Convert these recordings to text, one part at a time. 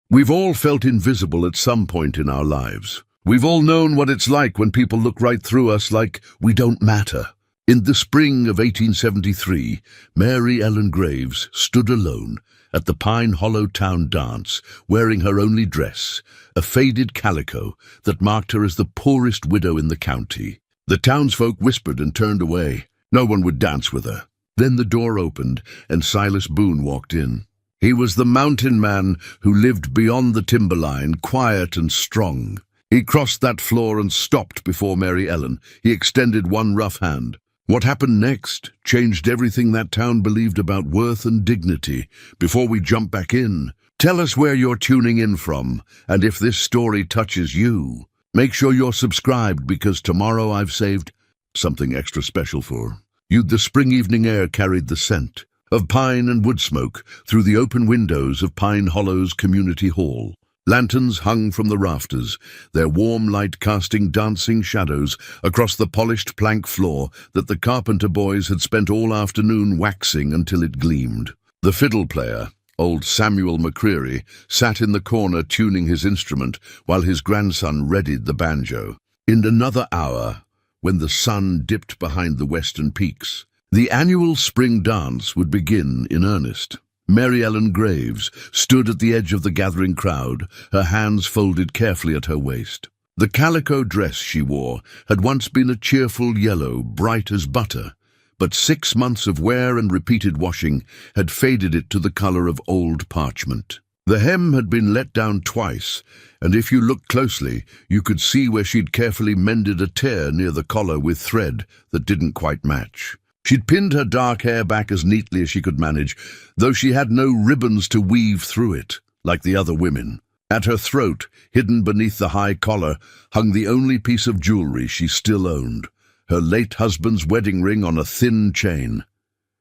We've all felt invisible at some point in our lives. We've all known what it's like when people look right through us like we don't matter. In the spring of 1873, Mary Ellen Graves stood alone at the Pine Hollow Town dance, wearing her only dress, a faded calico that marked her as the poorest widow in the county. The townsfolk whispered and turned away. No one would dance with her. Then the door opened and Silas Boone walked in. He was the mountain man who lived beyond the timberline, quiet and strong. He crossed that floor and stopped before Mary Ellen. He extended one rough hand. What happened next changed everything that town believed about worth and dignity. Before we jump back in, tell us where you're tuning in from, and if this story touches you, make sure you're subscribed because tomorrow I've saved something extra special for you. The spring evening air carried the scent of pine and wood smoke through the open windows of Pine Hollow's community hall. Lanterns hung from the rafters, their warm light casting dancing shadows across the polished plank floor that the carpenter boys had spent all afternoon waxing until it gleamed. The fiddle player, old Samuel McCreary, sat in the corner tuning his instrument while his grandson readied the banjo. In another hour, when the sun dipped behind the western peaks, the annual spring dance would begin in earnest. Mary Ellen Graves stood at the edge of the gathering crowd, her hands folded carefully at her waist. The calico dress she wore had once been a cheerful yellow, bright as butter, but 6 months of wear and repeated washing had faded it to the color of old parchment. The hem had been let down twice, and if you looked closely, you could see where she'd carefully mended a tear near the collar with thread that didn't quite match. She'd pinned her dark hair back as neatly as she could manage, though she had no ribbons to weave through it, like the other women. At her throat, hidden beneath the high collar, hung the only piece of jewelry she still owned, her late husband's wedding ring on a thin chain.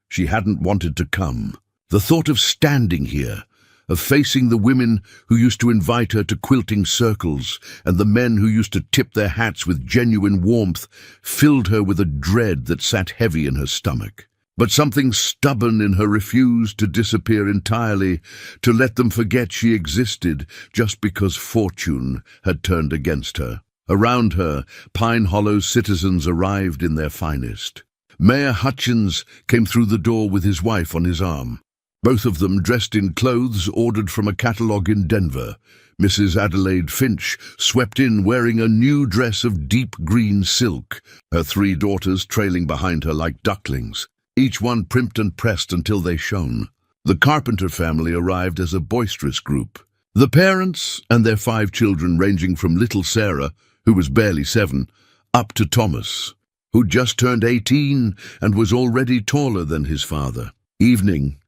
She hadn't wanted to come. The thought of standing here, of facing the women who used to invite her to quilting circles and the men who used to tip their hats with genuine warmth, filled her with a dread that sat heavy in her stomach. But something stubborn in her refused to disappear entirely, to let them forget she existed just because fortune had turned against her. Around her, Pine Hollow's citizens arrived in their finest. Mayor Hutchins came through the door with his wife on his arm. Both of them dressed in clothes ordered from a catalogue in Denver. Mrs. Adelaide Finch swept in wearing a new dress of deep green silk, her 3 daughters trailing behind her like ducklings, each one primped and pressed until they shone. The Carpenter family arrived as a boisterous group. The parents and their 5 children ranging from little Sarah, who was barely 7, up to Thomas, who'd just turned 18 and was already taller than his father. Evening.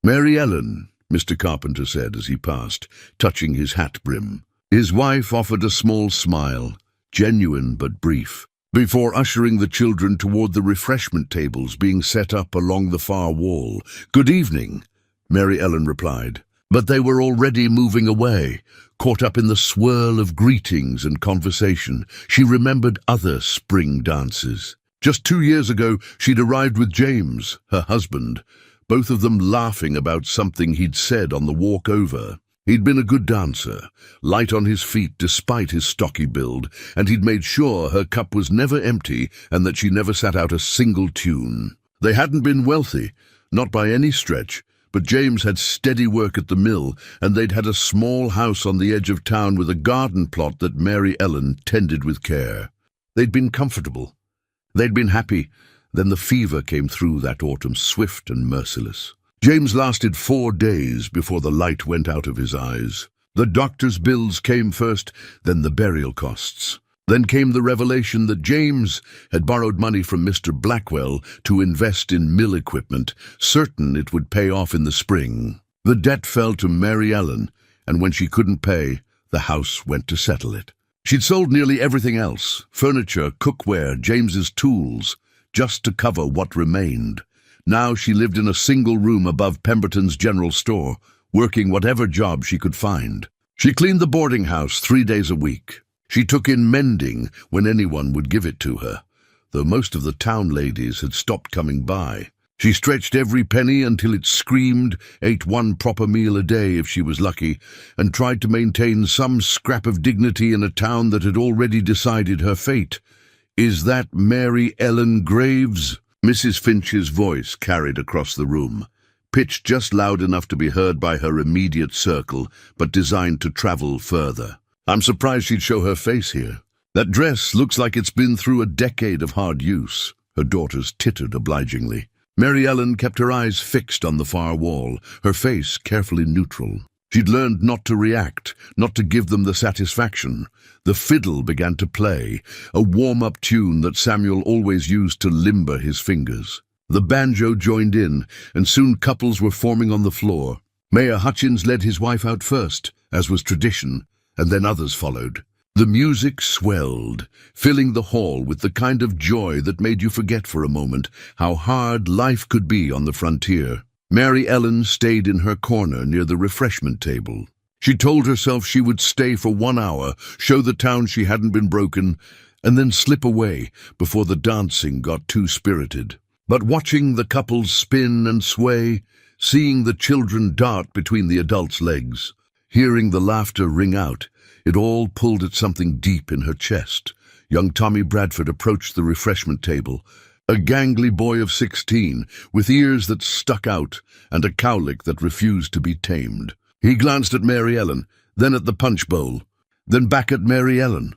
"Mary Ellen," Mr. Carpenter said as he passed, touching his hat brim. His wife offered a small smile, genuine but brief, before ushering the children toward the refreshment tables being set up along the far wall. "Good evening," Mary Ellen replied. But they were already moving away, caught up in the swirl of greetings and conversation. She remembered other spring dances. Just 2 years ago, she'd arrived with James, her husband, both of them laughing about something he'd said on the walk over. He'd been a good dancer, light on his feet despite his stocky build, and he'd made sure her cup was never empty and that she never sat out a single tune. They hadn't been wealthy, not by any stretch, but James had steady work at the mill, and they'd had a small house on the edge of town with a garden plot that Mary Ellen tended with care. They'd been comfortable. They'd been happy. Then the fever came through that autumn, swift and merciless. James lasted 4 days before the light went out of his eyes. The doctor's bills came first, then the burial costs. Then came the revelation that James had borrowed money from Mr. Blackwell to invest in mill equipment, certain it would pay off in the spring. The debt fell to Mary Ellen, and when she couldn't pay, the house went to settle it. She'd sold nearly everything else, furniture, cookware, James's tools, just to cover what remained. Now she lived in a single room above Pemberton's general store, working whatever job she could find. She cleaned the boarding house 3 days a week. She took in mending when anyone would give it to her, though most of the town ladies had stopped coming by. She stretched every penny until it screamed, ate one proper meal a day if she was lucky, and tried to maintain some scrap of dignity in a town that had already decided her fate. "Is that Mary Ellen Graves?" Mrs. Finch's voice carried across the room, pitched just loud enough to be heard by her immediate circle, but designed to travel further. "I'm surprised she'd show her face here. That dress looks like it's been through a decade of hard use." Her daughters tittered obligingly. Mary Ellen kept her eyes fixed on the far wall, her face carefully neutral. She'd learned not to react, not to give them the satisfaction. The fiddle began to play, a warm-up tune that Samuel always used to limber his fingers. The banjo joined in, and soon couples were forming on the floor. Mayor Hutchins led his wife out first, as was tradition, and then others followed. The music swelled, filling the hall with the kind of joy that made you forget for a moment how hard life could be on the frontier. Mary Ellen stayed in her corner near the refreshment table. She told herself she would stay for 1 hour, show the town she hadn't been broken, and then slip away before the dancing got too spirited. But watching the couples spin and sway, seeing the children dart between the adults' legs, hearing the laughter ring out, it all pulled at something deep in her chest. Young Tommy Bradford approached the refreshment table, a gangly boy of 16, with ears that stuck out and a cowlick that refused to be tamed. He glanced at Mary Ellen, then at the punch bowl, then back at Mary Ellen.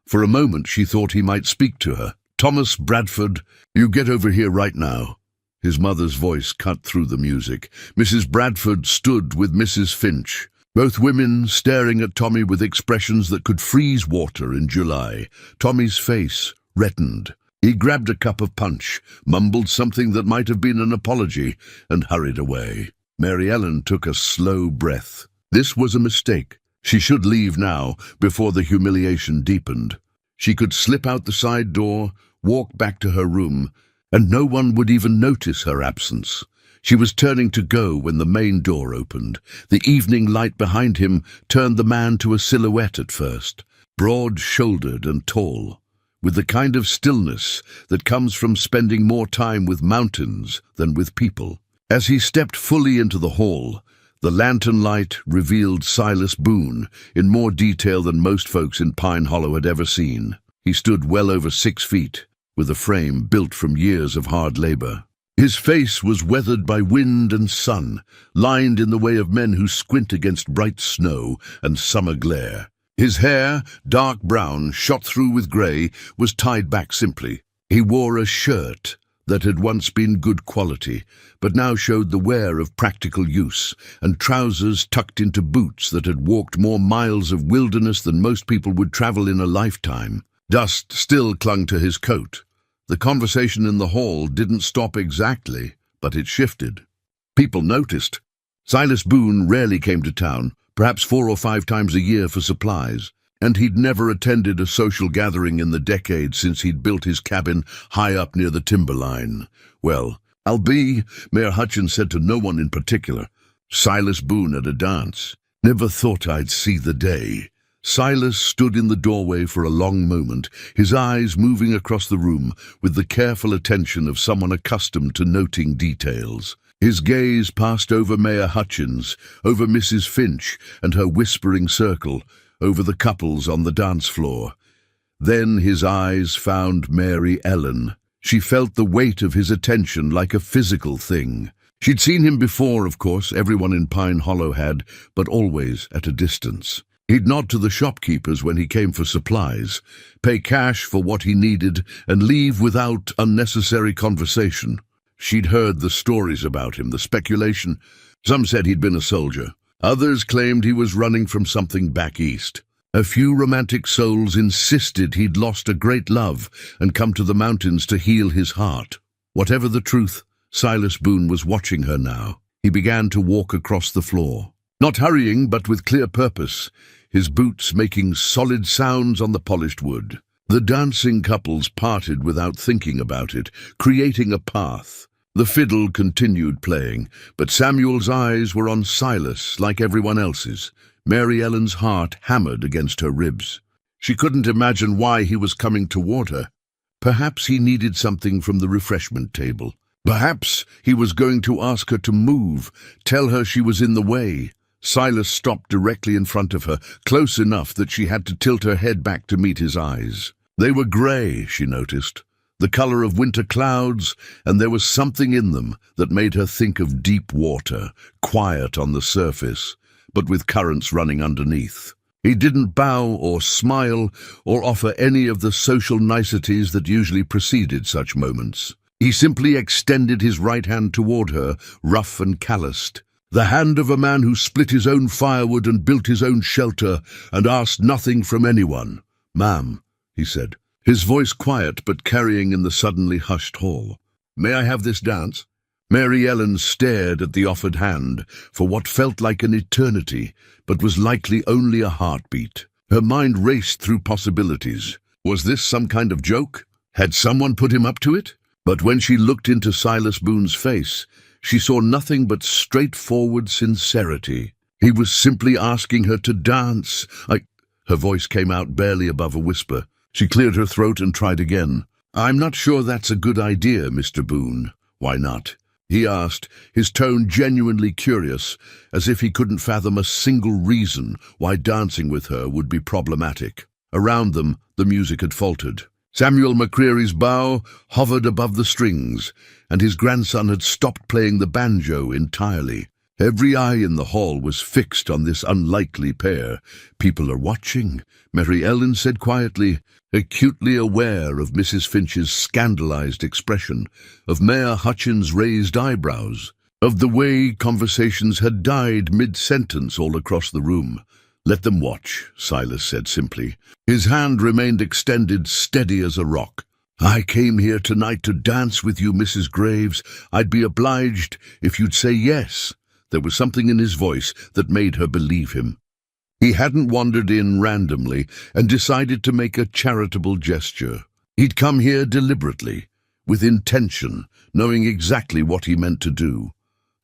For a moment she thought he might speak to her. "Thomas Bradford, you get over here right now." His mother's voice cut through the music. Mrs. Bradford stood with Mrs. Finch, both women staring at Tommy with expressions that could freeze water in July. Tommy's face reddened. He grabbed a cup of punch, mumbled something that might have been an apology, and hurried away. Mary Ellen took a slow breath. This was a mistake. She should leave now, before the humiliation deepened. She could slip out the side door, walk back to her room, and no one would even notice her absence. She was turning to go when the main door opened. The evening light behind him turned the man to a silhouette at first, broad-shouldered and tall, with the kind of stillness that comes from spending more time with mountains than with people. As he stepped fully into the hall, the lantern light revealed Silas Boone in more detail than most folks in Pine Hollow had ever seen. He stood well over 6 feet, with a frame built from years of hard labor. His face was weathered by wind and sun, lined in the way of men who squint against bright snow and summer glare. His hair, dark brown, shot through with grey, was tied back simply. He wore a shirt that had once been good quality, but now showed the wear of practical use, and trousers tucked into boots that had walked more miles of wilderness than most people would travel in a lifetime. Dust still clung to his coat. The conversation in the hall didn't stop exactly, but it shifted. People noticed. Silas Boone rarely came to town, perhaps 4 or 5 times a year for supplies, and he'd never attended a social gathering in the decade since he'd built his cabin high up near the timberline. "Well, I'll be," Mayor Hutchins said to no one in particular. Silas Boone at a dance. "Never thought I'd see the day." Silas stood in the doorway for a long moment, his eyes moving across the room with the careful attention of someone accustomed to noting details. His gaze passed over Mayor Hutchins, over Mrs. Finch and her whispering circle, over the couples on the dance floor. Then his eyes found Mary Ellen. She felt the weight of his attention like a physical thing. She'd seen him before, of course, everyone in Pine Hollow had, but always at a distance. He'd nod to the shopkeepers when he came for supplies, pay cash for what he needed, and leave without unnecessary conversation. She'd heard the stories about him, the speculation. Some said he'd been a soldier. Others claimed he was running from something back east. A few romantic souls insisted he'd lost a great love and come to the mountains to heal his heart. Whatever the truth, Silas Boone was watching her now. He began to walk across the floor. Not hurrying, but with clear purpose, his boots making solid sounds on the polished wood. The dancing couples parted without thinking about it, creating a path. The fiddle continued playing, but Samuel's eyes were on Silas like everyone else's. Mary Ellen's heart hammered against her ribs. She couldn't imagine why he was coming toward her. Perhaps he needed something from the refreshment table. Perhaps he was going to ask her to move, tell her she was in the way. Silas stopped directly in front of her, close enough that she had to tilt her head back to meet his eyes. They were grey, she noticed, the colour of winter clouds, and there was something in them that made her think of deep water, quiet on the surface, but with currents running underneath. He didn't bow or smile or offer any of the social niceties that usually preceded such moments. He simply extended his right hand toward her, rough and calloused. The hand of a man who split his own firewood and built his own shelter and asked nothing from anyone. "Ma'am," he said, his voice quiet but carrying in the suddenly hushed hall. "May I have this dance?" Mary Ellen stared at the offered hand for what felt like an eternity, but was likely only a heartbeat. Her mind raced through possibilities. Was this some kind of joke? Had someone put him up to it? But when she looked into Silas Boone's face, she saw nothing but straightforward sincerity. He was simply asking her to dance. Her voice came out barely above a whisper. She cleared her throat and tried again. "I'm not sure that's a good idea, Mr. Boone." "Why not?" he asked, his tone genuinely curious, as if he couldn't fathom a single reason why dancing with her would be problematic. Around them, the music had faltered. Samuel McCreary's bow hovered above the strings, and his grandson had stopped playing the banjo entirely. Every eye in the hall was fixed on this unlikely pair. "People are watching," Mary Ellen said quietly, acutely aware of Mrs. Finch's scandalized expression, of Mayor Hutchins' raised eyebrows, of the way conversations had died mid-sentence all across the room. "Let them watch," Silas said simply. His hand remained extended, steady as a rock. "I came here tonight to dance with you, Mrs. Graves. I'd be obliged if you'd say yes." There was something in his voice that made her believe him. He hadn't wandered in randomly and decided to make a charitable gesture. He'd come here deliberately, with intention, knowing exactly what he meant to do.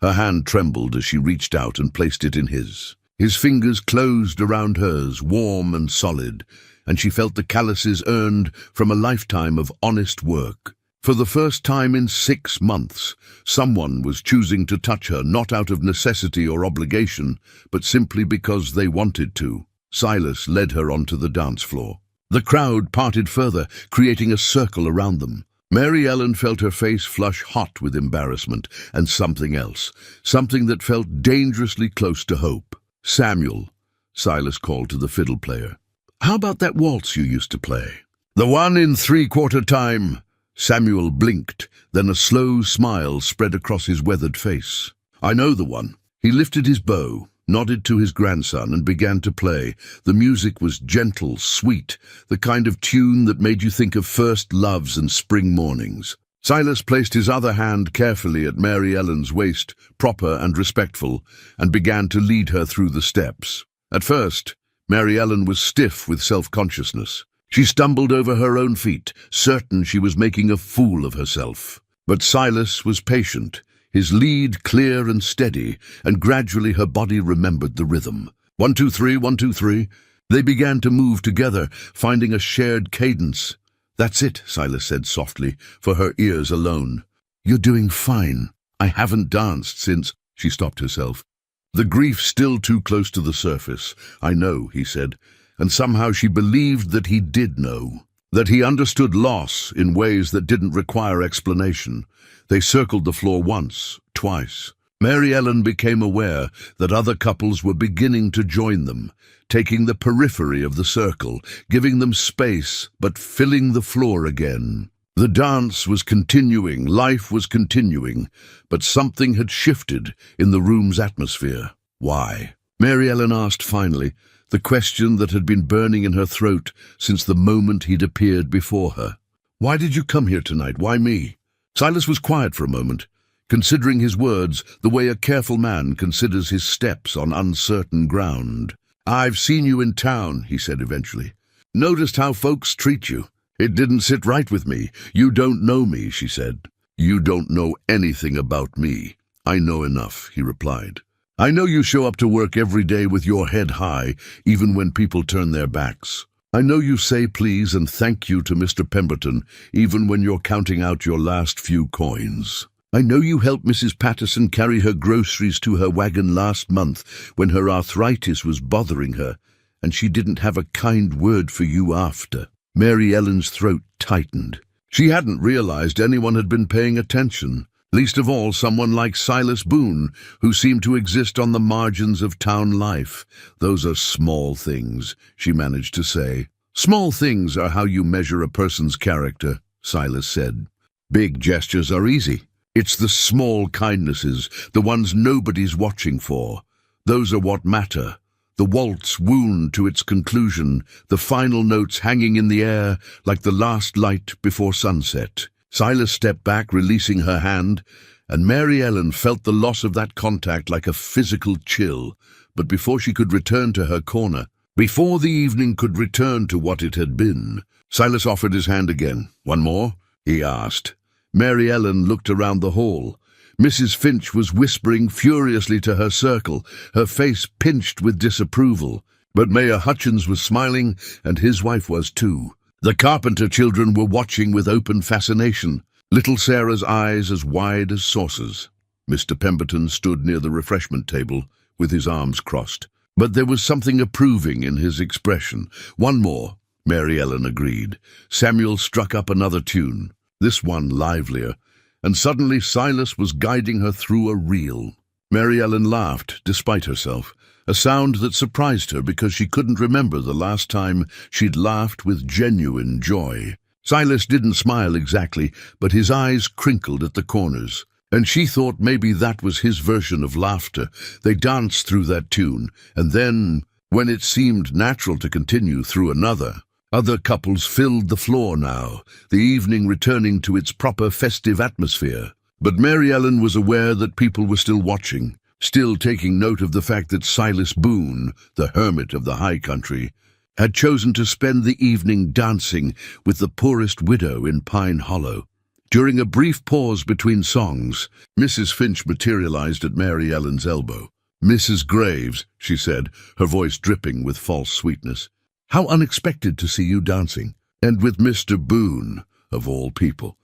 Her hand trembled as she reached out and placed it in his. His fingers closed around hers, warm and solid, and she felt the calluses earned from a lifetime of honest work. For the first time in 6 months, someone was choosing to touch her, not out of necessity or obligation, but simply because they wanted to. Silas led her onto the dance floor. The crowd parted further, creating a circle around them. Mary Ellen felt her face flush hot with embarrassment and something else, something that felt dangerously close to hope. "Samuel," Silas called to the fiddle player. "How about that waltz you used to play?" "The one in 3/4 time." Samuel blinked, then a slow smile spread across his weathered face. "I know the one." He lifted his bow, nodded to his grandson, and began to play. The music was gentle, sweet, the kind of tune that made you think of first loves and spring mornings. Silas placed his other hand carefully at Mary Ellen's waist, proper and respectful, and began to lead her through the steps. At first, Mary Ellen was stiff with self-consciousness. She stumbled over her own feet, certain she was making a fool of herself. But Silas was patient, his lead clear and steady, and gradually her body remembered the rhythm. 1, 2, 3, 1, 2, 3. They began to move together, finding a shared cadence. "That's it," Silas said softly, for her ears alone. "You're doing fine. I haven't danced since—" She stopped herself. The grief still too close to the surface. "I know," he said, and somehow she believed that he did know, that he understood loss in ways that didn't require explanation. They circled the floor once, twice. Mary Ellen became aware that other couples were beginning to join them, taking the periphery of the circle, giving them space, but filling the floor again. The dance was continuing, life was continuing, but something had shifted in the room's atmosphere. Why? Mary Ellen asked finally, the question that had been burning in her throat since the moment he'd appeared before her. "Why did you come here tonight? Why me?" Silas was quiet for a moment, considering his words the way a careful man considers his steps on uncertain ground. "I've seen you in town," he said eventually. "Noticed how folks treat you. It didn't sit right with me. You don't know me," she said. "You don't know anything about me." "I know enough," he replied. "I know you show up to work every day with your head high, even when people turn their backs. I know you say please and thank you to Mr. Pemberton, even when you're counting out your last few coins. I know you helped Mrs. Patterson carry her groceries to her wagon last month when her arthritis was bothering her, and she didn't have a kind word for you after." Mary Ellen's throat tightened. She hadn't realized anyone had been paying attention, least of all someone like Silas Boone, who seemed to exist on the margins of town life. "Those are small things," she managed to say. "Small things are how you measure a person's character," Silas said. "Big gestures are easy. It's the small kindnesses, the ones nobody's watching for. Those are what matter. The waltz wound to its conclusion, the final notes hanging in the air like the last light before sunset." Silas stepped back, releasing her hand, and Mary Ellen felt the loss of that contact like a physical chill. But before she could return to her corner, before the evening could return to what it had been, Silas offered his hand again. "One more?" he asked. Mary Ellen looked around the hall. Mrs. Finch was whispering furiously to her circle, her face pinched with disapproval. But Mayor Hutchins was smiling, and his wife was too. The Carpenter children were watching with open fascination, little Sarah's eyes as wide as saucers. Mr. Pemberton stood near the refreshment table, with his arms crossed. But there was something approving in his expression. "One more," Mary Ellen agreed. Samuel struck up another tune, this one livelier, and suddenly Silas was guiding her through a reel. Mary Ellen laughed, despite herself, a sound that surprised her because she couldn't remember the last time she'd laughed with genuine joy. Silas didn't smile exactly, but his eyes crinkled at the corners, and she thought maybe that was his version of laughter. They danced through that tune, and then, when it seemed natural to continue through another, other couples filled the floor now, the evening returning to its proper festive atmosphere. But Mary Ellen was aware that people were still watching, still taking note of the fact that Silas Boone, the hermit of the high country, had chosen to spend the evening dancing with the poorest widow in Pine Hollow. During a brief pause between songs, Mrs. Finch materialized at Mary Ellen's elbow. "Mrs. Graves," she said, her voice dripping with false sweetness. "How unexpected to see you dancing, and with Mr. Boone, of all people."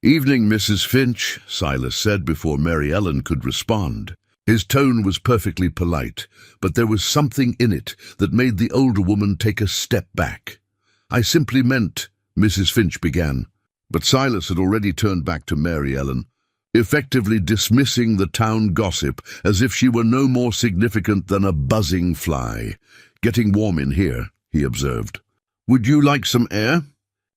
"Evening, Mrs. Finch," Silas said before Mary Ellen could respond. His tone was perfectly polite, but there was something in it that made the older woman take a step back. "I simply meant," Mrs. Finch began, but Silas had already turned back to Mary Ellen, effectively dismissing the town gossip as if she were no more significant than a buzzing fly. "Getting warm in here," he observed. "Would you like some air?"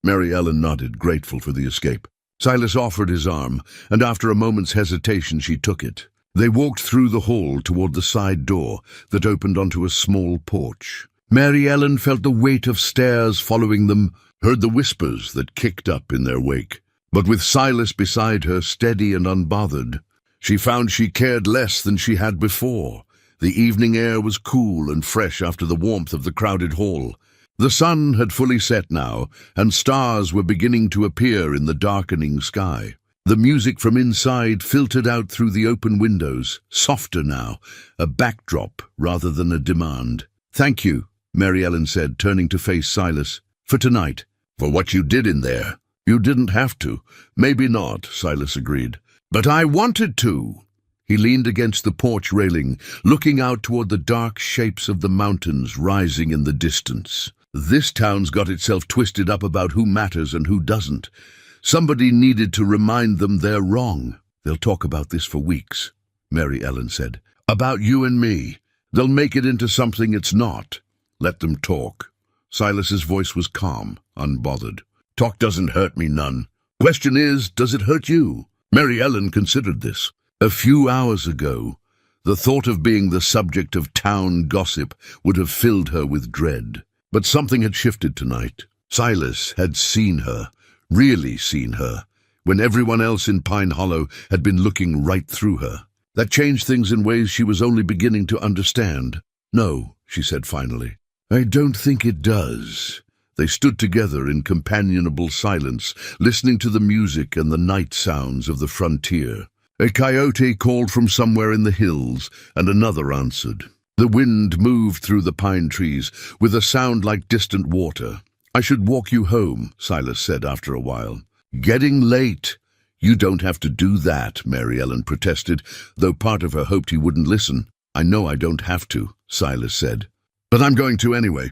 Mary Ellen nodded, grateful for the escape. Silas offered his arm, and after a moment's hesitation she took it. They walked through the hall toward the side door that opened onto a small porch. Mary Ellen felt the weight of stairs following them, heard the whispers that kicked up in their wake. But with Silas beside her, steady and unbothered, she found she cared less than she had before. The evening air was cool and fresh after the warmth of the crowded hall. The sun had fully set now, and stars were beginning to appear in the darkening sky. The music from inside filtered out through the open windows, softer now, a backdrop rather than a demand. "Thank you," Mary Ellen said, turning to face Silas, "for tonight, for what you did in there. You didn't have to." "Maybe not," Silas agreed. "But I wanted to." He leaned against the porch railing, looking out toward the dark shapes of the mountains rising in the distance. "This town's got itself twisted up about who matters and who doesn't. Somebody needed to remind them they're wrong." "They'll talk about this for weeks," Mary Ellen said. "About you and me. They'll make it into something it's not. Let them talk." Silas's voice was calm, unbothered. "Talk doesn't hurt me none. Question is, does it hurt you?" Mary Ellen considered this. A few hours ago, the thought of being the subject of town gossip would have filled her with dread. But something had shifted tonight. Silas had seen her, really seen her, when everyone else in Pine Hollow had been looking right through her. That changed things in ways she was only beginning to understand. "No," she said finally. "I don't think it does." They stood together in companionable silence, listening to the music and the night sounds of the frontier. A coyote called from somewhere in the hills, and another answered. The wind moved through the pine trees, with a sound like distant water. "I should walk you home," Silas said after a while. "Getting late. You don't have to do that, Mary Ellen protested, though part of her hoped he wouldn't listen. I know I don't have to, Silas said. But I'm going to anyway.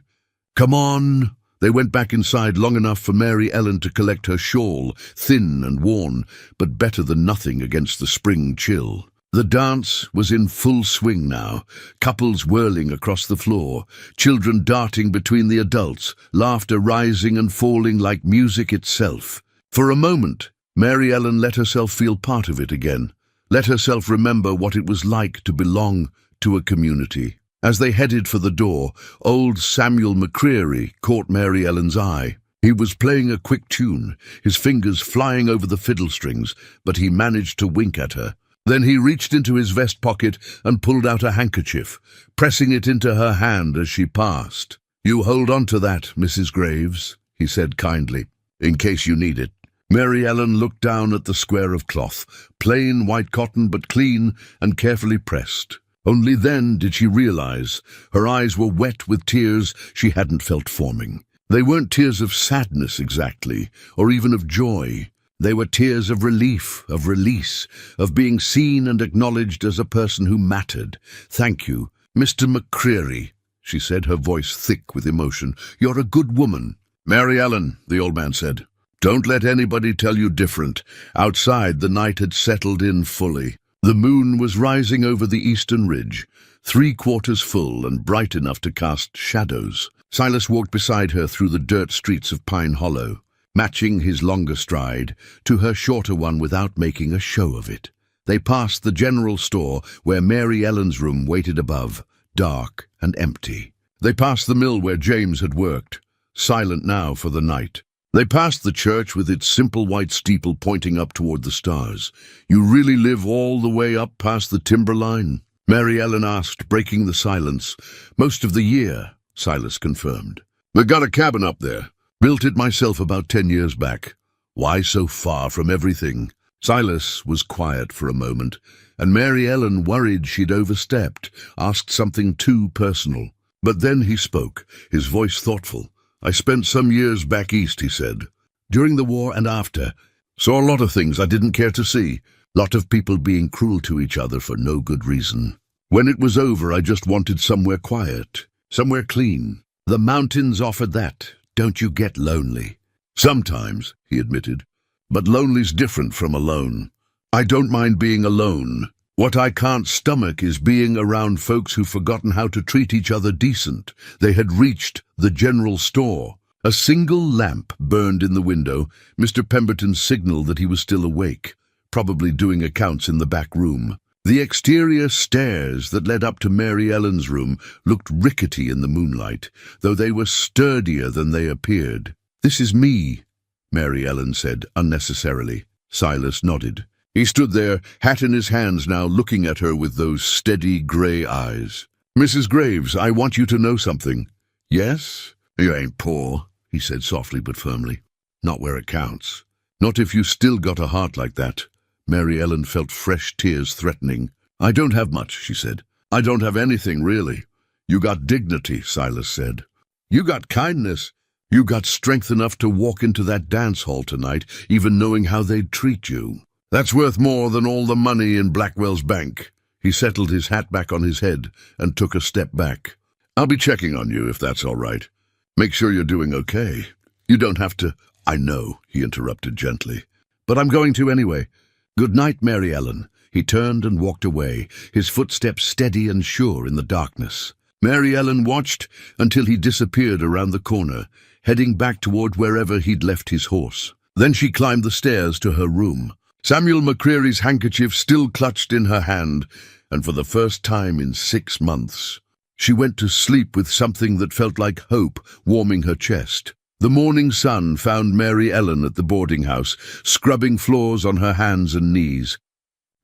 Come on. They went back inside long enough for Mary Ellen to collect her shawl, thin and worn, but better than nothing against the spring chill. The dance was in full swing now, couples whirling across the floor, children darting between the adults, laughter rising and falling like music itself. For a moment, Mary Ellen let herself feel part of it again, let herself remember what it was like to belong to a community. As they headed for the door, old Samuel McCreary caught Mary Ellen's eye. He was playing a quick tune, his fingers flying over the fiddle strings, but he managed to wink at her. Then he reached into his vest pocket and pulled out a handkerchief, pressing it into her hand as she passed. "You hold on to that, Mrs. Graves," he said kindly, "in case you need it." Mary Ellen looked down at the square of cloth, plain white cotton but clean and carefully pressed. Only then did she realize her eyes were wet with tears she hadn't felt forming. They weren't tears of sadness exactly, or even of joy. They were tears of relief, of release, of being seen and acknowledged as a person who mattered. "Thank you, Mr. McCreary," she said, her voice thick with emotion. "You're a good woman." "Mary Ellen," the old man said, "don't let anybody tell you different." Outside, the night had settled in fully. The moon was rising over the eastern ridge, 3/4 full and bright enough to cast shadows. Silas walked beside her through the dirt streets of Pine Hollow, matching his longer stride to her shorter one without making a show of it. They passed the general store where Mary Ellen's room waited above, dark and empty. They passed the mill where James had worked, silent now for the night. They passed the church with its simple white steeple pointing up toward the stars. "You really live all the way up past the timberline?" Mary Ellen asked, breaking the silence. "Most of the year," Silas confirmed. "We got a cabin up there. Built it myself about 10 years back." "Why so far from everything?" Silas was quiet for a moment, and Mary Ellen worried she'd overstepped, asked something too personal. But then he spoke, his voice thoughtful. "I spent some years back east," he said. "During the war and after. Saw a lot of things I didn't care to see. Lot of people being cruel to each other for no good reason. When it was over, I just wanted somewhere quiet, somewhere clean. The mountains offered that. Don't you get lonely?" "Sometimes," he admitted. "But lonely's different from alone. I don't mind being alone. What I can't stomach is being around folks who've forgotten how to treat each other decent." They had reached the general store. A single lamp burned in the window. Mr. Pemberton signaled that he was still awake, probably doing accounts in the back room. The exterior stairs that led up to Mary Ellen's room looked rickety in the moonlight, though they were sturdier than they appeared. "This is me," Mary Ellen said unnecessarily. Silas nodded. He stood there, hat in his hands now, looking at her with those steady grey eyes. "Mrs. Graves, I want you to know something." "Yes?" "You ain't poor," he said softly but firmly. "Not where it counts. Not if you still got a heart like that." Mary Ellen felt fresh tears threatening. "I don't have much," she said. "I don't have anything, really." "You got dignity," Silas said. "You got kindness. You got strength enough to walk into that dance hall tonight, even knowing how they'd treat you. That's worth more than all the money in Blackwell's bank." He settled his hat back on his head and took a step back. "I'll be checking on you, if that's all right. Make sure you're doing okay. You don't have to—" "I know," he interrupted gently. "But I'm going to anyway. Good night, Mary Ellen." He turned and walked away, his footsteps steady and sure in the darkness. Mary Ellen watched until he disappeared around the corner, heading back toward wherever he'd left his horse. Then she climbed the stairs to her room. Samuel McCreary's handkerchief still clutched in her hand, and for the first time in 6 months. She went to sleep with something that felt like hope warming her chest. The morning sun found Mary Ellen at the boarding house, scrubbing floors on her hands and knees.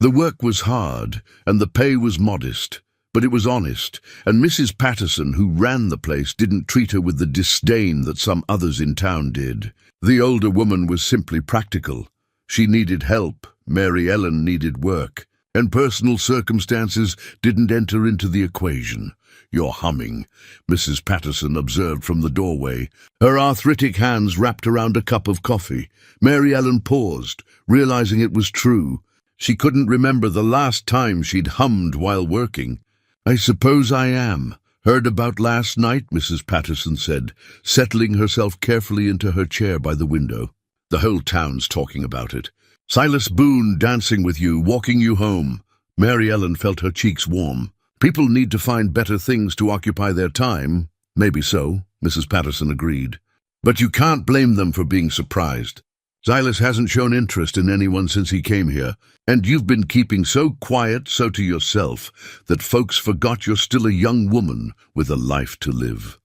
The work was hard, and the pay was modest, but it was honest, and Mrs. Patterson, who ran the place, didn't treat her with the disdain that some others in town did. The older woman was simply practical. She needed help. Mary Ellen needed work. and personal circumstances didn't enter into the equation. "You're humming," Mrs. Patterson observed from the doorway, her arthritic hands wrapped around a cup of coffee. Mary Ellen paused, realizing it was true. She couldn't remember the last time she'd hummed while working. "I suppose I am. Heard about last night," Mrs. Patterson said, settling herself carefully into her chair by the window. "The whole town's talking about it. Silas Boone dancing with you, walking you home." Mary Ellen felt her cheeks warm. "People need to find better things to occupy their time." "Maybe so," Mrs. Patterson agreed. "But you can't blame them for being surprised. Silas hasn't shown interest in anyone since he came here, and you've been keeping so quiet, so to yourself, that folks forgot you're still a young woman with a life to live."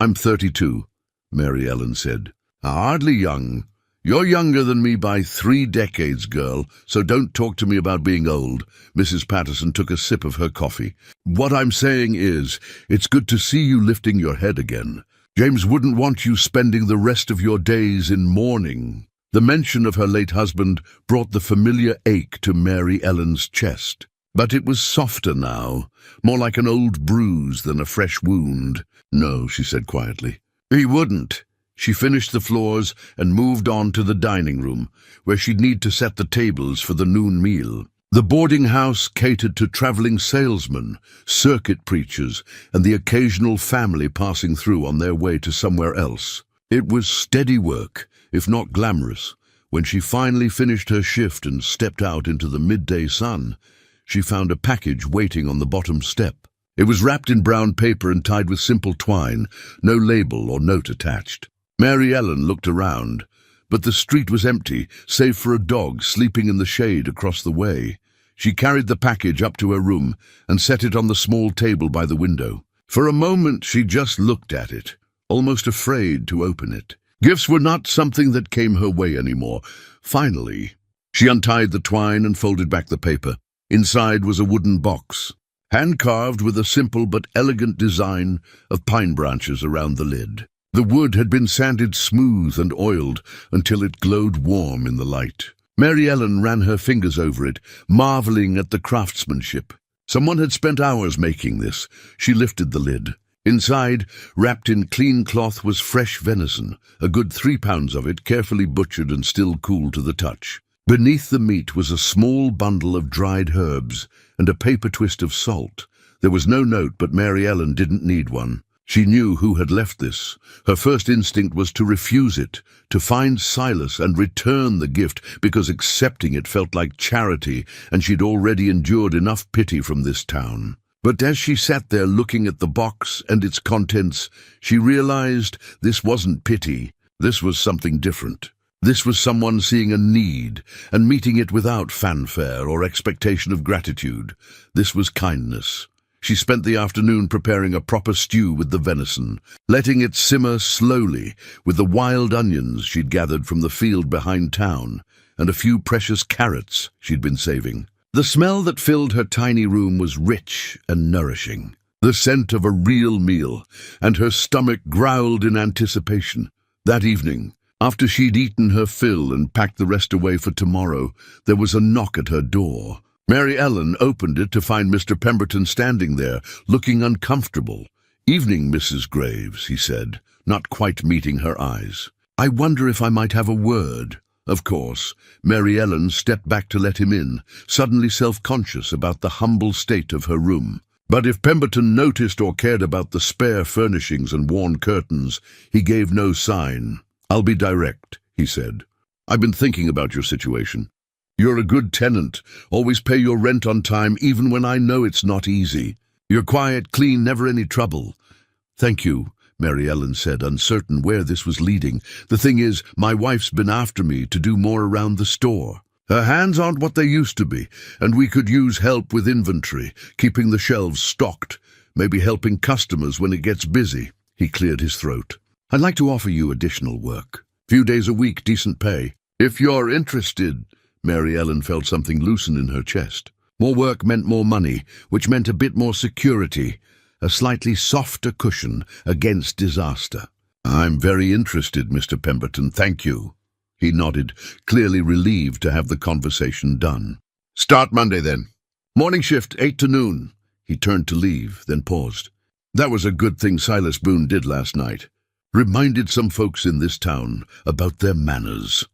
"I'm 32, Mary Ellen said. "Hardly young. You're younger than me by 3 decades, girl, so don't talk to me about being old." Mrs. Patterson took a sip of her coffee. "What I'm saying is, it's good to see you lifting your head again. James wouldn't want you spending the rest of your days in mourning." The mention of her late husband brought the familiar ache to Mary Ellen's chest. But it was softer now, more like an old bruise than a fresh wound. "No," she said quietly. "He wouldn't." She finished the floors and moved on to the dining room, where she'd need to set the tables for the noon meal. The boarding house catered to traveling salesmen, circuit preachers, and the occasional family passing through on their way to somewhere else. It was steady work, if not glamorous. When she finally finished her shift and stepped out into the midday sun, she found a package waiting on the bottom step. It was wrapped in brown paper and tied with simple twine, no label or note attached. Mary Ellen looked around, but the street was empty, save for a dog sleeping in the shade across the way. She carried the package up to her room and set it on the small table by the window. For a moment she just looked at it, almost afraid to open it. Gifts were not something that came her way anymore. Finally, she untied the twine and folded back the paper. Inside was a wooden box, hand-carved with a simple but elegant design of pine branches around the lid. The wood had been sanded smooth and oiled until it glowed warm in the light. Mary Ellen ran her fingers over it, marveling at the craftsmanship. Someone had spent hours making this. She lifted the lid. Inside, wrapped in clean cloth, was fresh venison, a good 3 pounds of it, carefully butchered and still cool to the touch. Beneath the meat was a small bundle of dried herbs and a paper twist of salt. There was no note, but Mary Ellen didn't need one. She knew who had left this. Her first instinct was to refuse it, to find Silas and return the gift, because accepting it felt like charity, and she'd already endured enough pity from this town. But as she sat there looking at the box and its contents, she realized this wasn't pity. This was something different. This was someone seeing a need and meeting it without fanfare or expectation of gratitude. This was kindness. She spent the afternoon preparing a proper stew with the venison, letting it simmer slowly with the wild onions she'd gathered from the field behind town and a few precious carrots she'd been saving. The smell that filled her tiny room was rich and nourishing, the scent of a real meal, and her stomach growled in anticipation. That evening, after she'd eaten her fill and packed the rest away for tomorrow, there was a knock at her door. Mary Ellen opened it to find Mr. Pemberton standing there, looking uncomfortable. "Evening, Mrs. Graves," he said, not quite meeting her eyes. "I wonder if I might have a word." Of course, Mary Ellen stepped back to let him in, suddenly self-conscious about the humble state of her room. But if Pemberton noticed or cared about the spare furnishings and worn curtains, he gave no sign. "I'll be direct," he said. "I've been thinking about your situation. You're a good tenant, always pay your rent on time even when I know it's not easy. You're quiet, clean, never any trouble." "Thank you," Mary Ellen said, uncertain where this was leading. "The thing is, my wife's been after me to do more around the store. Her hands aren't what they used to be, and we could use help with inventory, keeping the shelves stocked, maybe helping customers when it gets busy." He cleared his throat. "I'd like to offer you additional work. Few days a week, decent pay. If you're interested." Mary Ellen felt something loosen in her chest. More work meant more money, which meant a bit more security, a slightly softer cushion against disaster. "I'm very interested, Mr. Pemberton, thank you." He nodded, clearly relieved to have the conversation done. "Start Monday, then." Morning shift, 8 to noon. He turned to leave, then paused. That was a good thing Silas Boone did last night. Reminded some folks in this town about their manners.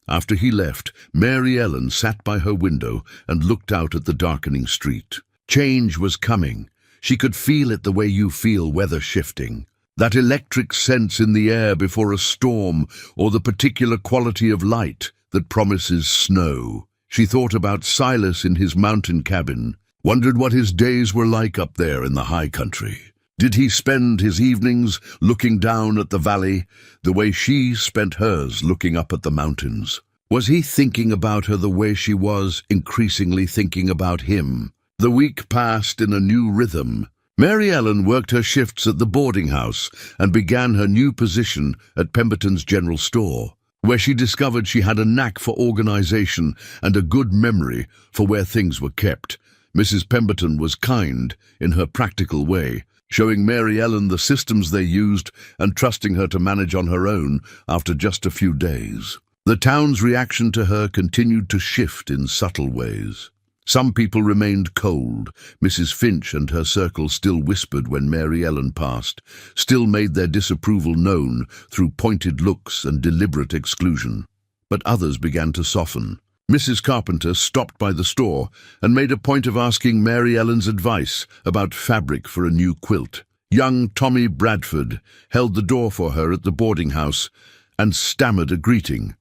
After he left, Mary Ellen sat by her window and looked out at the darkening street. Change was coming. She could feel it the way you feel weather shifting. That electric sense in the air before a storm, or the particular quality of light that promises snow. She thought about Silas in his mountain cabin, wondered what his days were like up there in the high country. Did he spend his evenings looking down at the valley, the way she spent hers looking up at the mountains? Was he thinking about her the way she was increasingly thinking about him? The week passed in a new rhythm. Mary Ellen worked her shifts at the boarding house and began her new position at Pemberton's General Store, where she discovered she had a knack for organization and a good memory for where things were kept. Mrs. Pemberton was kind in her practical way, showing Mary Ellen the systems they used and trusting her to manage on her own after just a few days. The town's reaction to her continued to shift in subtle ways. Some people remained cold. Mrs. Finch and her circle still whispered when Mary Ellen passed, still made their disapproval known through pointed looks and deliberate exclusion. But others began to soften. Mrs. Carpenter stopped by the store and made a point of asking Mary Ellen's advice about fabric for a new quilt. Young Tommy Bradford held the door for her at the boarding house and stammered a greeting.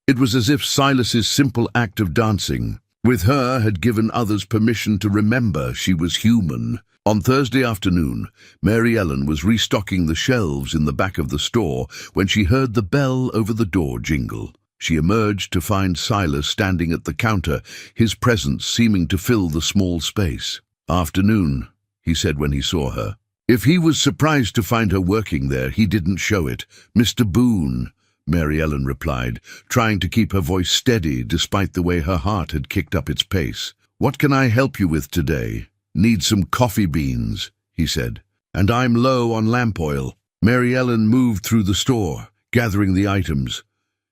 It was as if Silas's simple act of dancing with her had given others permission to remember she was human. On Thursday afternoon, Mary Ellen was restocking the shelves in the back of the store when she heard the bell over the door jingle. She emerged to find Silas standing at the counter, his presence seeming to fill the small space. "Afternoon," he said when he saw her. If he was surprised to find her working there, he didn't show it. "Mr. Boone," Mary Ellen replied, trying to keep her voice steady despite the way her heart had kicked up its pace. "What can I help you with today?" "Need some coffee beans," he said. "And I'm low on lamp oil." Mary Ellen moved through the store, gathering the items.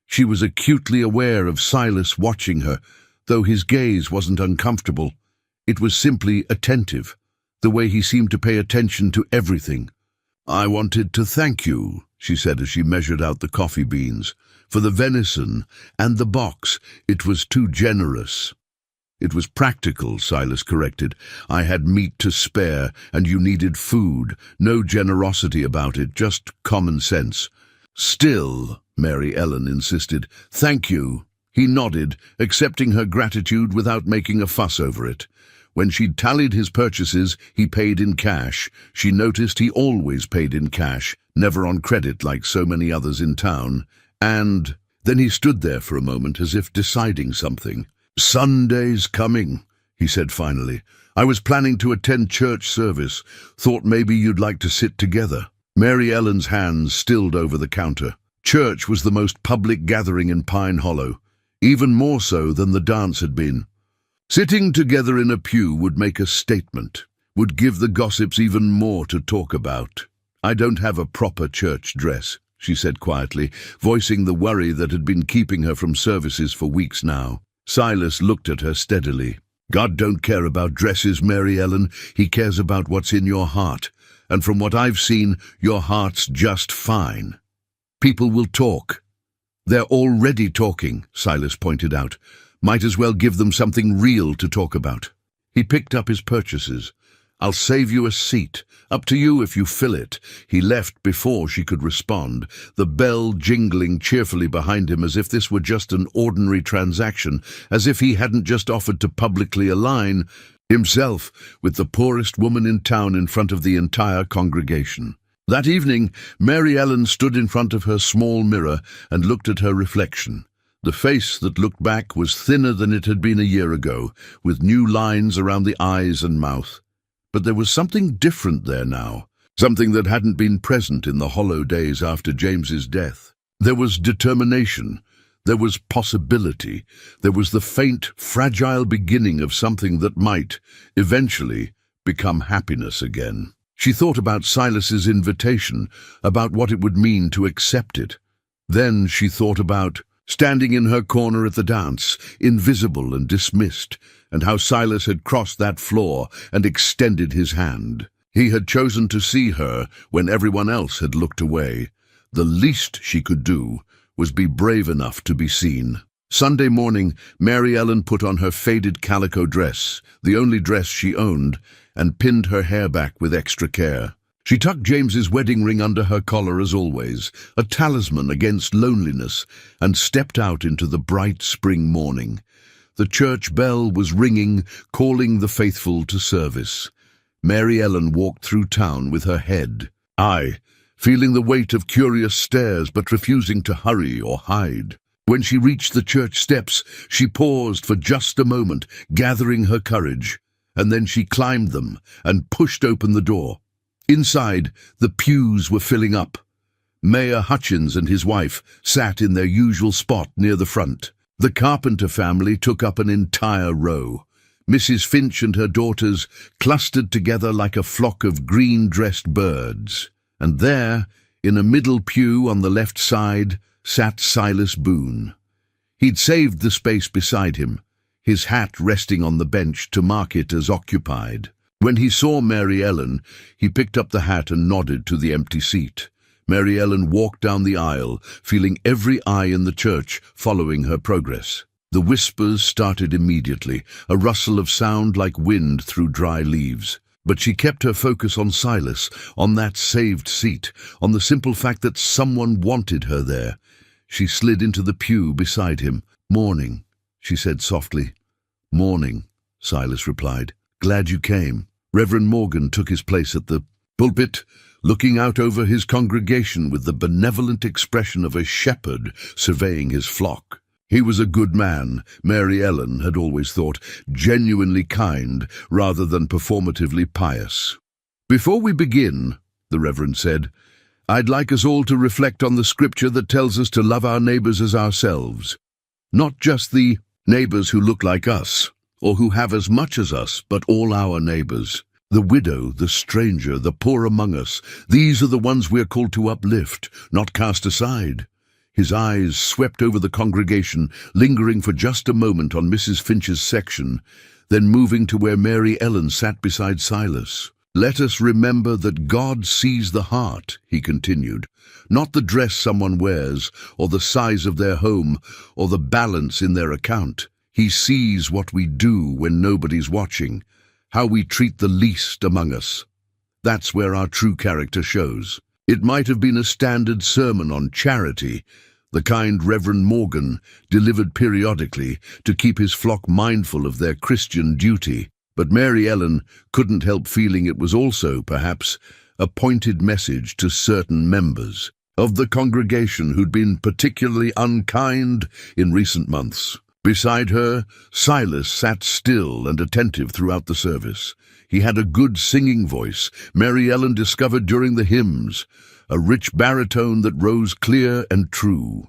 She was acutely aware of Silas watching her, though his gaze wasn't uncomfortable. It was simply attentive, the way he seemed to pay attention to everything. "I wanted to thank you," she said as she measured out the coffee beans, "for the venison and the box. It was too generous." "It was practical," Silas corrected. "I had meat to spare, and you needed food. No generosity about it, just common sense." "Still," Mary Ellen insisted. "Thank you." He nodded, accepting her gratitude without making a fuss over it. When she'd tallied his purchases, he paid in cash. She noticed he always paid in cash, never on credit like so many others in town. And then he stood there for a moment as if deciding something. "Sunday's coming," he said finally. "I was planning to attend church service. Thought maybe you'd like to sit together." Mary Ellen's hands stilled over the counter. Church was the most public gathering in Pine Hollow, even more so than the dance had been. Sitting together in a pew would make a statement, would give the gossips even more to talk about. "I don't have a proper church dress," she said quietly, voicing the worry that had been keeping her from services for weeks now. Silas looked at her steadily. "God don't care about dresses, Mary Ellen. He cares about what's in your heart. And from what I've seen, your heart's just fine. People will talk." "They're already talking," Silas pointed out. "Might as well give them something real to talk about." He picked up his purchases. "I'll save you a seat. Up to you if you fill it." He left before she could respond, the bell jingling cheerfully behind him as if this were just an ordinary transaction, as if he hadn't just offered to publicly align himself with the poorest woman in town in front of the entire congregation. That evening, Mary Ellen stood in front of her small mirror and looked at her reflection. The face that looked back was thinner than it had been a year ago, with new lines around the eyes and mouth. But there was something different there now, something that hadn't been present in the hollow days after James's death. There was determination, there was possibility, there was the faint, fragile beginning of something that might, eventually, become happiness again. She thought about Silas's invitation, about what it would mean to accept it. Then she thought about standing in her corner at the dance, invisible and dismissed, and how Silas had crossed that floor and extended his hand. He had chosen to see her when everyone else had looked away. The least she could do was be brave enough to be seen. Sunday morning, Mary Ellen put on her faded calico dress, the only dress she owned, and pinned her hair back with extra care. She tucked James's wedding ring under her collar as always, a talisman against loneliness, and stepped out into the bright spring morning. The church bell was ringing, calling the faithful to service. Mary Ellen walked through town with her head high, feeling the weight of curious stares but refusing to hurry or hide. When she reached the church steps, she paused for just a moment, gathering her courage, and then she climbed them and pushed open the door. Inside, the pews were filling up. Mayor Hutchins and his wife sat in their usual spot near the front. The Carpenter family took up an entire row. Mrs. Finch and her daughters clustered together like a flock of green-dressed birds. And there, in a middle pew on the left side, sat Silas Boone. He'd saved the space beside him, his hat resting on the bench to mark it as occupied. When he saw Mary Ellen, he picked up the hat and nodded to the empty seat. Mary Ellen walked down the aisle, feeling every eye in the church following her progress. The whispers started immediately, a rustle of sound like wind through dry leaves. But she kept her focus on Silas, on that saved seat, on the simple fact that someone wanted her there. She slid into the pew beside him. "Morning," she said softly. "Morning," Silas replied. "Glad you came." Reverend Morgan took his place at the pulpit, looking out over his congregation with the benevolent expression of a shepherd surveying his flock. He was a good man, Mary Ellen had always thought, genuinely kind rather than performatively pious. "Before we begin," the Reverend said, "I'd like us all to reflect on the scripture that tells us to love our neighbors as ourselves. Not just the neighbors who look like us, or who have as much as us, but all our neighbors. The widow, the stranger, the poor among us, these are the ones we're called to uplift, not cast aside." His eyes swept over the congregation, lingering for just a moment on Mrs. Finch's section, then moving to where Mary Ellen sat beside Silas. "Let us remember that God sees the heart," he continued, "not the dress someone wears, or the size of their home, or the balance in their account. He sees what we do when nobody's watching, how we treat the least among us. That's where our true character shows." It might have been a standard sermon on charity, the kind Reverend Morgan delivered periodically to keep his flock mindful of their Christian duty, but Mary Ellen couldn't help feeling it was also, perhaps, a pointed message to certain members of the congregation who'd been particularly unkind in recent months. Beside her, Silas sat still and attentive throughout the service. He had a good singing voice, Mary Ellen discovered during the hymns, a rich baritone that rose clear and true.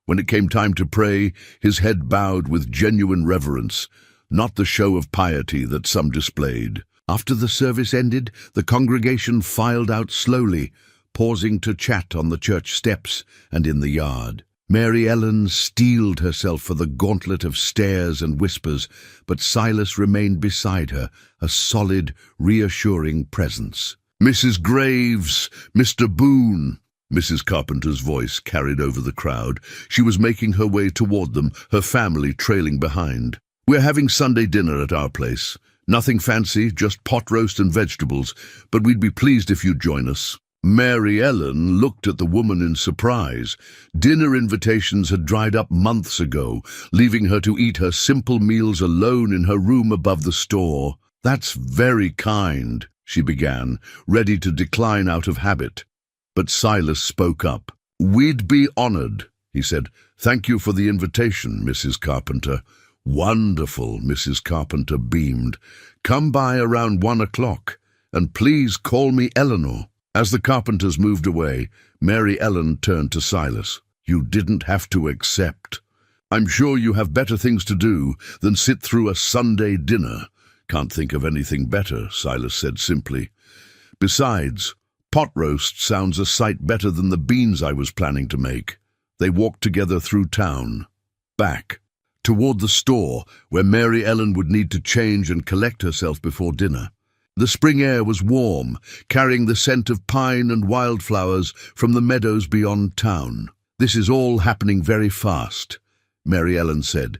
When it came time to pray, his head bowed with genuine reverence, not the show of piety that some displayed. After the service ended, the congregation filed out slowly, pausing to chat on the church steps and in the yard. Mary Ellen steeled herself for the gauntlet of stares and whispers, but Silas remained beside her, a solid, reassuring presence. "Mrs. Graves, Mr. Boone," Mrs. Carpenter's voice carried over the crowd. She was making her way toward them, her family trailing behind. "We're having Sunday dinner at our place. Nothing fancy, just pot roast and vegetables, but we'd be pleased if you'd join us." Mary Ellen looked at the woman in surprise. Dinner invitations had dried up months ago, leaving her to eat her simple meals alone in her room above the store. "That's very kind," she began, ready to decline out of habit. But Silas spoke up. "We'd be honored," he said. "Thank you for the invitation, Mrs. Carpenter." "Wonderful," Mrs. Carpenter beamed. "Come by around 1 o'clock, and please call me Eleanor." As the Carpenters moved away, Mary Ellen turned to Silas. "You didn't have to accept. I'm sure you have better things to do than sit through a Sunday dinner." "Can't think of anything better," Silas said simply. "Besides, pot roast sounds a sight better than the beans I was planning to make." They walked together through town, back, toward the store where Mary Ellen would need to change and collect herself before dinner. The spring air was warm, carrying the scent of pine and wildflowers from the meadows beyond town. "This is all happening very fast," Mary Ellen said,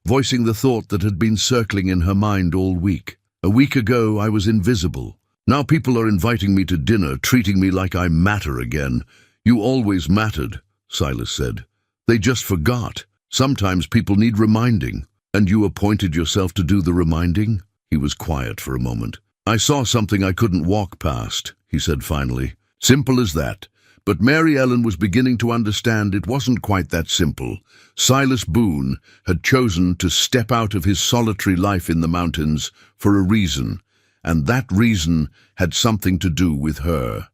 voicing the thought that had been circling in her mind all week. "A week ago I was invisible. Now people are inviting me to dinner, treating me like I matter again." "You always mattered," Silas said. "They just forgot. Sometimes people need reminding." "And you appointed yourself to do the reminding?" He was quiet for a moment. "I saw something I couldn't walk past," he said finally. Simple as that. But Mary Ellen was beginning to understand it wasn't quite that simple. Silas Boone had chosen to step out of his solitary life in the mountains for a reason, and that reason had something to do with her.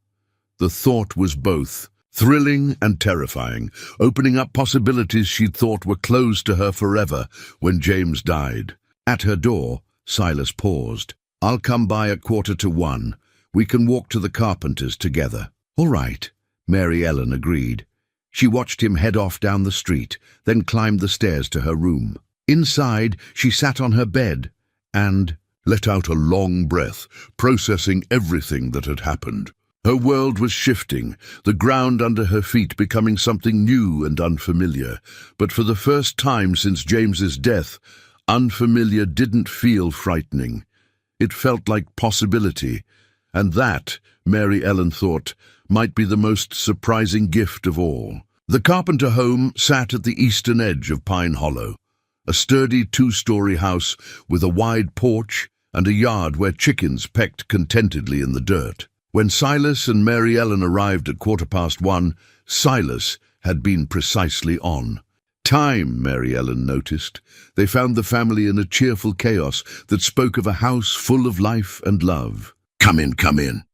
The thought was both thrilling and terrifying, opening up possibilities she'd thought were closed to her forever when James died. At her door, Silas paused. "I'll come by at 1:45. We can walk to the carpenter's together." "All right," Mary Ellen agreed. She watched him head off down the street, then climbed the stairs to her room. Inside, she sat on her bed and let out a long breath, processing everything that had happened. Her world was shifting, the ground under her feet becoming something new and unfamiliar. But for the first time since James's death, unfamiliar didn't feel frightening. It felt like possibility, and that, Mary Ellen thought, might be the most surprising gift of all. The Carpenter home sat at the eastern edge of Pine Hollow, a sturdy 2-story house with a wide porch and a yard where chickens pecked contentedly in the dirt. When Silas and Mary Ellen arrived at 1:15, Silas had been precisely on time, Mary Ellen noticed. They found the family in a cheerful chaos that spoke of a house full of life and love. "Come in, come in."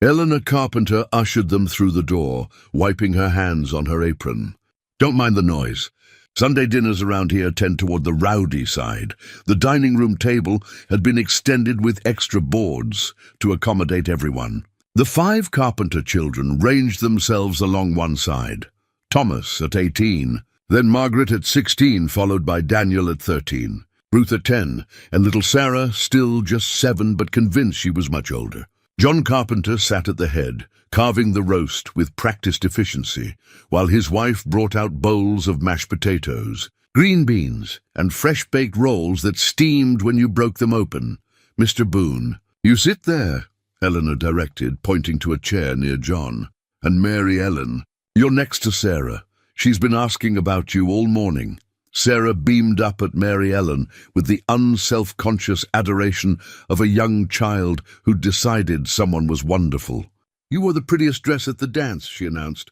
Eleanor Carpenter ushered them through the door, wiping her hands on her apron. "Don't mind the noise. Sunday dinners around here tend toward the rowdy side." The dining room table had been extended with extra boards to accommodate everyone. The 5 Carpenter children ranged themselves along one side. Thomas at 18, then Margaret at 16, followed by Daniel at 13, Ruth at 10, and little Sarah, still just 7 but convinced she was much older. John Carpenter sat at the head, carving the roast with practiced efficiency, while his wife brought out bowls of mashed potatoes, green beans, and fresh-baked rolls that steamed when you broke them open. "Mr. Boone, you sit there," Eleanor directed, pointing to a chair near John. "And Mary Ellen, you're next to Sarah. She's been asking about you all morning." Sarah beamed up at Mary Ellen with the unself-conscious adoration of a young child who'd decided someone was wonderful. "You wore the prettiest dress at the dance," she announced.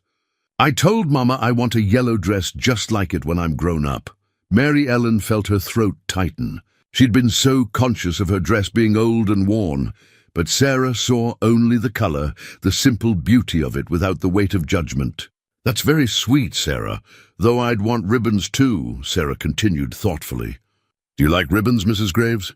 "I told Mama I want a yellow dress just like it when I'm grown up." Mary Ellen felt her throat tighten. She'd been so conscious of her dress being old and worn, but Sarah saw only the color, the simple beauty of it without the weight of judgment. "That's very sweet, Sarah, though I'd want ribbons too," Sarah continued thoughtfully. "Do you like ribbons, Mrs. Graves?"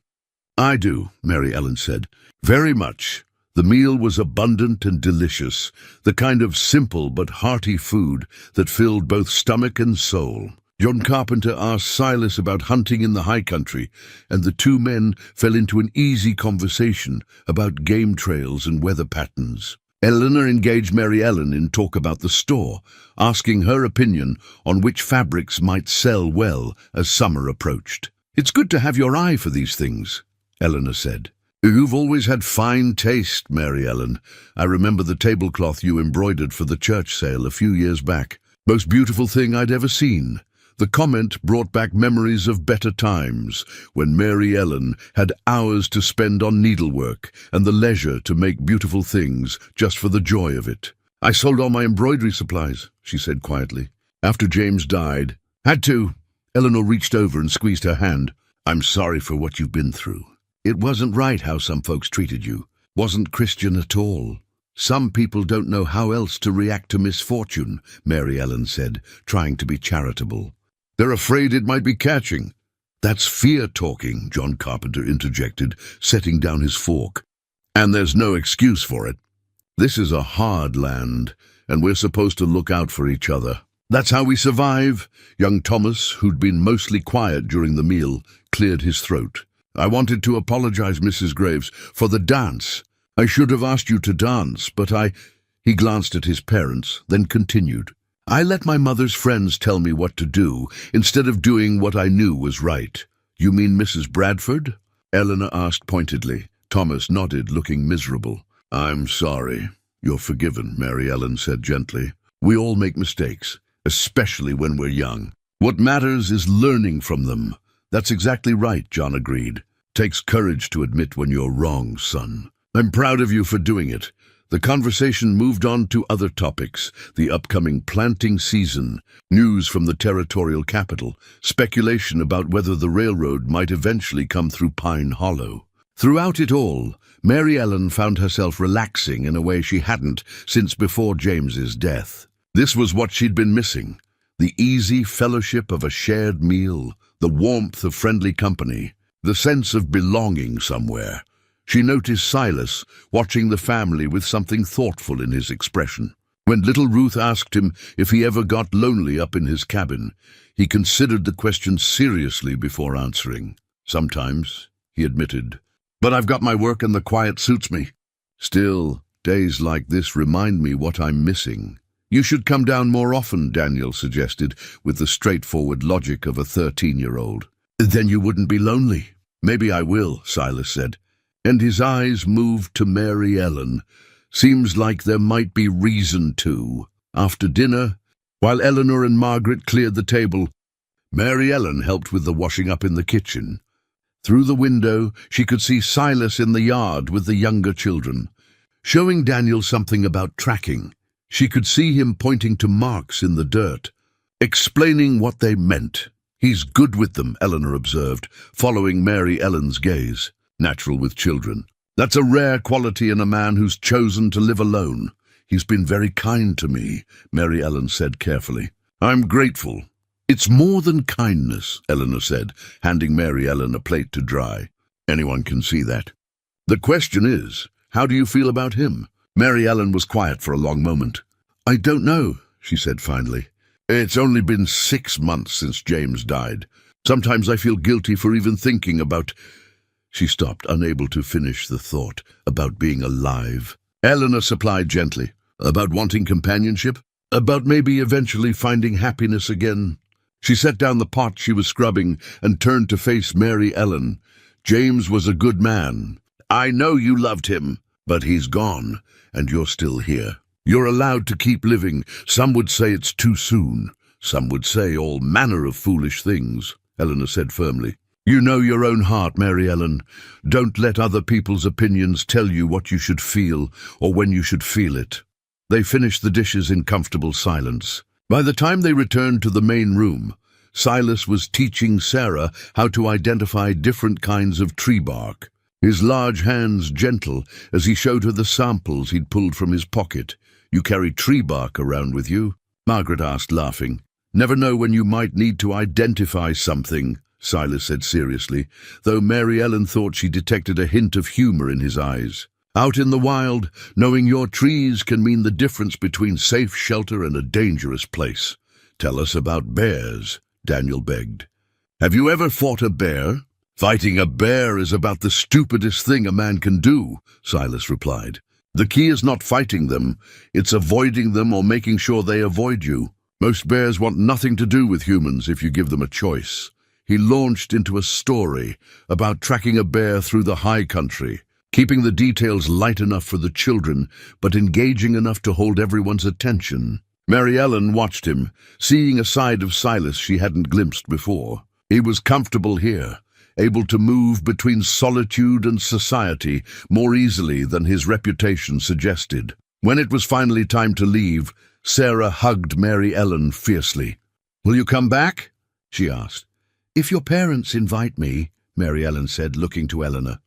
"I do," Mary Ellen said. "Very much." The meal was abundant and delicious, the kind of simple but hearty food that filled both stomach and soul. John Carpenter asked Silas about hunting in the high country, and the 2 men fell into an easy conversation about game trails and weather patterns. Eleanor engaged Mary Ellen in talk about the store, asking her opinion on which fabrics might sell well as summer approached. "It's good to have your eye for these things," Eleanor said. "You've always had fine taste, Mary Ellen. I remember the tablecloth you embroidered for the church sale a few years back. Most beautiful thing I'd ever seen." The comment brought back memories of better times, when Mary Ellen had hours to spend on needlework and the leisure to make beautiful things just for the joy of it. "I sold all my embroidery supplies," she said quietly. "After James died. Had to." Eleanor reached over and squeezed her hand. "I'm sorry for what you've been through. It wasn't right how some folks treated you. Wasn't Christian at all. Some people don't know how else to react to misfortune," Mary Ellen said, trying to be charitable. "They're afraid it might be catching." "That's fear talking," John Carpenter interjected, setting down his fork. "And there's no excuse for it. This is a hard land, and we're supposed to look out for each other." That's how we survive. Young Thomas, who'd been mostly quiet during the meal, cleared his throat. I wanted to apologize, Mrs. Graves, for the dance. I should have asked you to dance, but He glanced at his parents, then continued. I let my mother's friends tell me what to do, instead of doing what I knew was right. You mean Mrs. Bradford? Eleanor asked pointedly. Thomas nodded, looking miserable. I'm sorry. You're forgiven, Mary Ellen said gently. We all make mistakes, especially when we're young. What matters is learning from them. That's exactly right, John agreed. Takes courage to admit when you're wrong, son. I'm proud of you for doing it. The conversation moved on to other topics, the upcoming planting season, news from the territorial capital, speculation about whether the railroad might eventually come through Pine Hollow. Throughout it all, Mary Ellen found herself relaxing in a way she hadn't since before James's death. This was what she'd been missing, the easy fellowship of a shared meal, the warmth of friendly company, the sense of belonging somewhere. She noticed Silas watching the family with something thoughtful in his expression. When little Ruth asked him if he ever got lonely up in his cabin, he considered the question seriously before answering. Sometimes, he admitted, but I've got my work and the quiet suits me. Still, days like this remind me what I'm missing. You should come down more often, Daniel suggested, with the straightforward logic of a 13-year-old. Then you wouldn't be lonely. Maybe I will, Silas said. And his eyes moved to Mary Ellen. Seems like there might be reason to. After dinner, while Eleanor and Margaret cleared the table, Mary Ellen helped with the washing up in the kitchen. Through the window, she could see Silas in the yard with the younger children, showing Daniel something about tracking. She could see him pointing to marks in the dirt, explaining what they meant. He's good with them, Eleanor observed, following Mary Ellen's gaze. Natural with children. That's a rare quality in a man who's chosen to live alone. He's been very kind to me, Mary Ellen said carefully. I'm grateful. It's more than kindness, Eleanor said, handing Mary Ellen a plate to dry. Anyone can see that. The question is, how do you feel about him? Mary Ellen was quiet for a long moment. I don't know, she said finally. It's only been 6 months since James died. Sometimes I feel guilty for even thinking about... She stopped, unable to finish the thought, about being alive. Eleanor supplied gently. About wanting companionship? About maybe eventually finding happiness again? She set down the pot she was scrubbing and turned to face Mary Ellen. James was a good man. I know you loved him, but he's gone, and you're still here. You're allowed to keep living. Some would say it's too soon. Some would say all manner of foolish things, Eleanor said firmly. You know your own heart, Mary Ellen. Don't let other people's opinions tell you what you should feel or when you should feel it. They finished the dishes in comfortable silence. By the time they returned to the main room, Silas was teaching Sarah how to identify different kinds of tree bark, his large hands gentle as he showed her the samples he'd pulled from his pocket. You carry tree bark around with you? Margaret asked, laughing. Never know when you might need to identify something, Silas said seriously, though Mary Ellen thought she detected a hint of humor in his eyes. Out in the wild, knowing your trees can mean the difference between safe shelter and a dangerous place. Tell us about bears, Daniel begged. Have you ever fought a bear? Fighting a bear is about the stupidest thing a man can do, Silas replied. The key is not fighting them, it's avoiding them or making sure they avoid you. Most bears want nothing to do with humans if you give them a choice. He launched into a story about tracking a bear through the high country, keeping the details light enough for the children, but engaging enough to hold everyone's attention. Mary Ellen watched him, seeing a side of Silas she hadn't glimpsed before. He was comfortable here, able to move between solitude and society more easily than his reputation suggested. When it was finally time to leave, Sarah hugged Mary Ellen fiercely. Will you come back? She asked. If your parents invite me, Mary Ellen said, looking to Eleanor.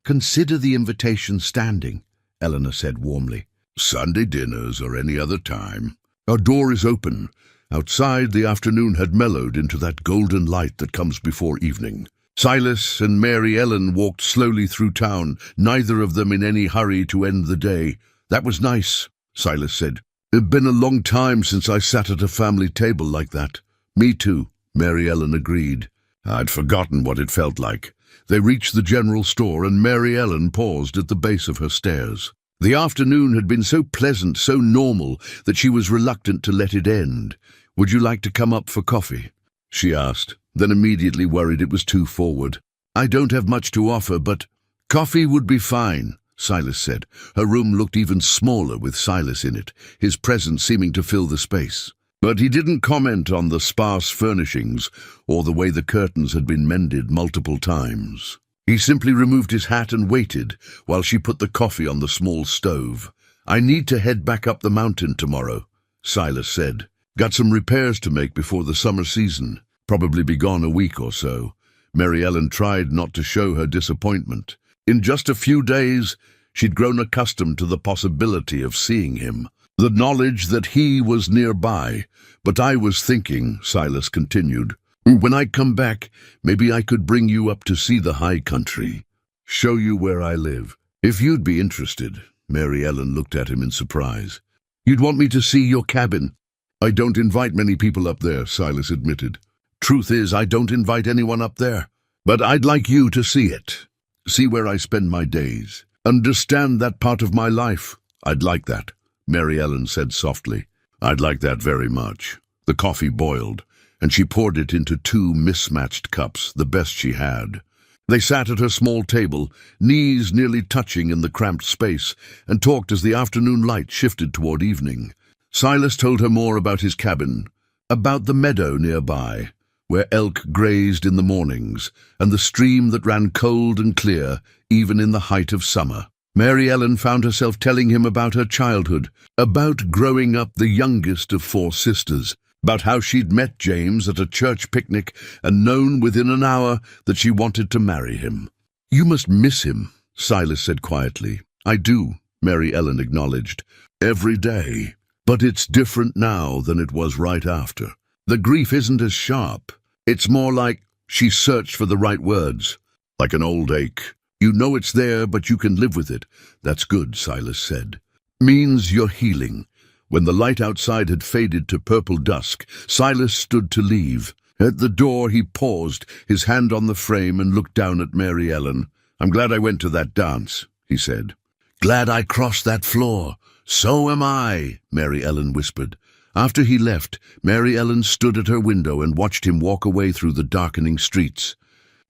Consider the invitation standing, Eleanor said warmly. Sunday dinners or any other time. Our door is open. Outside, the afternoon had mellowed into that golden light that comes before evening. Silas and Mary Ellen walked slowly through town, neither of them in any hurry to end the day. That was nice, Silas said. It's been a long time since I sat at a family table like that. Me too, Mary Ellen agreed. I'd forgotten what it felt like. They reached the general store and Mary Ellen paused at the base of her stairs. The afternoon had been so pleasant, so normal, that she was reluctant to let it end. "Would you like to come up for coffee?" she asked, then immediately worried it was too forward. "I don't have much to offer, but—" "Coffee would be fine," Silas said. Her room looked even smaller with Silas in it, his presence seeming to fill the space. But he didn't comment on the sparse furnishings or the way the curtains had been mended multiple times. He simply removed his hat and waited while she put the coffee on the small stove. "I need to head back up the mountain tomorrow," Silas said. "Got some repairs to make before the summer season. Probably be gone a week or so." Mary Ellen tried not to show her disappointment. In just a few days, she'd grown accustomed to the possibility of seeing him, the knowledge that he was nearby. "But I was thinking," Silas continued, "when I come back, maybe I could bring you up to see the high country. Show you where I live. If you'd be interested." Mary Ellen looked at him in surprise. "You'd want me to see your cabin?" "I don't invite many people up there," Silas admitted. "Truth is, I don't invite anyone up there. But I'd like you to see it. See where I spend my days. Understand that part of my life." "I'd like that," Mary Ellen said softly. "I'd like that very much." The coffee boiled, and she poured it into two mismatched cups, the best she had. They sat at her small table, knees nearly touching in the cramped space, and talked as the afternoon light shifted toward evening. Silas told her more about his cabin, about the meadow nearby, where elk grazed in the mornings, and the stream that ran cold and clear, even in the height of summer. Mary Ellen found herself telling him about her childhood, about growing up the youngest of four sisters, about how she'd met James at a church picnic and known within an hour that she wanted to marry him. "You must miss him," Silas said quietly. "I do," Mary Ellen acknowledged. "Every day. But it's different now than it was right after. The grief isn't as sharp. It's more like," she searched for the right words, "like an old ache. You know it's there, but you can live with it." "That's good," Silas said. "Means you're healing." When the light outside had faded to purple dusk, Silas stood to leave. At the door he paused, his hand on the frame, and looked down at Mary Ellen. "I'm glad I went to that dance," he said. "Glad I crossed that floor." "So am I," Mary Ellen whispered. After he left, Mary Ellen stood at her window and watched him walk away through the darkening streets.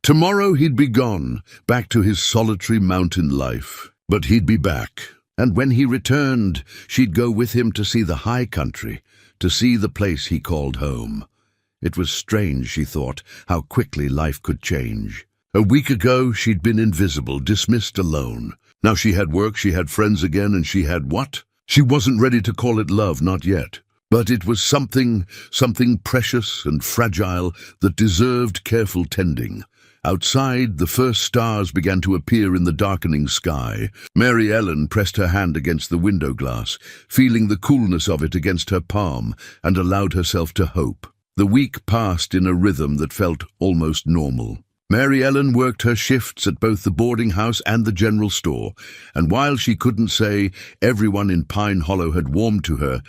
Tomorrow he'd be gone, back to his solitary mountain life. But he'd be back. And when he returned, she'd go with him to see the high country, to see the place he called home. It was strange, she thought, how quickly life could change. A week ago, she'd been invisible, dismissed, alone. Now she had work, she had friends again, and she had what? She wasn't ready to call it love, not yet. But it was something precious and fragile that deserved careful tending. Outside, the first stars began to appear in the darkening sky. Mary Ellen pressed her hand against the window glass, feeling the coolness of it against her palm, and allowed herself to hope. The week passed in a rhythm that felt almost normal. Mary Ellen worked her shifts at both the boarding house and the general store, and while she couldn't say everyone in Pine Hollow had warmed to her,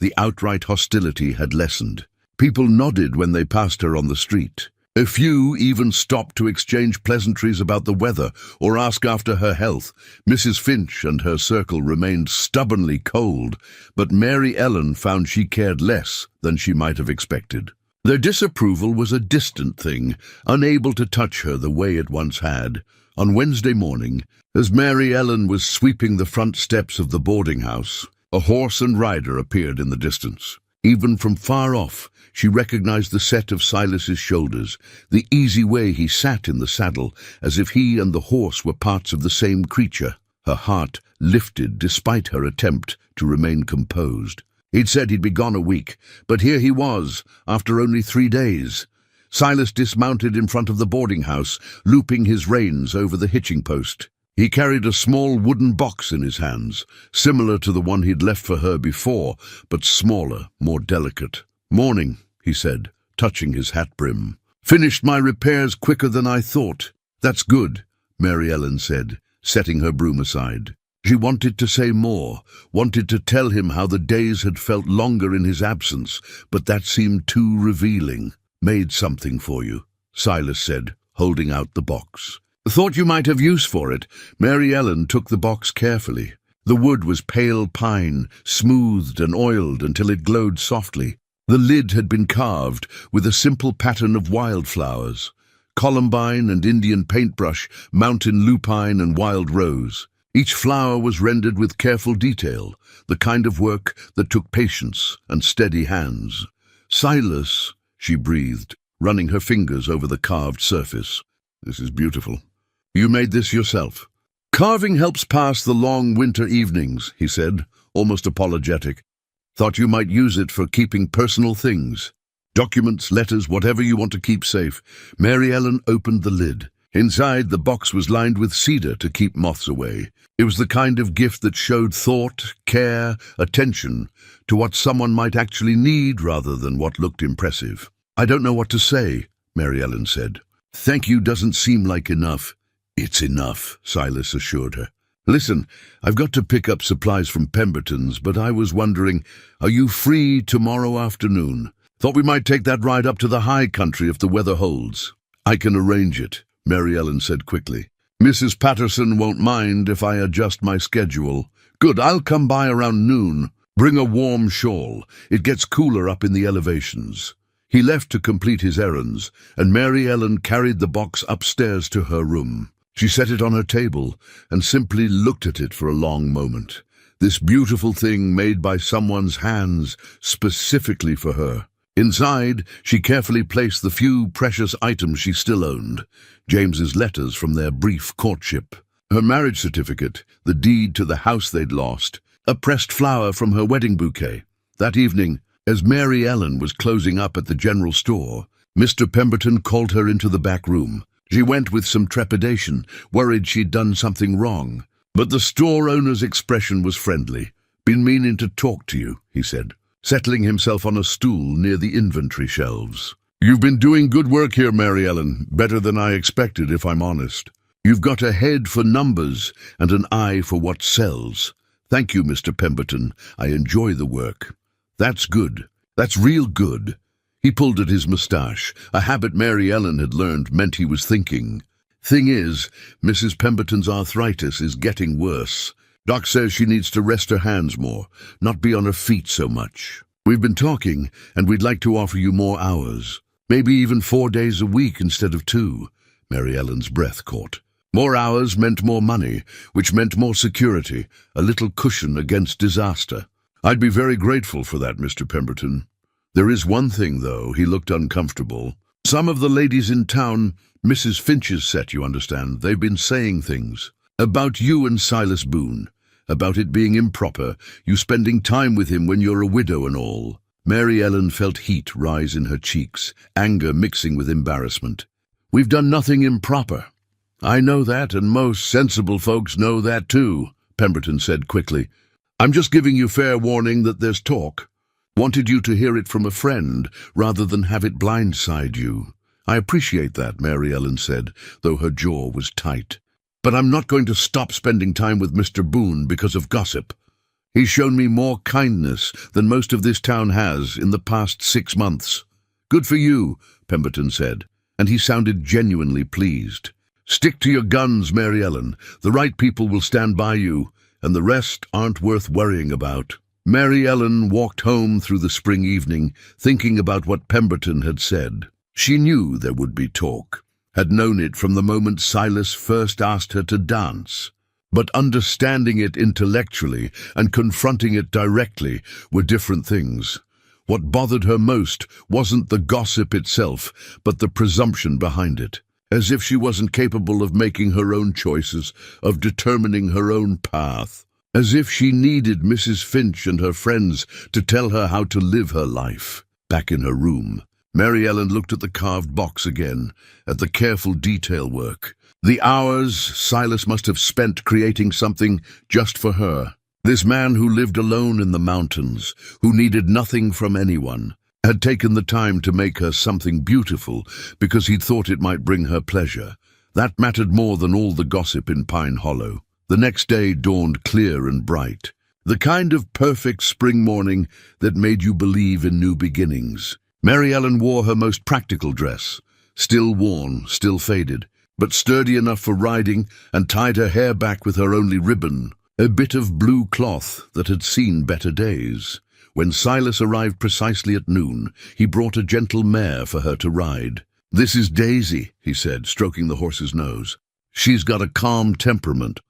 the outright hostility had lessened. People nodded when they passed her on the street. A few even stopped to exchange pleasantries about the weather or ask after her health. Mrs. Finch and her circle remained stubbornly cold, but Mary Ellen found she cared less than she might have expected. Their disapproval was a distant thing, unable to touch her the way it once had. On Wednesday morning, as Mary Ellen was sweeping the front steps of the boarding house, a horse and rider appeared in the distance. Even from far off, she recognized the set of Silas's shoulders, the easy way he sat in the saddle, as if he and the horse were parts of the same creature. Her heart lifted despite her attempt to remain composed. He'd said he'd be gone a week, but here he was, after only 3 days. Silas dismounted in front of the boarding house, looping his reins over the hitching post. He carried a small wooden box in his hands, similar to the one he'd left for her before, but smaller, more delicate. "Morning," he said, touching his hat brim. "Finished my repairs quicker than I thought." "That's good," Mary Ellen said, setting her broom aside. She wanted to say more, wanted to tell him how the days had felt longer in his absence, but that seemed too revealing. "Made something for you," Silas said, holding out the box. "Thought you might have use for it." Mary Ellen took the box carefully. The wood was pale pine, smoothed and oiled until it glowed softly. The lid had been carved with a simple pattern of wildflowers: columbine and Indian paintbrush, mountain lupine and wild rose. Each flower was rendered with careful detail, the kind of work that took patience and steady hands. "Silas," she breathed, running her fingers over the carved surface. "This is beautiful. You made this yourself?" "Carving helps pass the long winter evenings," he said, almost apologetic. "Thought you might use it for keeping personal things. Documents, letters, whatever you want to keep safe." Mary Ellen opened the lid. Inside, the box was lined with cedar to keep moths away. It was the kind of gift that showed thought, care, attention to what someone might actually need rather than what looked impressive. "I don't know what to say," Mary Ellen said. "Thank you doesn't seem like enough." "It's enough," Silas assured her. "Listen, I've got to pick up supplies from Pemberton's, but I was wondering, are you free tomorrow afternoon? Thought we might take that ride up to the high country if the weather holds." "I can arrange it," Mary Ellen said quickly. "Mrs. Patterson won't mind if I adjust my schedule." "Good, I'll come by around noon. Bring a warm shawl. It gets cooler up in the elevations." He left to complete his errands, and Mary Ellen carried the box upstairs to her room. She set it on her table and simply looked at it for a long moment. This beautiful thing made by someone's hands specifically for her. Inside, she carefully placed the few precious items she still owned: James's letters from their brief courtship, her marriage certificate, the deed to the house they'd lost, a pressed flower from her wedding bouquet. That evening, as Mary Ellen was closing up at the general store, Mr. Pemberton called her into the back room. She went with some trepidation, worried she'd done something wrong. But the store owner's expression was friendly. "Been meaning to talk to you," he said, settling himself on a stool near the inventory shelves. "You've been doing good work here, Mary Ellen, better than I expected, if I'm honest. You've got a head for numbers and an eye for what sells. Thank you, Mr. Pemberton. I enjoy the work." "That's good. That's real good." He pulled at his moustache, a habit Mary Ellen had learned meant he was thinking. "Thing is, Mrs. Pemberton's arthritis is getting worse. Doc says she needs to rest her hands more, not be on her feet so much. We've been talking, and we'd like to offer you more hours. Maybe even 4 days a week instead of 2. Mary Ellen's breath caught. More hours meant more money, which meant more security, a little cushion against disaster. "I'd be very grateful for that, Mr. Pemberton. There is one thing, though." He looked uncomfortable. "Some of the ladies in town, Mrs. Finch's set, you understand, they've been saying things. About you and Silas Boone. About it being improper, you spending time with him when you're a widow and all." Mary Ellen felt heat rise in her cheeks, anger mixing with embarrassment. "We've done nothing improper." "I know that, and most sensible folks know that too," Pemberton said quickly. "I'm just giving you fair warning that there's talk. Wanted you to hear it from a friend, rather than have it blindside you." "I appreciate that," Mary Ellen said, though her jaw was tight. "But I'm not going to stop spending time with Mr. Boone because of gossip. He's shown me more kindness than most of this town has in the past 6 months." "Good for you," Pemberton said, and he sounded genuinely pleased. "Stick to your guns, Mary Ellen. The right people will stand by you, and the rest aren't worth worrying about." Mary Ellen walked home through the spring evening, thinking about what Pemberton had said. She knew there would be talk, had known it from the moment Silas first asked her to dance. But understanding it intellectually and confronting it directly were different things. What bothered her most wasn't the gossip itself, but the presumption behind it, as if she wasn't capable of making her own choices, of determining her own path. As if she needed Mrs. Finch and her friends to tell her how to live her life. Back in her room, Mary Ellen looked at the carved box again, at the careful detail work. The hours Silas must have spent creating something just for her. This man who lived alone in the mountains, who needed nothing from anyone, had taken the time to make her something beautiful because he'd thought it might bring her pleasure. That mattered more than all the gossip in Pine Hollow. The next day dawned clear and bright, the kind of perfect spring morning that made you believe in new beginnings. Mary Ellen wore her most practical dress, still worn, still faded, but sturdy enough for riding, and tied her hair back with her only ribbon, a bit of blue cloth that had seen better days. When Silas arrived precisely at noon, he brought a gentle mare for her to ride. "This is Daisy," he said, stroking the horse's nose. "She's got a calm temperament.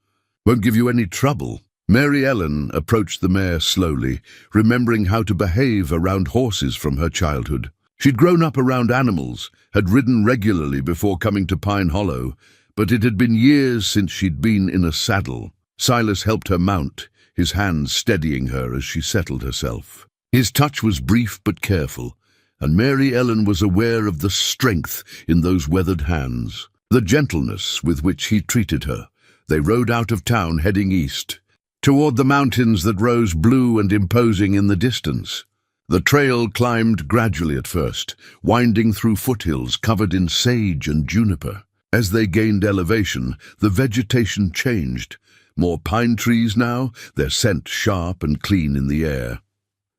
Won't give you any trouble." Mary Ellen approached the mare slowly, remembering how to behave around horses from her childhood. She'd grown up around animals, had ridden regularly before coming to Pine Hollow, but it had been years since she'd been in a saddle. Silas helped her mount, his hands steadying her as she settled herself. His touch was brief but careful, and Mary Ellen was aware of the strength in those weathered hands, the gentleness with which he treated her. They rode out of town, heading east, toward the mountains that rose blue and imposing in the distance. The trail climbed gradually at first, winding through foothills covered in sage and juniper. As they gained elevation, the vegetation changed. More pine trees now, their scent sharp and clean in the air.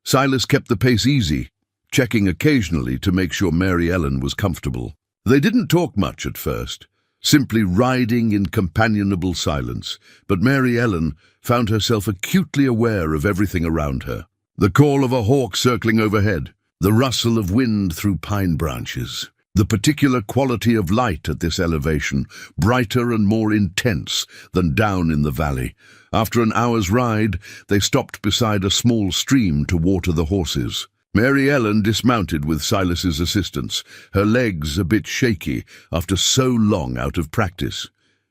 Silas kept the pace easy, checking occasionally to make sure Mary Ellen was comfortable. They didn't talk much at first, simply riding in companionable silence, but Mary Ellen found herself acutely aware of everything around her. The call of a hawk circling overhead, the rustle of wind through pine branches, the particular quality of light at this elevation, brighter and more intense than down in the valley. After an hour's ride, they stopped beside a small stream to water the horses. Mary Ellen dismounted with Silas's assistance, her legs a bit shaky after so long out of practice.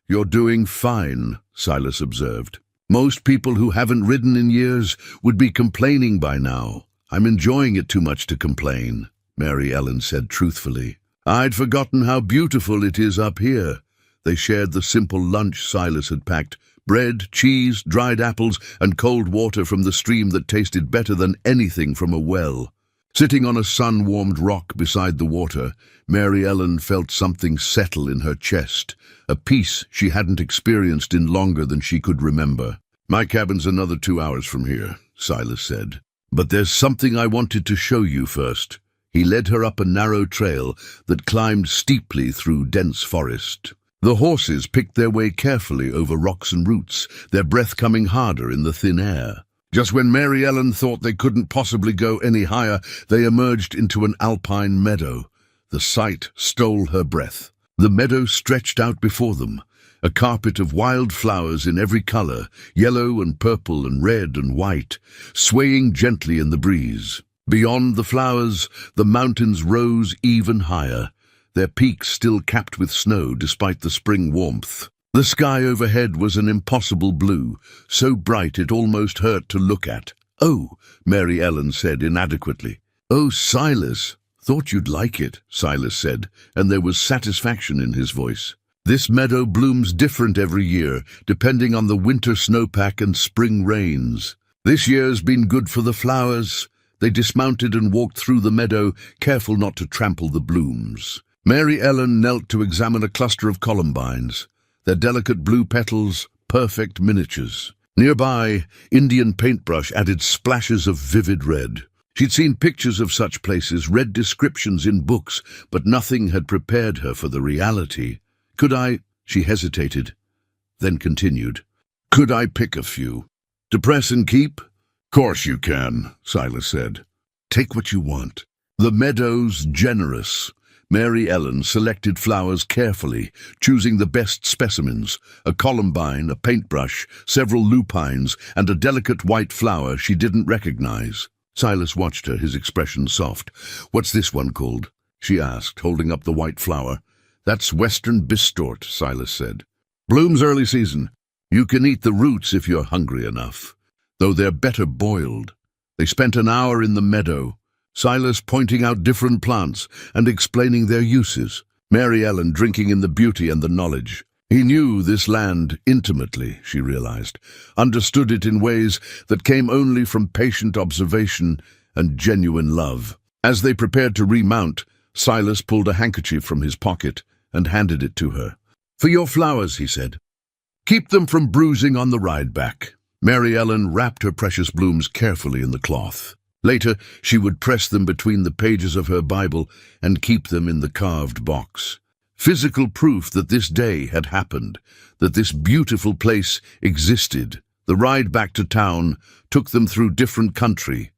"You're doing fine," Silas observed. "Most people who haven't ridden in years would be complaining by now." "I'm enjoying it too much to complain," Mary Ellen said truthfully. "I'd forgotten how beautiful it is up here." They shared the simple lunch Silas had packed: bread, cheese, dried apples, and cold water from the stream that tasted better than anything from a well. Sitting on a sun-warmed rock beside the water, Mary Ellen felt something settle in her chest, a peace she hadn't experienced in longer than she could remember. "My cabin's another 2 hours from here," Silas said. "But there's something I wanted to show you first." He led her up a narrow trail that climbed steeply through dense forest. The horses picked their way carefully over rocks and roots, their breath coming harder in the thin air. Just when Mary Ellen thought they couldn't possibly go any higher, they emerged into an alpine meadow. The sight stole her breath. The meadow stretched out before them, a carpet of wild flowers in every color, yellow and purple and red and white, swaying gently in the breeze. Beyond the flowers, the mountains rose even higher, their peaks still capped with snow despite the spring warmth. The sky overhead was an impossible blue, so bright it almost hurt to look at. "Oh," Mary Ellen said inadequately. "Oh, Silas, thought you'd like it," Silas said, and there was satisfaction in his voice. "This meadow blooms different every year, depending on the winter snowpack and spring rains. This year's been good for the flowers." They dismounted and walked through the meadow, careful not to trample the blooms. Mary Ellen knelt to examine a cluster of columbines, their delicate blue petals perfect miniatures. Nearby, Indian paintbrush added splashes of vivid red. She'd seen pictures of such places, read descriptions in books, but nothing had prepared her for the reality. "Could I—" she hesitated, then continued. "Could I pick a few? To press and keep?" "Course you can," Silas said. "Take what you want." The meadow's generous. Mary Ellen selected flowers carefully, choosing the best specimens: a columbine, a paintbrush, several lupines, and a delicate white flower she didn't recognize. Silas watched her, his expression soft. "What's this one called?" she asked, holding up the white flower. "That's western bistort," Silas said. "Blooms early season. You can eat the roots if you're hungry enough, though they're better boiled." They spent an hour in the meadow, Silas pointing out different plants and explaining their uses, Mary Ellen drinking in the beauty and the knowledge. He knew this land intimately, she realized, understood it in ways that came only from patient observation and genuine love. As they prepared to remount, Silas pulled a handkerchief from his pocket and handed it to her. "For your flowers," he said. Keep them from bruising on the ride back. Mary Ellen wrapped her precious blooms carefully in the cloth. Later, she would press them between the pages of her Bible and keep them in the carved box. Physical proof that this day had happened, that this beautiful place existed. The ride back to town took them through different country,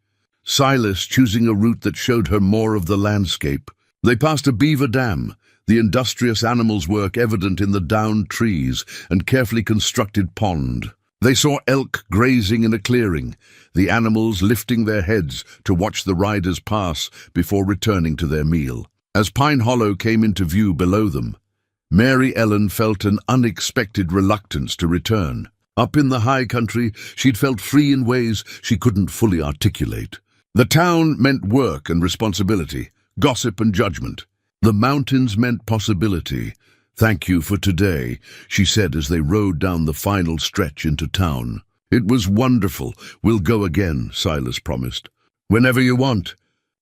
Silas choosing a route that showed her more of the landscape. They passed a beaver dam, the industrious animals' work evident in the downed trees and carefully constructed pond. They saw elk grazing in a clearing, the animals lifting their heads to watch the riders pass before returning to their meal. As Pine Hollow came into view below them, Mary Ellen felt an unexpected reluctance to return. Up in the high country, she'd felt free in ways she couldn't fully articulate. The town meant work and responsibility, gossip and judgment. The mountains meant possibility. "Thank you for today," she said as they rode down the final stretch into town. "It was wonderful. We'll go again," Silas promised. "Whenever you want.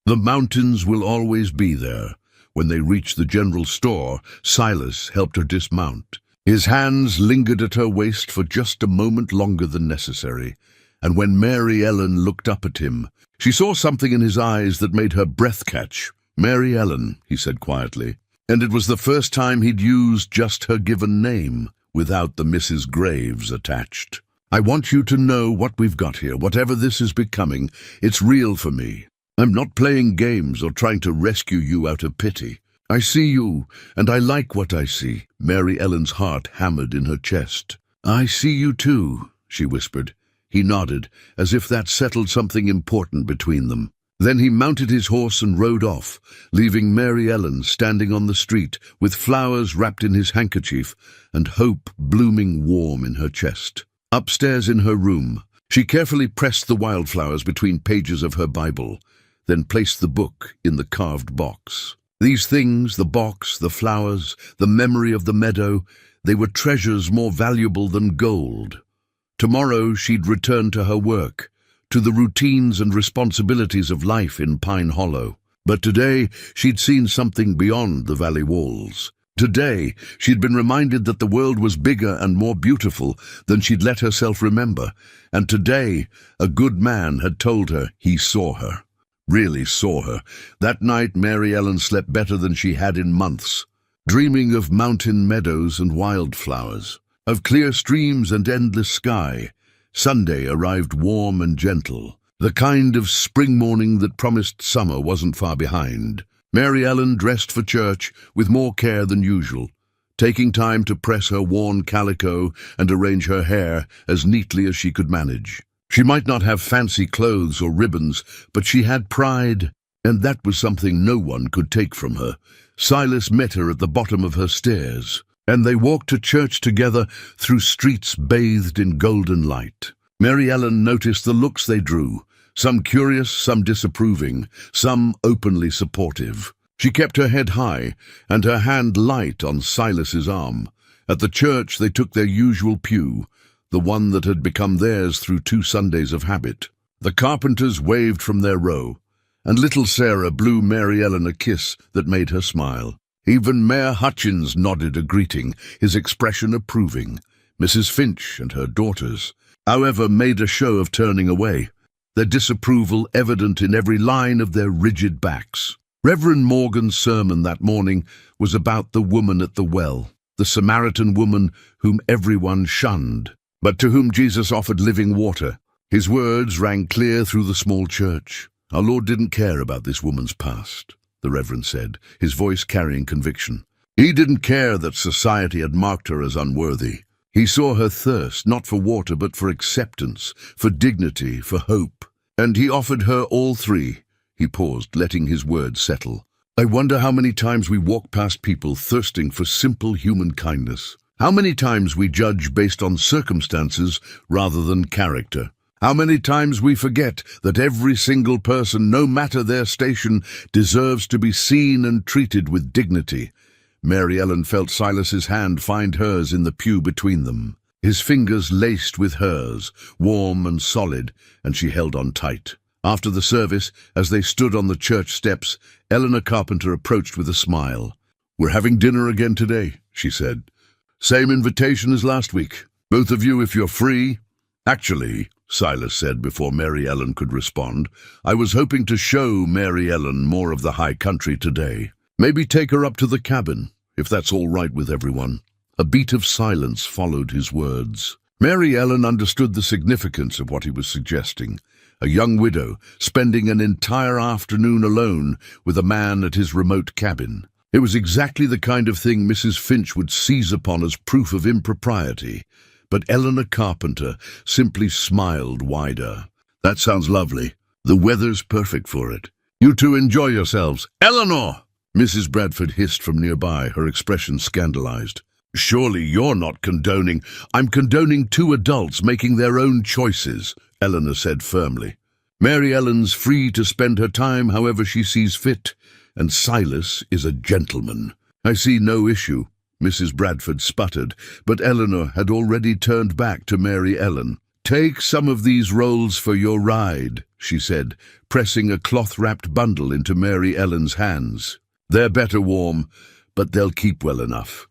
The mountains will always be there." When they reached the general store, Silas helped her dismount. His hands lingered at her waist for just a moment longer than necessary, and when Mary Ellen looked up at him, she saw something in his eyes that made her breath catch. "Mary Ellen," he said quietly, and it was the first time he'd used just her given name, without the Mrs. Graves attached. "I want you to know what we've got here, whatever this is becoming. It's real for me. I'm not playing games or trying to rescue you out of pity. I see you, and I like what I see." Mary Ellen's heart hammered in her chest. "I see you too," she whispered. He nodded, as if that settled something important between them. Then he mounted his horse and rode off, leaving Mary Ellen standing on the street with flowers wrapped in his handkerchief and hope blooming warm in her chest. Upstairs in her room, she carefully pressed the wildflowers between pages of her Bible, then placed the book in the carved box. These things, the box, the flowers, the memory of the meadow, they were treasures more valuable than gold. Tomorrow she'd return to her work, to the routines and responsibilities of life in Pine Hollow. But today she'd seen something beyond the valley walls. Today she'd been reminded that the world was bigger and more beautiful than she'd let herself remember. And today a good man had told her he saw her. Really saw her. That night Mary Ellen slept better than she had in months, dreaming of mountain meadows and wildflowers, of clear streams and endless sky. Sunday arrived warm and gentle, the kind of spring morning that promised summer wasn't far behind. Mary Ellen dressed for church with more care than usual, taking time to press her worn calico and arrange her hair as neatly as she could manage. She might not have fancy clothes or ribbons, but she had pride, and that was something no one could take from her. Silas met her at the bottom of her stairs, and they walked to church together through streets bathed in golden light. Mary Ellen noticed the looks they drew, some curious, some disapproving, some openly supportive. She kept her head high and her hand light on Silas's arm. At the church they took their usual pew, the one that had become theirs through 2 Sundays of habit. The carpenters waved from their row, and little Sarah blew Mary Ellen a kiss that made her smile. Even Mayor Hutchins nodded a greeting, his expression approving. Mrs. Finch and her daughters, however, made a show of turning away, their disapproval evident in every line of their rigid backs. Reverend Morgan's sermon that morning was about the woman at the well, the Samaritan woman whom everyone shunned, but to whom Jesus offered living water. His words rang clear through the small church. "Our Lord didn't care about this woman's past," the Reverend said, his voice carrying conviction. "He didn't care that society had marked her as unworthy. He saw her thirst, not for water, but for acceptance, for dignity, for hope. And he offered her all 3. He paused, letting his words settle. "I wonder how many times we walk past people thirsting for simple human kindness. How many times we judge based on circumstances rather than character. How many times we forget that every single person, no matter their station, deserves to be seen and treated with dignity." Mary Ellen felt Silas's hand find hers in the pew between them, his fingers laced with hers, warm and solid, and she held on tight. After the service, as they stood on the church steps, Eleanor Carpenter approached with a smile. "We're having dinner again today," she said. "Same invitation as last week. Both of you, if you're free. Actually, Silas said before Mary Ellen could respond, I was hoping to show Mary Ellen more of the high country today. Maybe take her up to the cabin, if that's all right with everyone. A beat of silence followed his words. Mary Ellen understood the significance of what he was suggesting. A young widow spending an entire afternoon alone with a man at his remote cabin. It was exactly the kind of thing Mrs. Finch would seize upon as proof of impropriety. But Eleanor Carpenter simply smiled wider. That sounds lovely. The weather's perfect for it. You two enjoy yourselves. Eleanor! Mrs. Bradford hissed from nearby, her expression scandalized. Surely you're not condoning. I'm condoning two adults making their own choices, Eleanor said firmly. Mary Ellen's free to spend her time however she sees fit, and Silas is a gentleman. I see no issue, Mrs. Bradford sputtered, but Eleanor had already turned back to Mary Ellen. Take some of these rolls for your ride, she said, pressing a cloth-wrapped bundle into Mary Ellen's hands. They're better warm, but they'll keep well enough.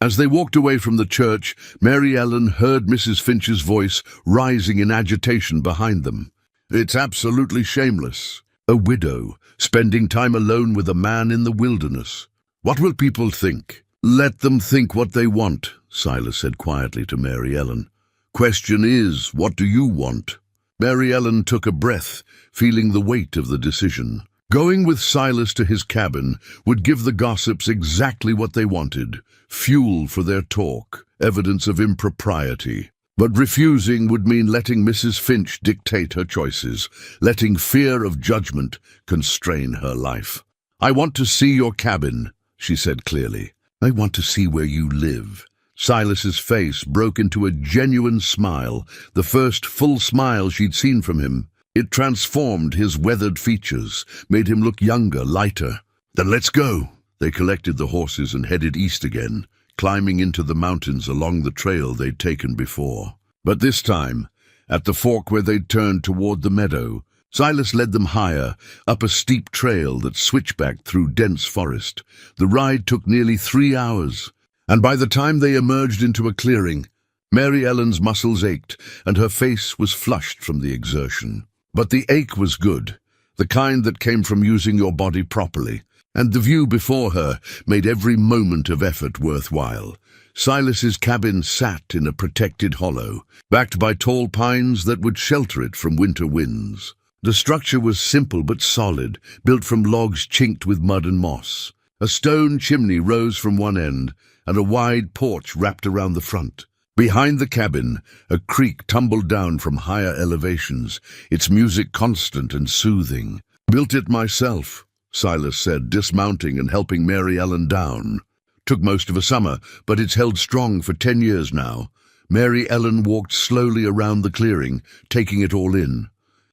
As they walked away from the church, Mary Ellen heard Mrs. Finch's voice rising in agitation behind them. It's absolutely shameless. A widow, spending time alone with a man in the wilderness. What will people think? Let them think what they want, Silas said quietly to Mary Ellen. Question is, what do you want? Mary Ellen took a breath, feeling the weight of the decision. Going with Silas to his cabin would give the gossips exactly what they wanted, fuel for their talk, evidence of impropriety. But refusing would mean letting Mrs. Finch dictate her choices, letting fear of judgment constrain her life. I want to see your cabin, she said clearly. I want to see where you live. Silas's face broke into a genuine smile, the first full smile she'd seen from him. It transformed his weathered features, made him look younger, lighter. Then let's go. They collected the horses and headed east again, climbing into the mountains along the trail they'd taken before. But this time, at the fork where they'd turned toward the meadow, Silas led them higher, up a steep trail that switchbacked through dense forest. The ride took nearly 3 hours, and by the time they emerged into a clearing, Mary Ellen's muscles ached and her face was flushed from the exertion. But the ache was good, the kind that came from using your body properly, and the view before her made every moment of effort worthwhile. Silas's cabin sat in a protected hollow, backed by tall pines that would shelter it from winter winds. The structure was simple but solid, built from logs chinked with mud and moss. A stone chimney rose from one end, and a wide porch wrapped around the front. Behind the cabin, a creek tumbled down from higher elevations, its music constant and soothing. Built it myself, Silas said, dismounting and helping Mary Ellen down. Took most of a summer, but it's held strong for 10 years now. Mary Ellen walked slowly around the clearing, taking it all in.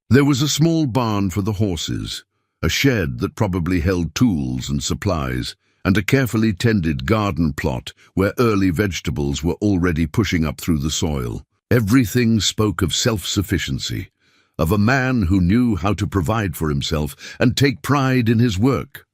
There was a small barn for the horses, a shed that probably held tools and supplies, and a carefully tended garden plot where early vegetables were already pushing up through the soil. Everything spoke of self-sufficiency, of a man who knew how to provide for himself and take pride in his work.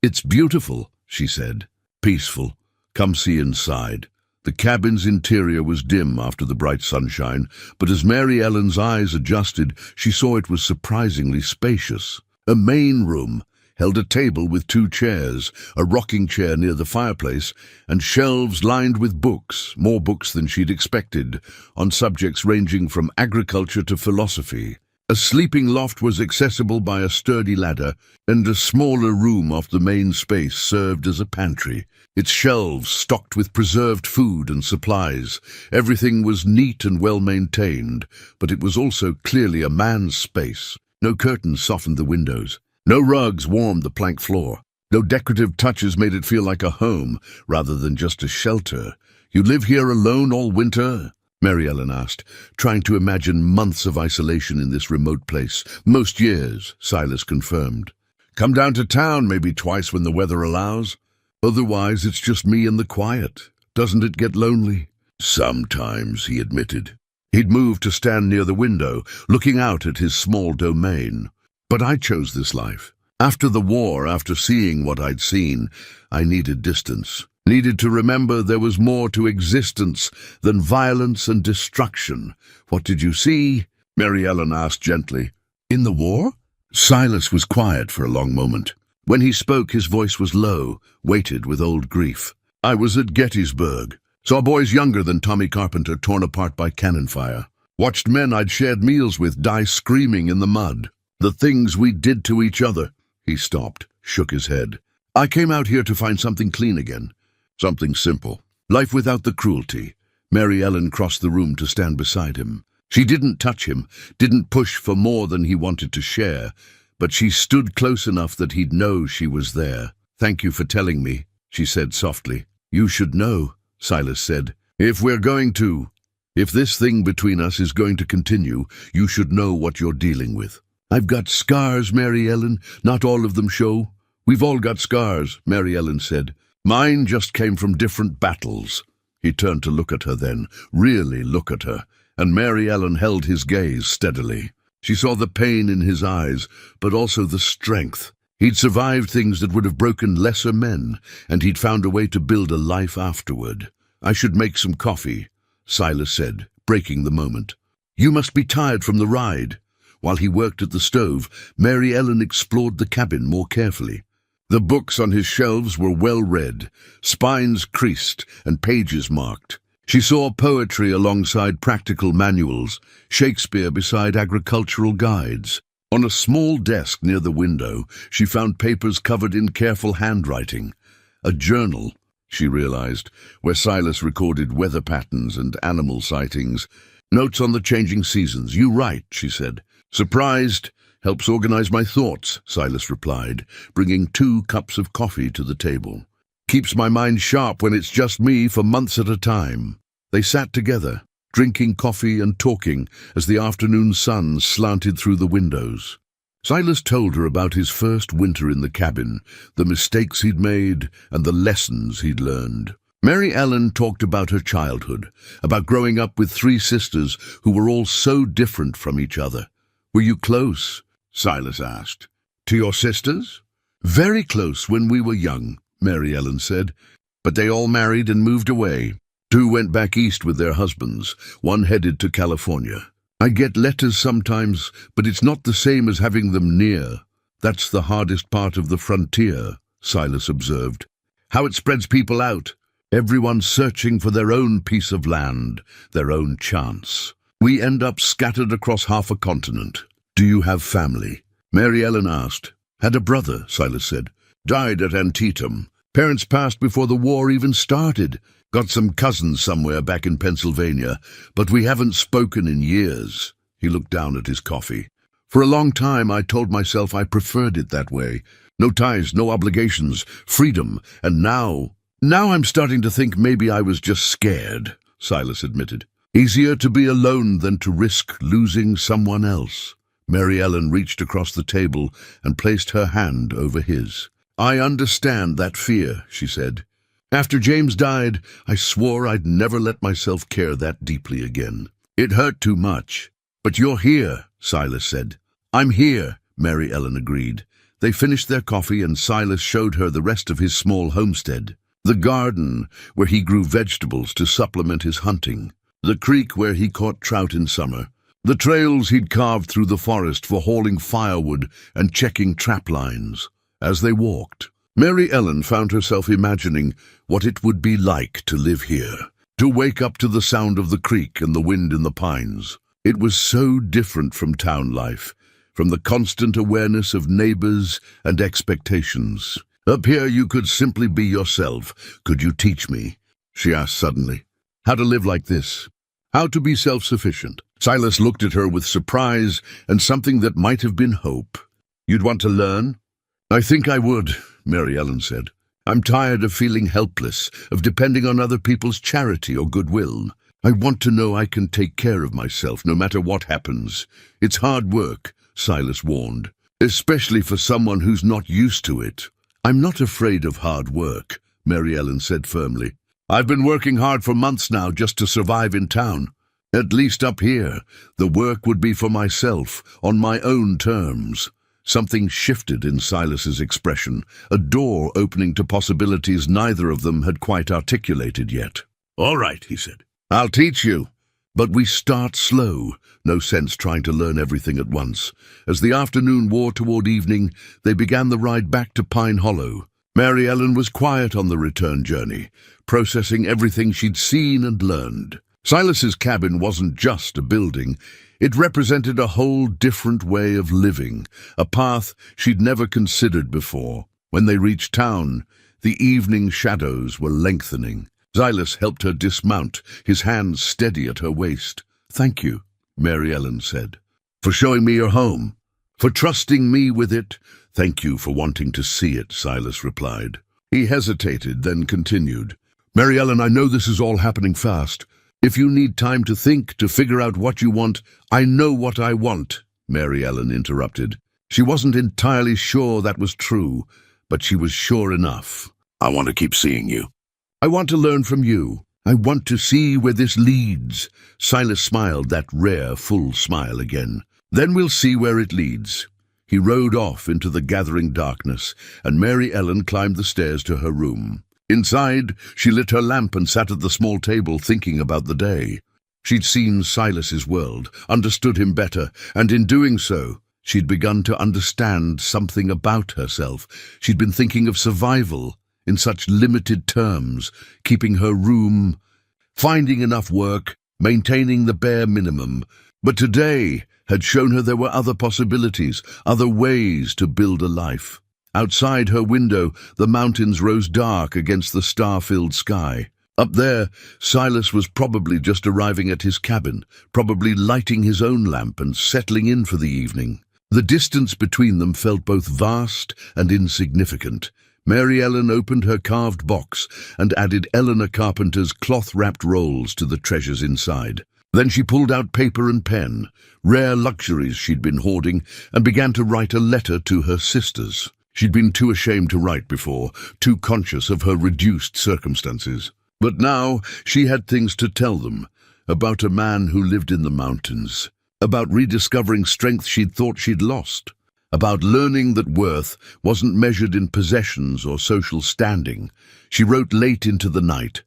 It's beautiful, she said. Peaceful. Come see inside. The cabin's interior was dim after the bright sunshine, but as Mary Ellen's eyes adjusted, she saw it was surprisingly spacious. A main room held a table with 2 chairs, a rocking chair near the fireplace, and shelves lined with books, more books than she'd expected, on subjects ranging from agriculture to philosophy. A sleeping loft was accessible by a sturdy ladder, and a smaller room off the main space served as a pantry, its shelves stocked with preserved food and supplies. Everything was neat and well-maintained, but it was also clearly a man's space. No curtains softened the windows. No rugs warmed the plank floor. No decorative touches made it feel like a home, rather than just a shelter. You live here alone all winter? Mary Ellen asked, trying to imagine months of isolation in this remote place. Most years, Silas confirmed. Come down to town maybe twice when the weather allows. Otherwise, it's just me and the quiet. Doesn't it get lonely? Sometimes, he admitted. He'd moved to stand near the window, looking out at his small domain. But I chose this life. After the war, after seeing what I'd seen, I needed distance. Needed to remember there was more to existence than violence and destruction. What did you see? Mary Ellen asked gently. In the war? Silas was quiet for a long moment. When he spoke, his voice was low, weighted with old grief. I was at Gettysburg. Saw boys younger than Tommy Carpenter torn apart by cannon fire. Watched men I'd shared meals with die screaming in the mud. The things we did to each other. He stopped, shook his head. I came out here to find something clean again. Something simple. Life without the cruelty. Mary Ellen crossed the room to stand beside him. She didn't touch him, didn't push for more than he wanted to share, but she stood close enough that he'd know she was there. Thank you for telling me, she said softly. You should know, Silas said. If this thing between us is going to continue, you should know what you're dealing with. I've got scars, Mary Ellen. Not all of them show. We've all got scars, Mary Ellen said. Mine just came from different battles. He turned to look at her then, really look at her, and Mary Ellen held his gaze steadily. She saw the pain in his eyes, but also the strength. He'd survived things that would have broken lesser men, and he'd found a way to build a life afterward. I should make some coffee, Silas said, breaking the moment. You must be tired from the ride. While he worked at the stove, Mary Ellen explored the cabin more carefully. The books on his shelves were well read, spines creased and pages marked. She saw poetry alongside practical manuals, Shakespeare beside agricultural guides. On a small desk near the window, she found papers covered in careful handwriting. A journal, she realized, where Silas recorded weather patterns and animal sightings. Notes on the changing seasons. You write, she said. Surprised. Helps organize my thoughts, Silas replied, bringing 2 cups of coffee to the table. Keeps my mind sharp when it's just me for months at a time. They sat together, drinking coffee and talking as the afternoon sun slanted through the windows. Silas told her about his first winter in the cabin, the mistakes he'd made and the lessons he'd learned. Mary Ellen talked about her childhood, about growing up with 3 sisters who were all so different from each other. Were you close? Silas asked. To your sisters? Very close when we were young, Mary Ellen said, but they all married and moved away. 2 went back east with their husbands, 1 headed to California. I get letters sometimes, but it's not the same as having them near. That's the hardest part of the frontier, Silas observed. How it spreads people out. Everyone searching for their own piece of land, their own chance. We end up scattered across half a continent. Do you have family? Mary Ellen asked. Had a brother, Silas said. Died at Antietam. Parents passed before the war even started. Got some cousins somewhere back in Pennsylvania, but we haven't spoken in years. He looked down at his coffee. For a long time I told myself I preferred it that way. No ties, no obligations, freedom, and now I'm starting to think maybe I was just scared, Silas admitted. Easier to be alone than to risk losing someone else. Mary Ellen reached across the table and placed her hand over his. I understand that fear, she said. After James died, I swore I'd never let myself care that deeply again. It hurt too much. But you're here, Silas said. I'm here, Mary Ellen agreed. They finished their coffee and Silas showed her the rest of his small homestead. The garden, where he grew vegetables to supplement his hunting. The creek where he caught trout in summer. The trails he'd carved through the forest for hauling firewood and checking trap lines. As they walked, Mary Ellen found herself imagining what it would be like to live here, to wake up to the sound of the creek and the wind in the pines. It was so different from town life, from the constant awareness of neighbors and expectations. Up here you could simply be yourself. Could you teach me? She asked suddenly. How to live like this? How to be self-sufficient? Silas looked at her with surprise and something that might have been hope. You'd want to learn? I think I would, Mary Ellen said. I'm tired of feeling helpless, of depending on other people's charity or goodwill. I want to know I can take care of myself no matter what happens. It's hard work, Silas warned, especially for someone who's not used to it. I'm not afraid of hard work, Mary Ellen said firmly. I've been working hard for months now just to survive in town. At least up here, the work would be for myself, on my own terms. Something shifted in Silas's expression, a door opening to possibilities neither of them had quite articulated yet. "All right," he said. "I'll teach you. But we start slow. No sense trying to learn everything at once." As the afternoon wore toward evening, they began the ride back to Pine Hollow. Mary Ellen was quiet on the return journey, processing everything she'd seen and learned. Silas's cabin wasn't just a building. It represented a whole different way of living, a path she'd never considered before. When they reached town, the evening shadows were lengthening. Silas helped her dismount, his hands steady at her waist. "Thank you," Mary Ellen said, "for showing me your home, for trusting me with it." "Thank you for wanting to see it," Silas replied. He hesitated, then continued. "Mary Ellen, I know this is all happening fast. If you need time to think, to figure out what you want—" "I know what I want," Mary Ellen interrupted. She wasn't entirely sure that was true, but she was sure enough. "I want to keep seeing you. I want to learn from you. I want to see where this leads." Silas smiled, that rare, full smile again. "Then we'll see where it leads." He rode off into the gathering darkness, and Mary Ellen climbed the stairs to her room. Inside, she lit her lamp and sat at the small table thinking about the day. She'd seen Silas's world, understood him better, and in doing so, she'd begun to understand something about herself. She'd been thinking of survival in such limited terms, keeping her room, finding enough work, maintaining the bare minimum. But today had shown her there were other possibilities, other ways to build a life. Outside her window, the mountains rose dark against the star-filled sky. Up there, Silas was probably just arriving at his cabin, probably lighting his own lamp and settling in for the evening. The distance between them felt both vast and insignificant. Mary Ellen opened her carved box and added Eleanor Carpenter's cloth-wrapped rolls to the treasures inside. Then she pulled out paper and pen, rare luxuries she'd been hoarding, and began to write a letter to her sisters. She'd been too ashamed to write before, too conscious of her reduced circumstances. But now she had things to tell them, about a man who lived in the mountains, about rediscovering strength she'd thought she'd lost, about learning that worth wasn't measured in possessions or social standing. She wrote late into the night,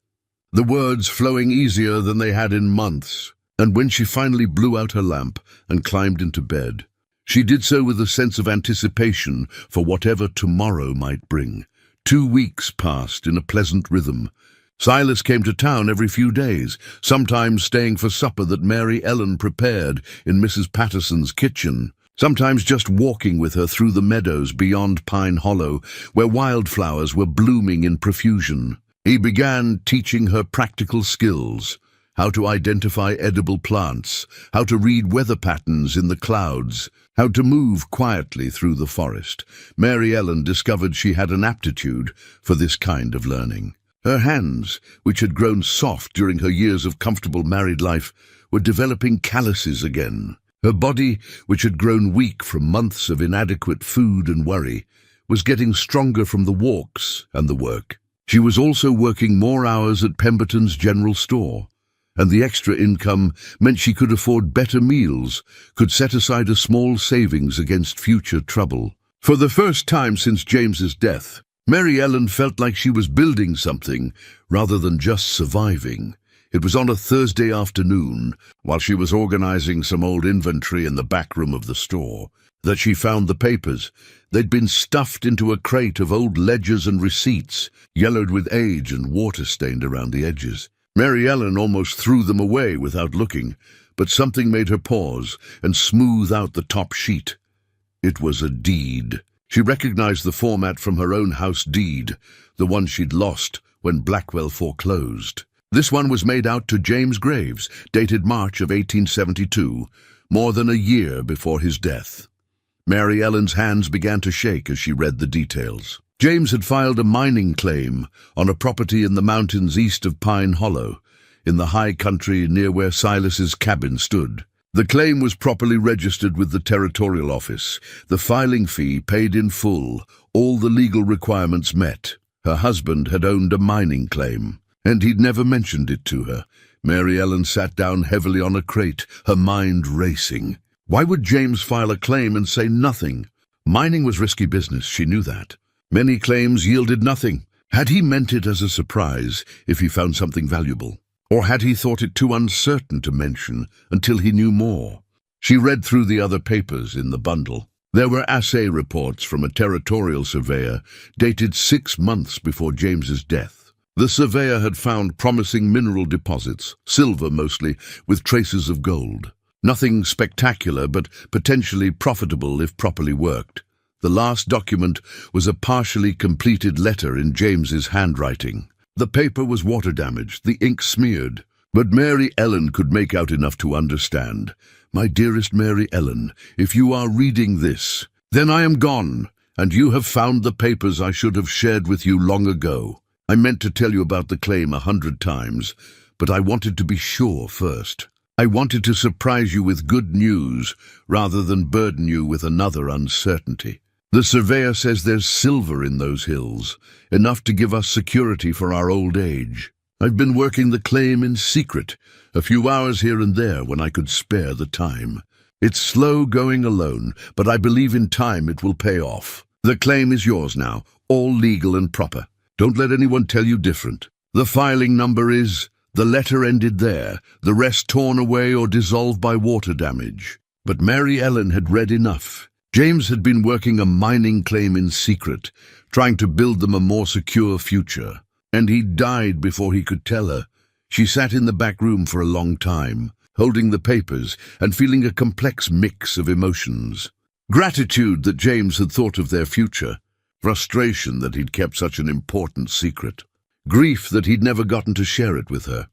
the words flowing easier than they had in months, and when she finally blew out her lamp and climbed into bed, she did so with a sense of anticipation for whatever tomorrow might bring. 2 weeks passed in a pleasant rhythm. Silas came to town every few days, sometimes staying for supper that Mary Ellen prepared in Mrs. Patterson's kitchen, sometimes just walking with her through the meadows beyond Pine Hollow, where wildflowers were blooming in profusion. He began teaching her practical skills, how to identify edible plants, how to read weather patterns in the clouds, how to move quietly through the forest. Mary Ellen discovered she had an aptitude for this kind of learning. Her hands, which had grown soft during her years of comfortable married life, were developing calluses again. Her body, which had grown weak from months of inadequate food and worry, was getting stronger from the walks and the work. She was also working more hours at Pemberton's general store, and the extra income meant she could afford better meals, could set aside a small savings against future trouble. For the first time since James's death, Mary Ellen felt like she was building something rather than just surviving. It was on a Thursday afternoon, while she was organizing some old inventory in the back room of the store, that she found the papers. They'd been stuffed into a crate of old ledgers and receipts, yellowed with age and water-stained around the edges. Mary Ellen almost threw them away without looking, but something made her pause and smooth out the top sheet. It was a deed. She recognized the format from her own house deed, the one she'd lost when Blackwell foreclosed. This one was made out to James Graves, dated March of 1872, more than a year before his death. Mary Ellen's hands began to shake as she read the details. James had filed a mining claim on a property in the mountains east of Pine Hollow, in the high country near where Silas's cabin stood. The claim was properly registered with the territorial office, the filing fee paid in full, all the legal requirements met. Her husband had owned a mining claim, and he'd never mentioned it to her. Mary Ellen sat down heavily on a crate, her mind racing. Why would James file a claim and say nothing? Mining was risky business, she knew that. Many claims yielded nothing. Had he meant it as a surprise if he found something valuable? Or had he thought it too uncertain to mention until he knew more? She read through the other papers in the bundle. There were assay reports from a territorial surveyor dated 6 months before James's death. The surveyor had found promising mineral deposits, silver mostly, with traces of gold. Nothing spectacular, but potentially profitable if properly worked. The last document was a partially completed letter in James's handwriting. The paper was water damaged, the ink smeared, but Mary Ellen could make out enough to understand. "My dearest Mary Ellen, if you are reading this, then I am gone, and you have found the papers I should have shared with you long ago. I meant to tell you about the claim 100 times, but I wanted to be sure first. I wanted to surprise you with good news rather than burden you with another uncertainty. The surveyor says there's silver in those hills, enough to give us security for our old age. I've been working the claim in secret, a few hours here and there when I could spare the time. It's slow going alone, but I believe in time it will pay off. The claim is yours now, all legal and proper. Don't let anyone tell you different. The filing number is... The letter ended there, the rest torn away or dissolved by water damage. But Mary Ellen had read enough. James had been working a mining claim in secret, trying to build them a more secure future. And he died before he could tell her. She sat in the back room for a long time, holding the papers and feeling a complex mix of emotions. Gratitude that James had thought of their future. Frustration that he'd kept such an important secret. Grief that he'd never gotten to share it with her.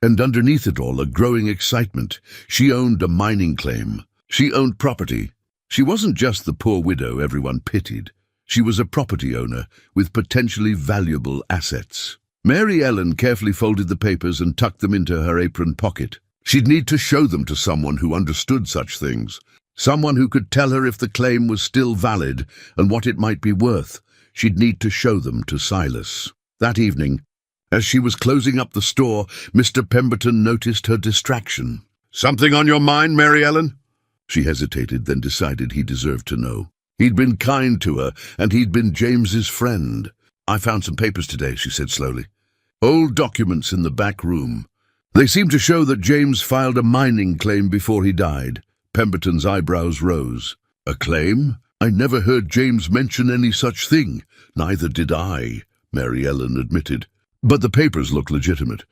And underneath it all, a growing excitement. She owned a mining claim. She owned property. She wasn't just the poor widow everyone pitied. She was a property owner with potentially valuable assets. Mary Ellen carefully folded the papers and tucked them into her apron pocket. She'd need to show them to someone who understood such things. Someone who could tell her if the claim was still valid and what it might be worth. She'd need to show them to Silas. That evening, as she was closing up the store, Mr. Pemberton noticed her distraction. "Something on your mind, Mary Ellen?" She hesitated, then decided he deserved to know. He'd been kind to her, and he'd been James's friend. "I found some papers today," she said slowly. "Old documents in the back room. They seem to show that James filed a mining claim before he died." Pemberton's eyebrows rose. "A claim? I never heard James mention any such thing." "Neither did I," Mary Ellen admitted. "But the papers look legitimate.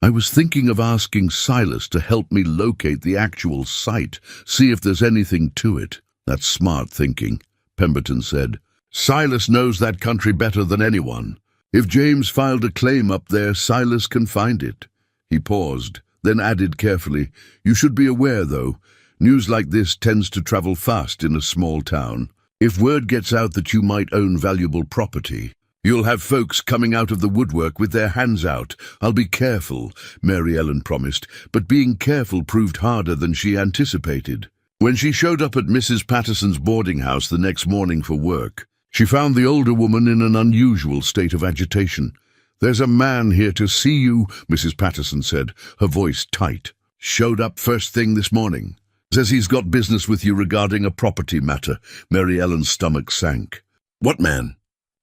I was thinking of asking Silas to help me locate the actual site, see if there's anything to it." "That's smart thinking," Pemberton said. "Silas knows that country better than anyone. If James filed a claim up there, Silas can find it." He paused, then added carefully, "You should be aware, though, news like this tends to travel fast in a small town. If word gets out that you might own valuable property, you'll have folks coming out of the woodwork with their hands out." "I'll be careful," Mary Ellen promised, but being careful proved harder than she anticipated. When she showed up at Mrs. Patterson's boarding house the next morning for work, she found the older woman in an unusual state of agitation. "There's a man here to see you," Mrs. Patterson said, her voice tight. "Showed up first thing this morning. Says he's got business with you regarding a property matter." Mary Ellen's stomach sank. "What man?"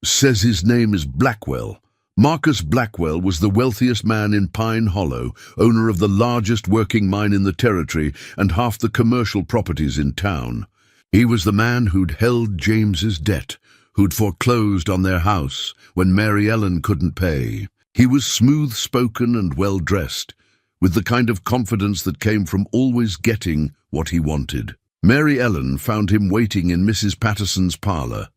"Says his name is Blackwell. Marcus Blackwell was the wealthiest man in Pine Hollow, owner of the largest working mine in the territory and half the commercial properties in town. He was the man who'd held James's debt, who'd foreclosed on their house when Mary Ellen couldn't pay. He was smooth-spoken and well-dressed, with the kind of confidence that came from always getting what he wanted. Mary Ellen found him waiting in Mrs. Patterson's parlor,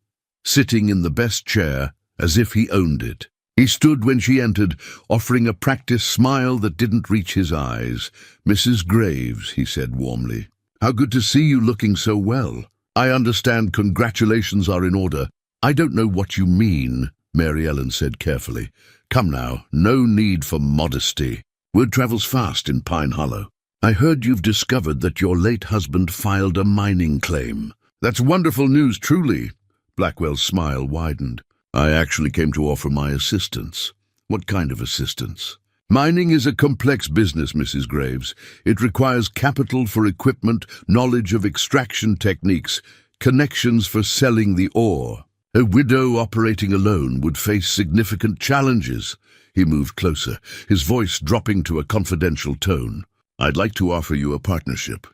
sitting in the best chair as if he owned it. He stood when she entered, offering a practiced smile that didn't reach his eyes. "Mrs. Graves," he said warmly, "how good to see you looking so well. I understand congratulations are in order." "I don't know what you mean," Mary Ellen said carefully. "Come now, no need for modesty. Word travels fast in Pine Hollow. I heard you've discovered that your late husband filed a mining claim." "That's wonderful news, truly." Blackwell's smile widened. "I actually came to offer my assistance." "What kind of assistance?" "Mining is a complex business, Mrs. Graves. It requires capital for equipment, knowledge of extraction techniques, connections for selling the ore. A widow operating alone would face significant challenges. He moved closer, his voice dropping to a confidential tone. I'd like to offer you a partnership.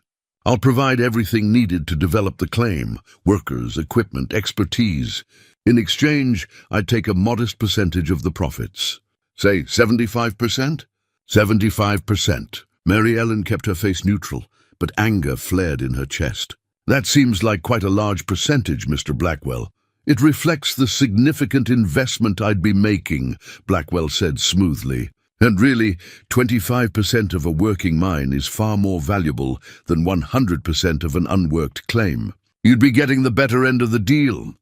I'll provide everything needed to develop the claim, workers, equipment, expertise. In exchange, I'd take a modest percentage of the profits. Say 75%? 75%. Mary Ellen kept her face neutral, but anger flared in her chest. That seems like quite a large percentage, Mr. Blackwell. It reflects the significant investment I'd be making, Blackwell said smoothly. And really, 25% of a working mine is far more valuable than 100% of an unworked claim. You'd be getting the better end of the deal.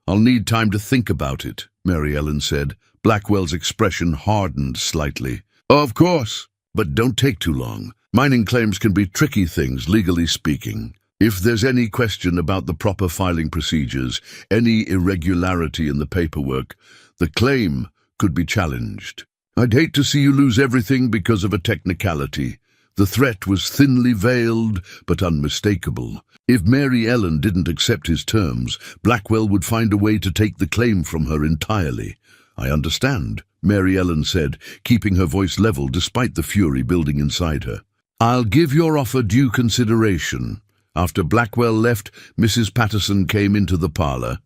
I'll need time to think about it, Mary Ellen said. Blackwell's expression hardened slightly. Of course, but don't take too long. Mining claims can be tricky things, legally speaking. If there's any question about the proper filing procedures, any irregularity in the paperwork, the claim could be challenged. I'd hate to see you lose everything because of a technicality. The threat was thinly veiled, but unmistakable. If Mary Ellen didn't accept his terms, Blackwell would find a way to take the claim from her entirely. I understand, Mary Ellen said, keeping her voice level despite the fury building inside her. I'll give your offer due consideration. After Blackwell left, Mrs. Patterson came into the parlor.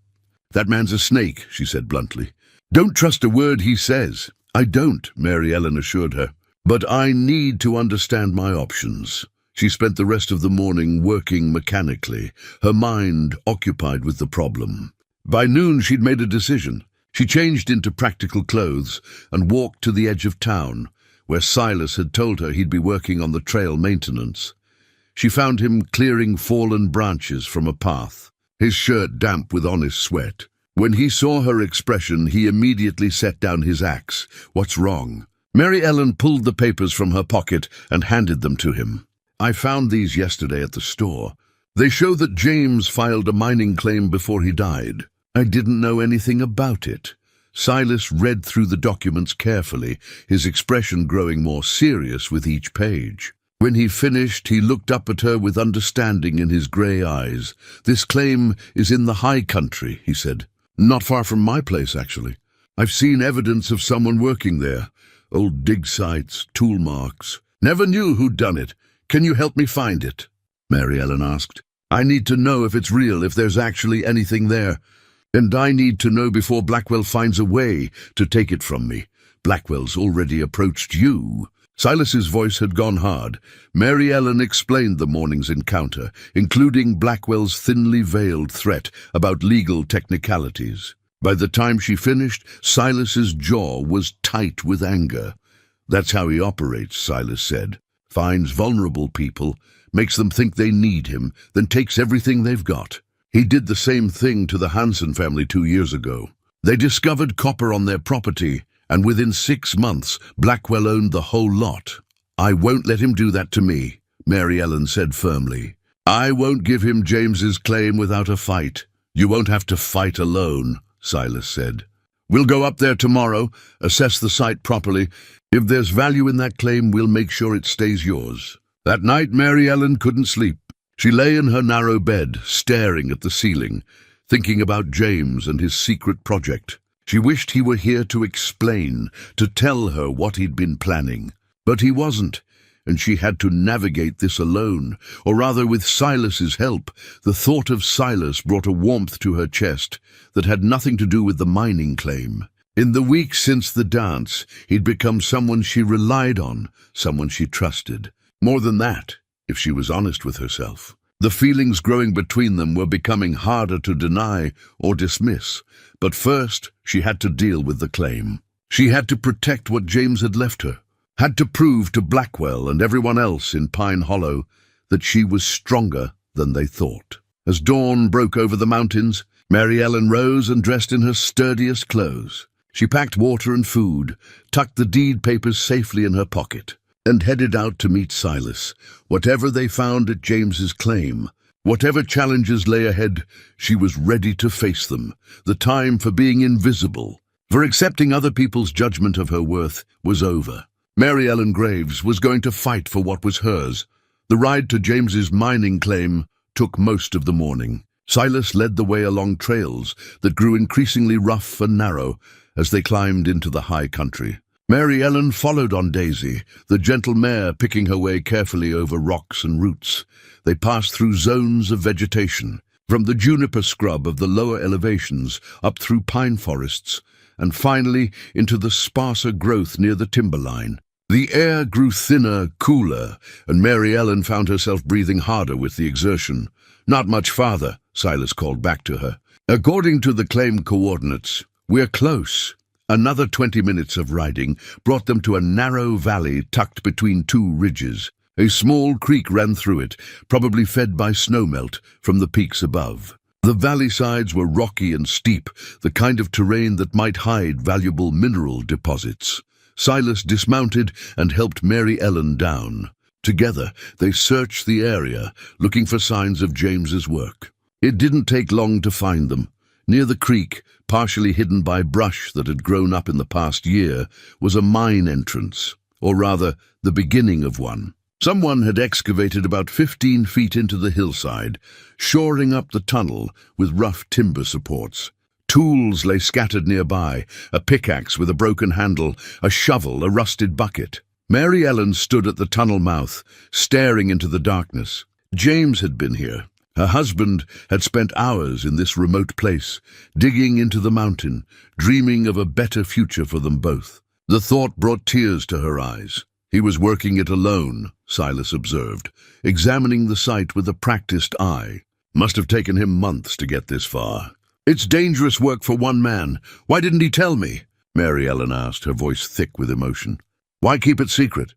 That man's a snake, she said bluntly. Don't trust a word he says. I don't, Mary Ellen assured her. But I need to understand my options. She spent the rest of the morning working mechanically, her mind occupied with the problem. By noon, she'd made a decision. She changed into practical clothes and walked to the edge of town, where Silas had told her he'd be working on the trail maintenance. She found him clearing fallen branches from a path, his shirt damp with honest sweat. When he saw her expression, he immediately set down his axe. What's wrong? Mary Ellen pulled the papers from her pocket and handed them to him. I found these yesterday at the store. They show that James filed a mining claim before he died. I didn't know anything about it. Silas read through the documents carefully, his expression growing more serious with each page. When he finished, he looked up at her with understanding in his grey eyes. This claim is in the high country, he said. Not far from my place, actually. I've seen evidence of someone working there. Old dig sites, tool marks. Never knew who'd done it. Can you help me find it? Mary Ellen asked. I need to know if it's real, if there's actually anything there. And I need to know before Blackwell finds a way to take it from me. Blackwell's already approached you. Silas's voice had gone hard. Mary Ellen explained the morning's encounter, including Blackwell's thinly veiled threat about legal technicalities. By the time she finished, Silas's jaw was tight with anger. That's how he operates, Silas said. Finds vulnerable people, makes them think they need him, then takes everything they've got. He did the same thing to the Hansen family 2 years ago. They discovered copper on their property, and within 6 months, Blackwell owned the whole lot. I won't let him do that to me, Mary Ellen said firmly. I won't give him James's claim without a fight. You won't have to fight alone, Silas said. We'll go up there tomorrow, assess the site properly. If there's value in that claim, we'll make sure it stays yours. That night, Mary Ellen couldn't sleep. She lay in her narrow bed, staring at the ceiling, thinking about James and his secret project. She wished he were here to explain, to tell her what he'd been planning. But he wasn't, and she had to navigate this alone, or rather with Silas's help. The thought of Silas brought a warmth to her chest that had nothing to do with the mining claim. In the weeks since the dance, he'd become someone she relied on, someone she trusted. More than that, if she was honest with herself. The feelings growing between them were becoming harder to deny or dismiss. But first, she had to deal with the claim. She had to protect what James had left her, had to prove to Blackwell and everyone else in Pine Hollow that she was stronger than they thought. As dawn broke over the mountains, Mary Ellen rose and dressed in her sturdiest clothes. She packed water and food, tucked the deed papers safely in her pocket, and headed out to meet Silas. Whatever they found at James's claim, whatever challenges lay ahead, she was ready to face them. The time for being invisible, for accepting other people's judgment of her worth, was over. Mary Ellen Graves was going to fight for what was hers. The ride to James's mining claim took most of the morning. Silas led the way along trails that grew increasingly rough and narrow as they climbed into the high country. Mary Ellen followed on Daisy, the gentle mare picking her way carefully over rocks and roots. They passed through zones of vegetation, from the juniper scrub of the lower elevations up through pine forests, and finally into the sparser growth near the timberline. The air grew thinner, cooler, and Mary Ellen found herself breathing harder with the exertion. "Not much farther," Silas called back to her. "According to the claim coordinates, we're close." Another 20 minutes of riding brought them to a narrow valley tucked between two ridges. A small creek ran through it, probably fed by snowmelt from the peaks above. The valley sides were rocky and steep, the kind of terrain that might hide valuable mineral deposits. Silas dismounted and helped Mary Ellen down. Together, they searched the area, looking for signs of James's work. It didn't take long to find them. Near the creek, partially hidden by brush that had grown up in the past year, was a mine entrance, or rather, the beginning of one. Someone had excavated about 15 feet into the hillside, shoring up the tunnel with rough timber supports. Tools lay scattered nearby, a pickaxe with a broken handle, a shovel, a rusted bucket. Mary Ellen stood at the tunnel mouth, staring into the darkness. James had been here. Her husband had spent hours in this remote place, digging into the mountain, dreaming of a better future for them both. The thought brought tears to her eyes. He was working it alone, Silas observed, examining the site with a practiced eye. Must have taken him months to get this far. "It's dangerous work for one man. Why didn't he tell me?" Mary Ellen asked, her voice thick with emotion. "Why keep it secret?"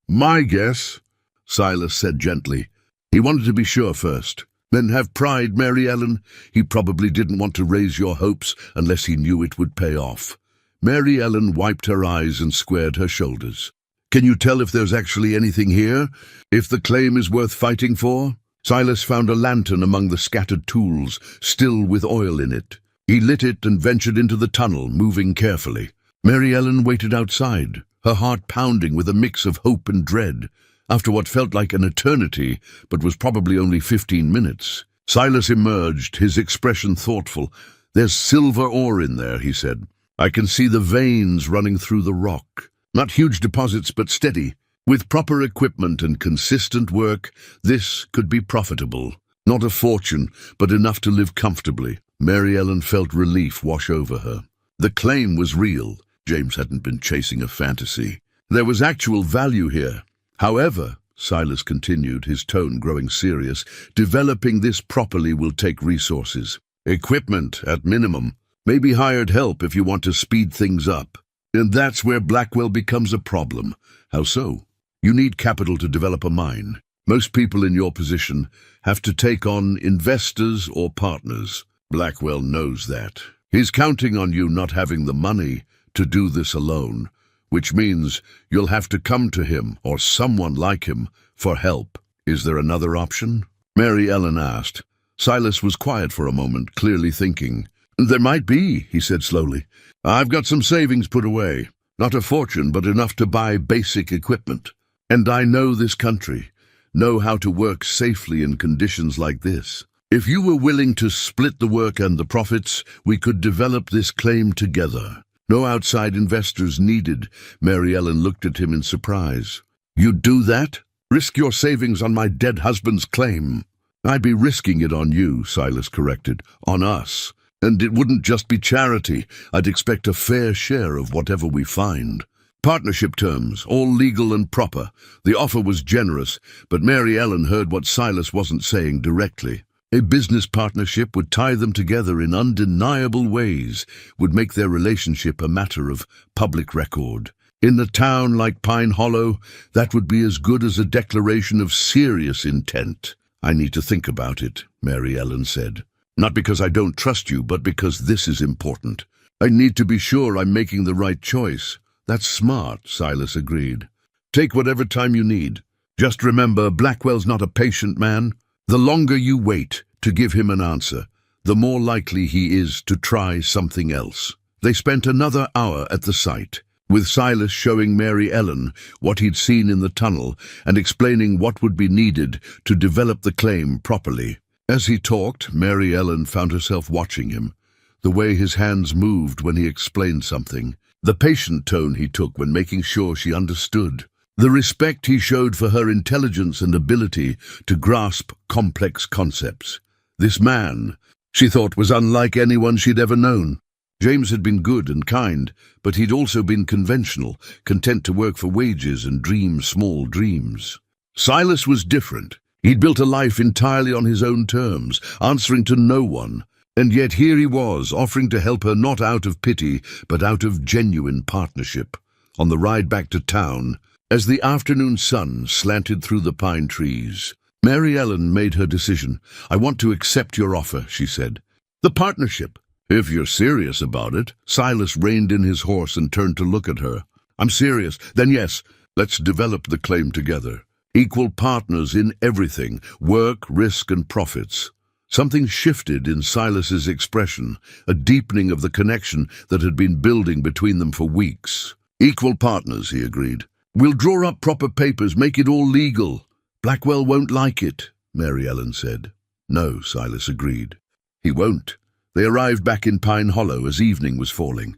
"My guess," Silas said gently. "He wanted to be sure first. Then have pride, Mary Ellen. He probably didn't want to raise your hopes unless he knew it would pay off." Mary Ellen wiped her eyes and squared her shoulders. "Can you tell if there's actually anything here? If the claim is worth fighting for?" Silas found a lantern among the scattered tools, still with oil in it. He lit it and ventured into the tunnel, moving carefully. Mary Ellen waited outside, her heart pounding with a mix of hope and dread. After what felt like an eternity, but was probably only 15 minutes, Silas emerged, his expression thoughtful. "There's silver ore in there," he said. "I can see the veins running through the rock. Not huge deposits, but steady. With proper equipment and consistent work, this could be profitable. Not a fortune, but enough to live comfortably." Mary Ellen felt relief wash over her. The claim was real. James hadn't been chasing a fantasy. There was actual value here. "However," Silas continued, his tone growing serious, "developing this properly will take resources. Equipment, at minimum. Maybe hired help if you want to speed things up. And that's where Blackwell becomes a problem." "How so?" "You need capital to develop a mine. Most people in your position have to take on investors or partners. Blackwell knows that. He's counting on you not having the money to do this alone, which means you'll have to come to him, or someone like him, for help. Is there another option?" Mary Ellen asked. Silas was quiet for a moment, clearly thinking. "There might be," he said slowly. "I've got some savings put away. Not a fortune, but enough to buy basic equipment. And I know this country, know how to work safely in conditions like this. If you were willing to split the work and the profits, we could develop this claim together. No outside investors needed." Mary Ellen looked at him in surprise. "You'd do that? Risk your savings on my dead husband's claim?" "I'd be risking it on you," Silas corrected. "On us. And it wouldn't just be charity. I'd expect a fair share of whatever we find. Partnership terms, all legal and proper." The offer was generous, but Mary Ellen heard what Silas wasn't saying directly. A business partnership would tie them together in undeniable ways, would make their relationship a matter of public record. In a town like Pine Hollow, that would be as good as a declaration of serious intent. "I need to think about it," Mary Ellen said. "Not because I don't trust you, but because this is important. I need to be sure I'm making the right choice." "That's smart," Silas agreed. "Take whatever time you need. Just remember, Blackwell's not a patient man. The longer you wait to give him an answer, the more likely he is to try something else." They spent another hour at the site, with Silas showing Mary Ellen what he'd seen in the tunnel and explaining what would be needed to develop the claim properly. As he talked, Mary Ellen found herself watching him, the way his hands moved when he explained something, the patient tone he took when making sure she understood, the respect he showed for her intelligence and ability to grasp complex concepts. This man, she thought, was unlike anyone she'd ever known. James had been good and kind, but he'd also been conventional, content to work for wages and dream small dreams. Silas was different. He'd built a life entirely on his own terms, answering to no one, and yet here he was, offering to help her not out of pity, but out of genuine partnership. On the ride back to town, as the afternoon sun slanted through the pine trees, Mary Ellen made her decision. "I want to accept your offer," she said. "The partnership." "If you're serious about it." Silas reined in his horse and turned to look at her. "I'm serious. Then yes, let's develop the claim together. Equal partners in everything, work, risk, and profits." Something shifted in Silas's expression, a deepening of the connection that had been building between them for weeks. "Equal partners," he agreed. "We'll draw up proper papers, make it all legal." "Blackwell won't like it," Mary Ellen said. "No," Silas agreed. "He won't." They arrived back in Pine Hollow as evening was falling.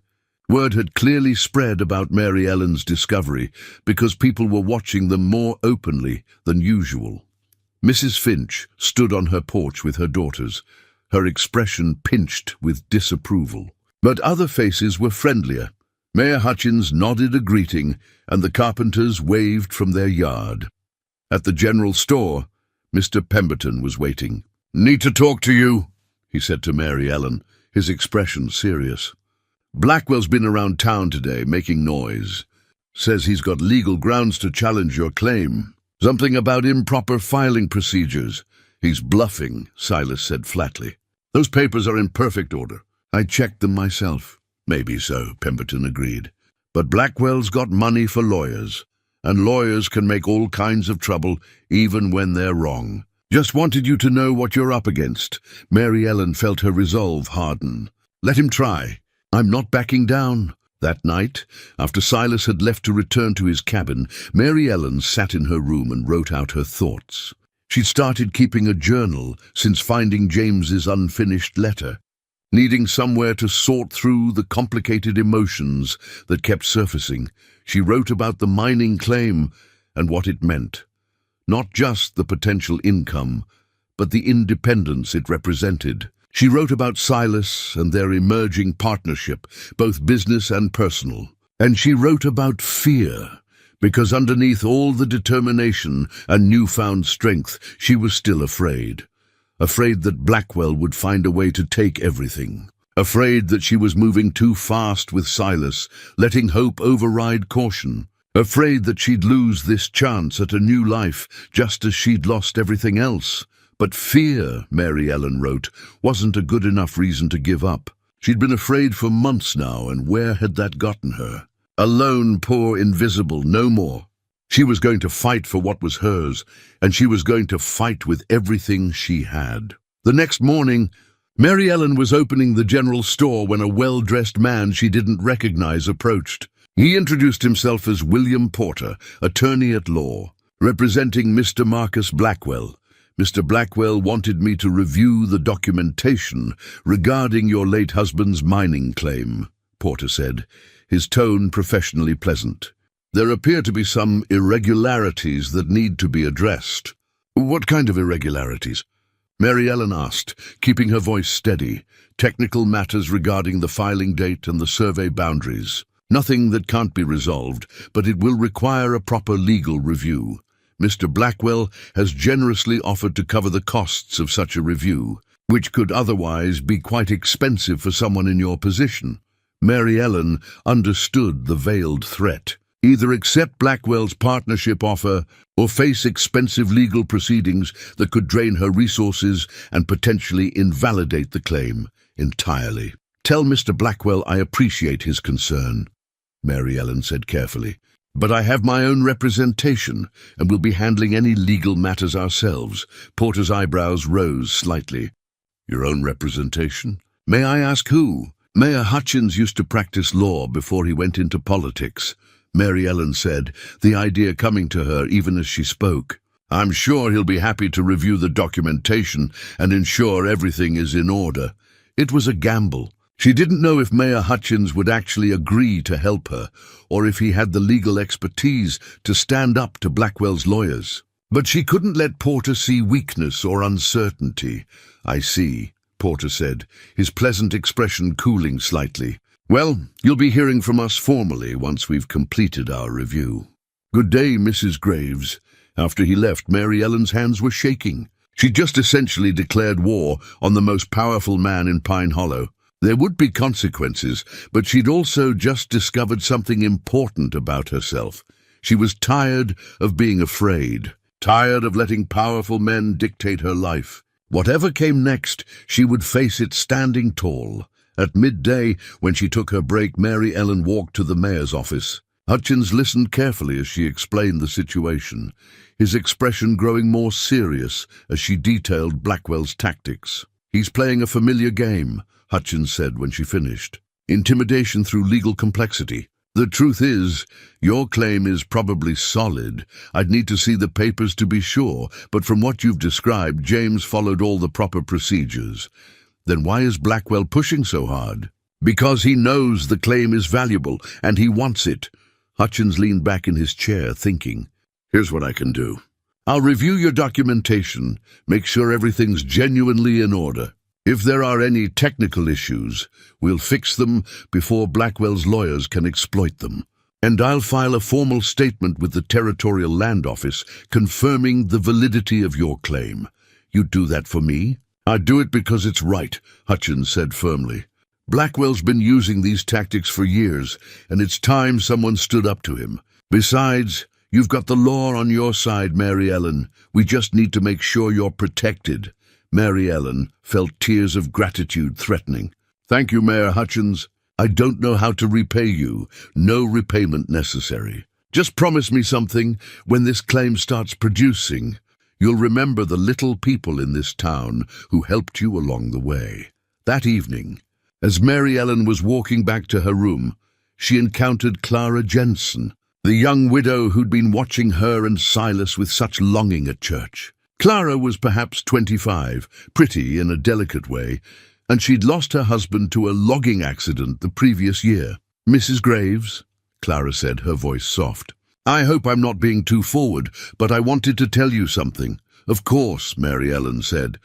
Word had clearly spread about Mary Ellen's discovery because people were watching them more openly than usual. Mrs. Finch stood on her porch with her daughters, her expression pinched with disapproval. But other faces were friendlier. Mayor Hutchins nodded a greeting, and the carpenters waved from their yard. At the general store, Mr. Pemberton was waiting. "Need to talk to you," he said to Mary Ellen, his expression serious. "Blackwell's been around town today, making noise. Says he's got legal grounds to challenge your claim. Something about improper filing procedures." "He's bluffing," Silas said flatly. "Those papers are in perfect order. I checked them myself." "Maybe so," Pemberton agreed. "But Blackwell's got money for lawyers, and lawyers can make all kinds of trouble, even when they're wrong. Just wanted you to know what you're up against." Mary Ellen felt her resolve harden. "Let him try. I'm not backing down." That night, after Silas had left to return to his cabin, Mary Ellen sat in her room and wrote out her thoughts. She'd started keeping a journal since finding James's unfinished letter, needing somewhere to sort through the complicated emotions that kept surfacing. She wrote about the mining claim and what it meant. Not just the potential income, but the independence it represented. She wrote about Silas and their emerging partnership, both business and personal. And she wrote about fear, because underneath all the determination and newfound strength, she was still afraid. Afraid that Blackwell would find a way to take everything. Afraid that she was moving too fast with Silas, letting hope override caution. Afraid that she'd lose this chance at a new life, just as she'd lost everything else. But fear, Mary Ellen wrote, wasn't a good enough reason to give up. She'd been afraid for months now, and where had that gotten her? Alone, poor, invisible, no more. She was going to fight for what was hers, and she was going to fight with everything she had. The next morning, Mary Ellen was opening the general store when a well-dressed man she didn't recognize approached. He introduced himself as William Porter, attorney at law, representing Mr. Marcus Blackwell. "Mr. Blackwell wanted me to review the documentation regarding your late husband's mining claim," Porter said, his tone professionally pleasant. "There appear to be some irregularities that need to be addressed." "What kind of irregularities?" Mary Ellen asked, keeping her voice steady. "Technical matters regarding the filing date and the survey boundaries. Nothing that can't be resolved, but it will require a proper legal review. Mr. Blackwell has generously offered to cover the costs of such a review, which could otherwise be quite expensive for someone in your position." Mary Ellen understood the veiled threat. Either accept Blackwell's partnership offer or face expensive legal proceedings that could drain her resources and potentially invalidate the claim entirely. "Tell Mr. Blackwell I appreciate his concern," Mary Ellen said carefully. "But I have my own representation, and will be handling any legal matters ourselves." Porter's eyebrows rose slightly. "Your own representation? May I ask who?" "Mayor Hutchins used to practice law before he went into politics," Mary Ellen said, the idea coming to her even as she spoke. I'm sure he'll be happy to review the documentation and ensure everything is in order. It was a gamble. She didn't know if Mayor Hutchins would actually agree to help her, or if he had the legal expertise to stand up to Blackwell's lawyers. But she couldn't let Porter see weakness or uncertainty. "I see," Porter said, his pleasant expression cooling slightly. "Well, you'll be hearing from us formally once we've completed our review." "Good day, Mrs. Graves." After he left, Mary Ellen's hands were shaking. She'd just essentially declared war on the most powerful man in Pine Hollow. There would be consequences, but she'd also just discovered something important about herself. She was tired of being afraid, tired of letting powerful men dictate her life. Whatever came next, she would face it standing tall. At midday, when she took her break, Mary Ellen walked to the mayor's office. Hutchins listened carefully as she explained the situation, his expression growing more serious as she detailed Blackwell's tactics. "He's playing a familiar game," Hutchins said when she finished. "Intimidation through legal complexity. The truth is, your claim is probably solid. I'd need to see the papers to be sure, but from what you've described, James followed all the proper procedures. Then why is Blackwell pushing so hard?" "Because he knows the claim is valuable, and he wants it." Hutchins leaned back in his chair, thinking. "Here's what I can do. I'll review your documentation, make sure everything's genuinely in order. If there are any technical issues, we'll fix them before Blackwell's lawyers can exploit them. And I'll file a formal statement with the Territorial Land Office confirming the validity of your claim. You'd do that for me?" "I'd do it because it's right," Hutchins said firmly. "Blackwell's been using these tactics for years, and it's time someone stood up to him. Besides, you've got the law on your side, Mary Ellen. We just need to make sure you're protected." Mary Ellen felt tears of gratitude threatening. "Thank you, Mayor Hutchins. I don't know how to repay you. No repayment necessary. Just promise me something when this claim starts producing. You'll remember the little people in this town who helped you along the way." That evening, as Mary Ellen was walking back to her room, she encountered Clara Jensen, the young widow who'd been watching her and Silas with such longing at church. Clara was perhaps 25, pretty in a delicate way, and she'd lost her husband to a logging accident the previous year. "Mrs. Graves," Clara said, her voice soft. "I hope I'm not being too forward, but I wanted to tell you something." "Of course," Mary Ellen said.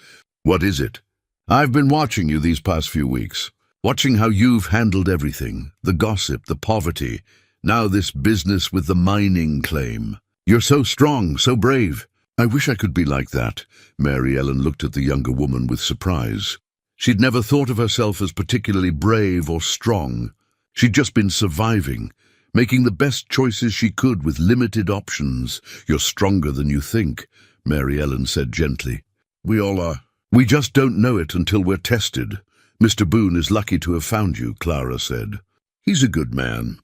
"What is it?" "I've been watching you these past few weeks, watching how you've handled everything, the gossip, the poverty, now this business with the mining claim. You're so strong, so brave." "I wish I could be like that." Mary Ellen looked at the younger woman with surprise. She'd never thought of herself as particularly brave or strong. She'd just been surviving, making the best choices she could with limited options. "You're stronger than you think," Mary Ellen said gently. "We all are. We just don't know it until we're tested. Mr. Boone is lucky to have found you," Clara said. "He's a good man.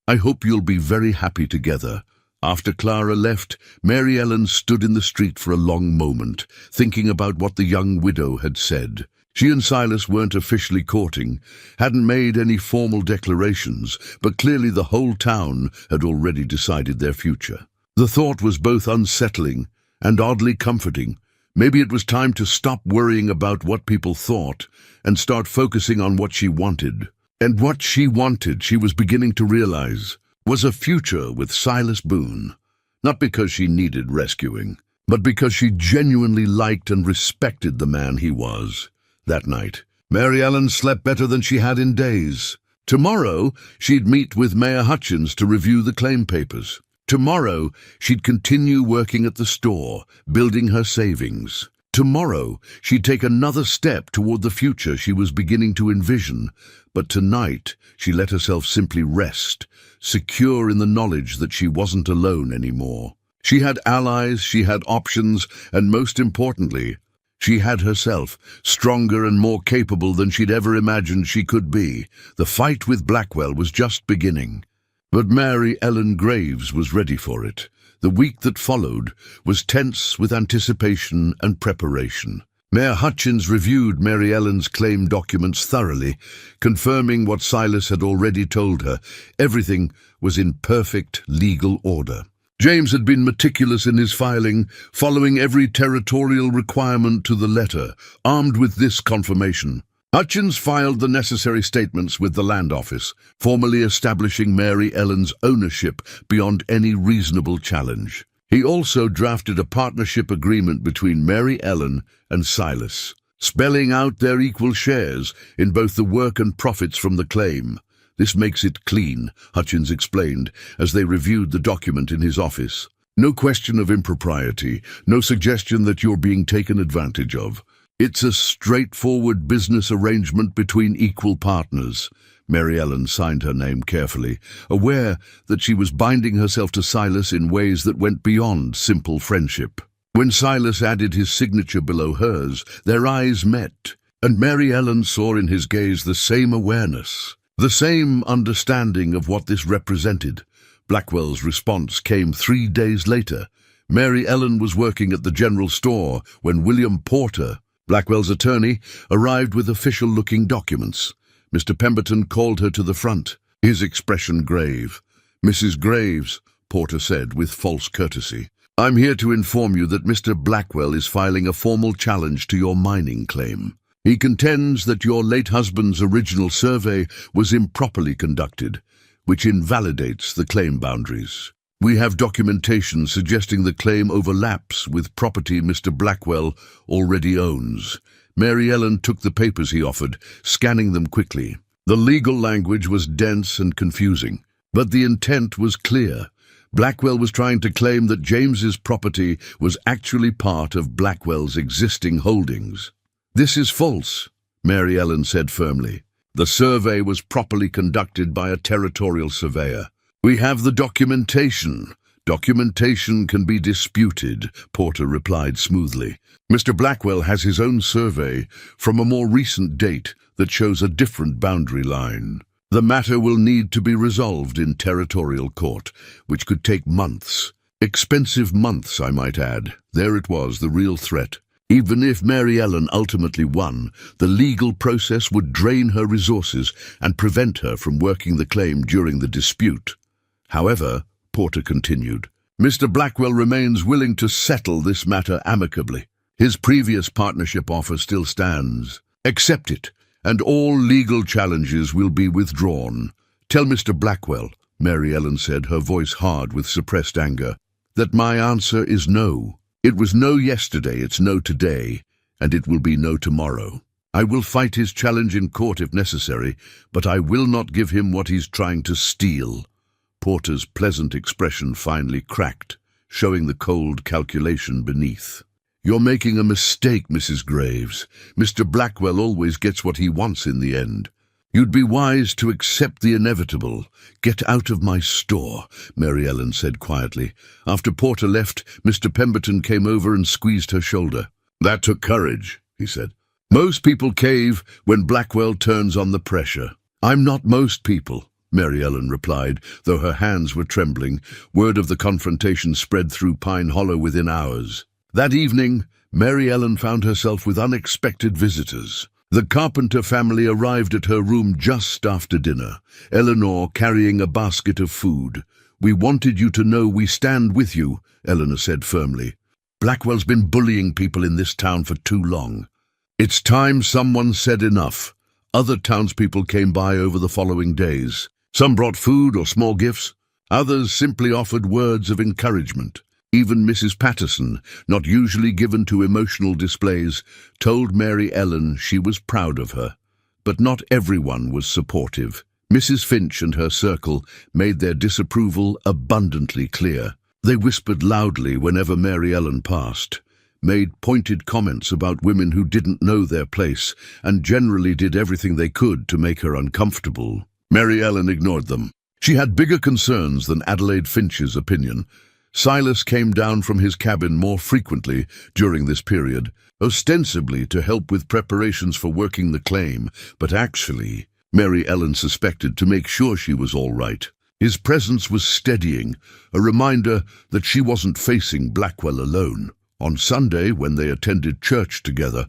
I hope you'll be very happy together." After Clara left, Mary Ellen stood in the street for a long moment, thinking about what the young widow had said. She and Silas weren't officially courting, hadn't made any formal declarations, but clearly the whole town had already decided their future. The thought was both unsettling and oddly comforting. Maybe it was time to stop worrying about what people thought and start focusing on what she wanted. And what she wanted, she was beginning to realize, was a future with Silas Boone. Not because she needed rescuing, but because she genuinely liked and respected the man he was. That night, Mary Ellen slept better than she had in days. Tomorrow, she'd meet with Mayor Hutchins to review the claim papers. Tomorrow, she'd continue working at the store, building her savings. Tomorrow, she'd take another step toward the future she was beginning to envision. But tonight, she let herself simply rest, secure in the knowledge that she wasn't alone anymore. She had allies, she had options, and most importantly, she had herself, stronger and more capable than she'd ever imagined she could be. The fight with Blackwell was just beginning. But Mary Ellen Graves was ready for it. The week that followed was tense with anticipation and preparation. Mayor Hutchins reviewed Mary Ellen's claim documents thoroughly, confirming what Silas had already told her. Everything was in perfect legal order. James had been meticulous in his filing, following every territorial requirement to the letter. Armed with this confirmation, Hutchins filed the necessary statements with the Land Office, formally establishing Mary Ellen's ownership beyond any reasonable challenge. He also drafted a partnership agreement between Mary Ellen and Silas, spelling out their equal shares in both the work and profits from the claim. "This makes it clean," Hutchins explained as they reviewed the document in his office. "No question of impropriety, no suggestion that you're being taken advantage of. It's a straightforward business arrangement between equal partners." Mary Ellen signed her name carefully, aware that she was binding herself to Silas in ways that went beyond simple friendship. When Silas added his signature below hers, their eyes met, and Mary Ellen saw in his gaze the same awareness, the same understanding of what this represented. Blackwell's response came 3 days later. Mary Ellen was working at the general store when William Porter, Blackwell's attorney, arrived with official-looking documents. Mr. Pemberton called her to the front, his expression grave. "Mrs. Graves," Porter said with false courtesy, "I'm here to inform you that Mr. Blackwell is filing a formal challenge to your mining claim. He contends that your late husband's original survey was improperly conducted, which invalidates the claim boundaries. We have documentation suggesting the claim overlaps with property Mr. Blackwell already owns." Mary Ellen took the papers he offered, scanning them quickly. The legal language was dense and confusing, but the intent was clear. Blackwell was trying to claim that James's property was actually part of Blackwell's existing holdings. "This is false," Mary Ellen said firmly. "The survey was properly conducted by a territorial surveyor. We have the documentation." "Documentation can be disputed," Porter replied smoothly. "Mr. Blackwell has his own survey from a more recent date that shows a different boundary line. The matter will need to be resolved in territorial court, which could take months. Expensive months, I might add." There it was, the real threat. Even if Mary Ellen ultimately won, the legal process would drain her resources and prevent her from working the claim during the dispute. However, Porter continued, "Mr. Blackwell remains willing to settle this matter amicably. His previous partnership offer still stands. Accept it, and all legal challenges will be withdrawn. Tell Mr. Blackwell," Mary Ellen said, her voice hard with suppressed anger, "that my answer is no. It was no yesterday, it's no today, and it will be no tomorrow. I will fight his challenge in court if necessary, but I will not give him what he's trying to steal." Porter's pleasant expression finally cracked, showing the cold calculation beneath. "You're making a mistake, Mrs. Graves. Mr. Blackwell always gets what he wants in the end. You'd be wise to accept the inevitable. Get out of my store," Mary Ellen said quietly. After Porter left, Mr. Pemberton came over and squeezed her shoulder. "That took courage," he said. "Most people cave when Blackwell turns on the pressure." "I'm not most people," Mary Ellen replied, though her hands were trembling. Word of the confrontation spread through Pine Hollow within hours. That evening, Mary Ellen found herself with unexpected visitors. The Carpenter family arrived at her room just after dinner, Eleanor carrying a basket of food. "We wanted you to know we stand with you," Eleanor said firmly. "Blackwell's been bullying people in this town for too long. It's time someone said enough." Other townspeople came by over the following days. Some brought food or small gifts. Others simply offered words of encouragement. Even Mrs. Patterson, not usually given to emotional displays, told Mary Ellen she was proud of her. But not everyone was supportive. Mrs. Finch and her circle made their disapproval abundantly clear. They whispered loudly whenever Mary Ellen passed, made pointed comments about women who didn't know their place, and generally did everything they could to make her uncomfortable. Mary Ellen ignored them. She had bigger concerns than Adelaide Finch's opinion. Silas came down from his cabin more frequently during this period, ostensibly to help with preparations for working the claim, but actually, Mary Ellen suspected, to make sure she was all right. His presence was steadying, a reminder that she wasn't facing Blackwell alone. On Sunday, when they attended church together,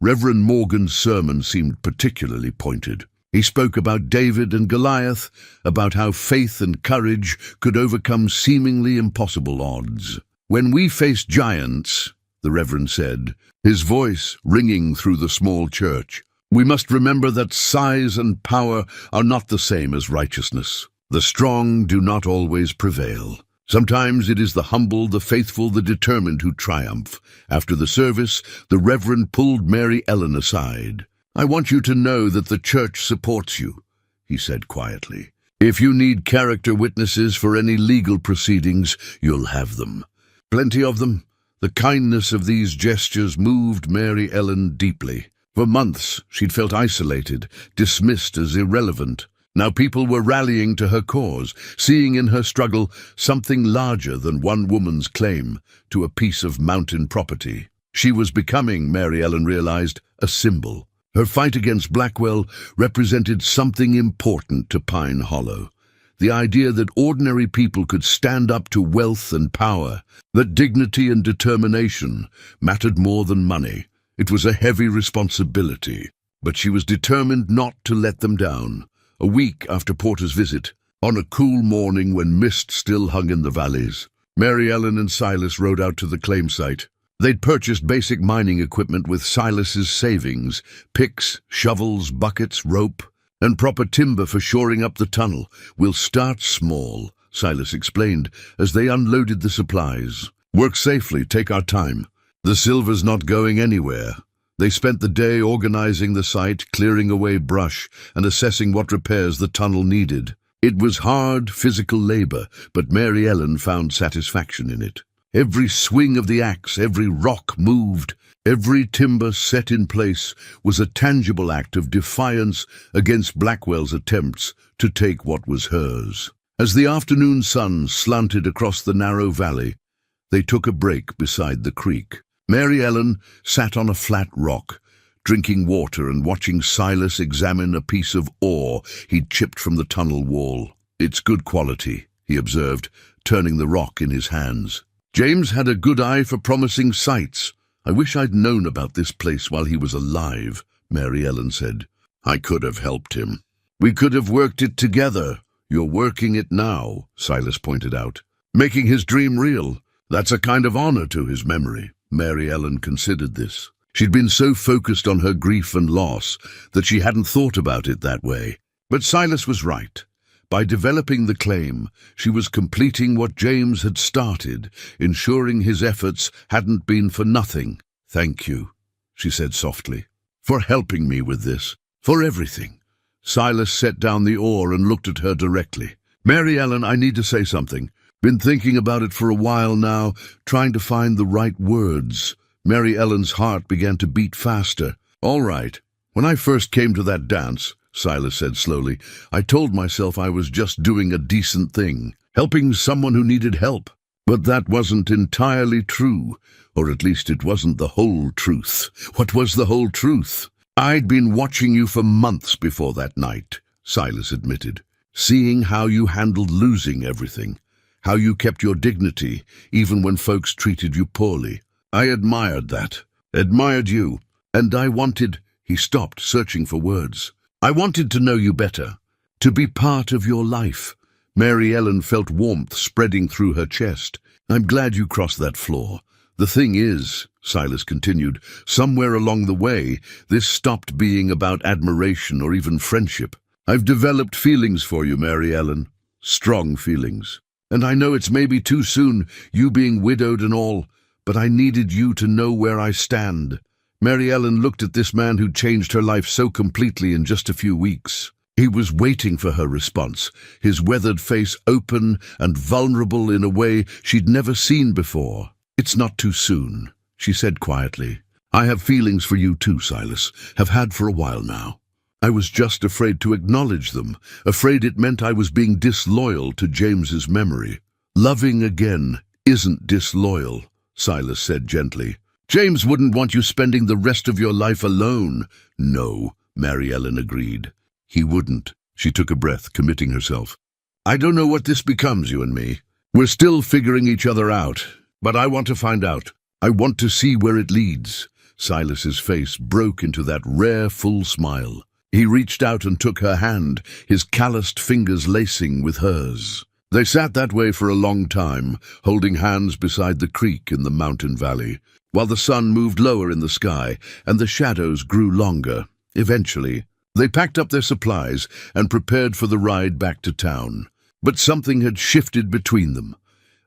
Reverend Morgan's sermon seemed particularly pointed. He spoke about David and Goliath, about how faith and courage could overcome seemingly impossible odds. "When we face giants," the Reverend said, his voice ringing through the small church, "we must remember that size and power are not the same as righteousness. The strong do not always prevail. Sometimes it is the humble, the faithful, the determined who triumph." After the service, the Reverend pulled Mary Ellen aside. "I want you to know that the church supports you," he said quietly. "If you need character witnesses for any legal proceedings, you'll have them. Plenty of them." The kindness of these gestures moved Mary Ellen deeply. For months, she'd felt isolated, dismissed as irrelevant. Now people were rallying to her cause, seeing in her struggle something larger than one woman's claim to a piece of mountain property. She was becoming, Mary Ellen realized, a symbol. Her fight against Blackwell represented something important to Pine Hollow. The idea that ordinary people could stand up to wealth and power, that dignity and determination mattered more than money. It was a heavy responsibility, but she was determined not to let them down. A week after Porter's visit, on a cool morning when mist still hung in the valleys, Mary Ellen and Silas rode out to the claim site. They'd purchased basic mining equipment with Silas's savings: picks, shovels, buckets, rope, and proper timber for shoring up the tunnel. "We'll start small," Silas explained as they unloaded the supplies. "Work safely, take our time. The silver's not going anywhere." They spent the day organizing the site, clearing away brush, and assessing what repairs the tunnel needed. It was hard, physical labor, but Mary Ellen found satisfaction in it. Every swing of the axe, every rock moved, every timber set in place was a tangible act of defiance against Blackwell's attempts to take what was hers. As the afternoon sun slanted across the narrow valley, they took a break beside the creek. Mary Ellen sat on a flat rock, drinking water and watching Silas examine a piece of ore he'd chipped from the tunnel wall. "It's good quality," he observed, turning the rock in his hands. "James had a good eye for promising sites. I wish I'd known about this place while he was alive," Mary Ellen said. "I could have helped him. We could have worked it together." "You're working it now," Silas pointed out. "Making his dream real. That's a kind of honor to his memory." Mary Ellen considered this. She'd been so focused on her grief and loss that she hadn't thought about it that way. But Silas was right. By developing the claim, she was completing what James had started, ensuring his efforts hadn't been for nothing. "Thank you," she said softly, "for helping me with this, for everything." Silas set down the oar and looked at her directly. "Mary Ellen, I need to say something. Been thinking about it for a while now, trying to find the right words." Mary Ellen's heart began to beat faster. "All right. When I first came to that dance," Silas said slowly, "I told myself I was just doing a decent thing, helping someone who needed help. But that wasn't entirely true, or at least it wasn't the whole truth." "What was the whole truth?" "I'd been watching you for months before that night," Silas admitted, "seeing how you handled losing everything, how you kept your dignity even when folks treated you poorly. I admired that, admired you, and I wanted—" He stopped, searching for words. "I wanted to know you better, to be part of your life." Mary Ellen felt warmth spreading through her chest. "I'm glad you crossed that floor. The thing is," Silas continued, "somewhere along the way, this stopped being about admiration or even friendship. I've developed feelings for you, Mary Ellen, strong feelings. And I know it's maybe too soon, you being widowed and all, but I needed you to know where I stand." Mary Ellen looked at this man who'd changed her life so completely in just a few weeks. He was waiting for her response, his weathered face open and vulnerable in a way she'd never seen before. "It's not too soon," she said quietly. "I have feelings for you too, Silas, have had for a while now. I was just afraid to acknowledge them, afraid it meant I was being disloyal to James's memory." "Loving again isn't disloyal," Silas said gently. "James wouldn't want you spending the rest of your life alone." "No," Mary Ellen agreed. "He wouldn't." She took a breath, committing herself. "I don't know what this becomes, you and me. We're still figuring each other out, but I want to find out. I want to see where it leads." Silas's face broke into that rare, full smile. He reached out and took her hand, his calloused fingers lacing with hers. They sat that way for a long time, holding hands beside the creek in the mountain valley, while the sun moved lower in the sky and the shadows grew longer. Eventually, they packed up their supplies and prepared for the ride back to town. But something had shifted between them.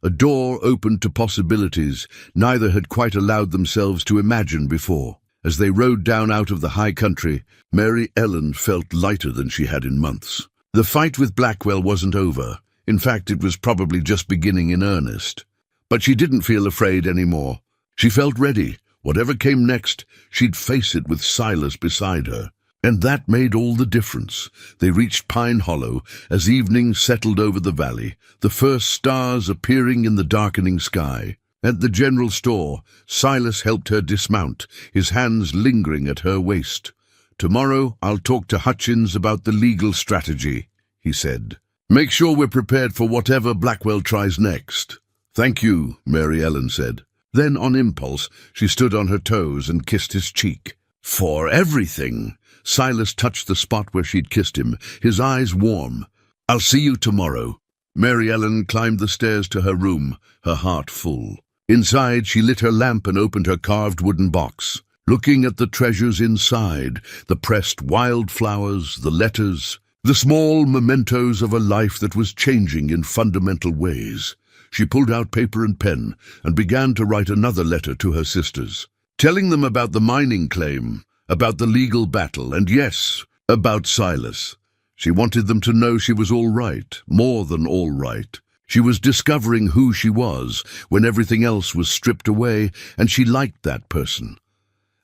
A door opened to possibilities neither had quite allowed themselves to imagine before. As they rode down out of the high country, Mary Ellen felt lighter than she had in months. The fight with Blackwell wasn't over. In fact, it was probably just beginning in earnest. But she didn't feel afraid anymore. She felt ready. Whatever came next, she'd face it with Silas beside her. And that made all the difference. They reached Pine Hollow as evening settled over the valley, the first stars appearing in the darkening sky. At the general store, Silas helped her dismount, his hands lingering at her waist. "Tomorrow I'll talk to Hutchins about the legal strategy," he said. "Make sure we're prepared for whatever Blackwell tries next." "Thank you," Mary Ellen said. Then, on impulse, she stood on her toes and kissed his cheek. "For everything." Silas touched the spot where she'd kissed him, his eyes warm. "I'll see you tomorrow." Mary Ellen climbed the stairs to her room, her heart full. Inside, she lit her lamp and opened her carved wooden box. Looking at the treasures inside, the pressed wildflowers, the letters, the small mementos of a life that was changing in fundamental ways, she pulled out paper and pen and began to write another letter to her sisters, telling them about the mining claim, about the legal battle, and yes, about Silas. She wanted them to know she was all right, more than all right. She was discovering who she was when everything else was stripped away, and she liked that person.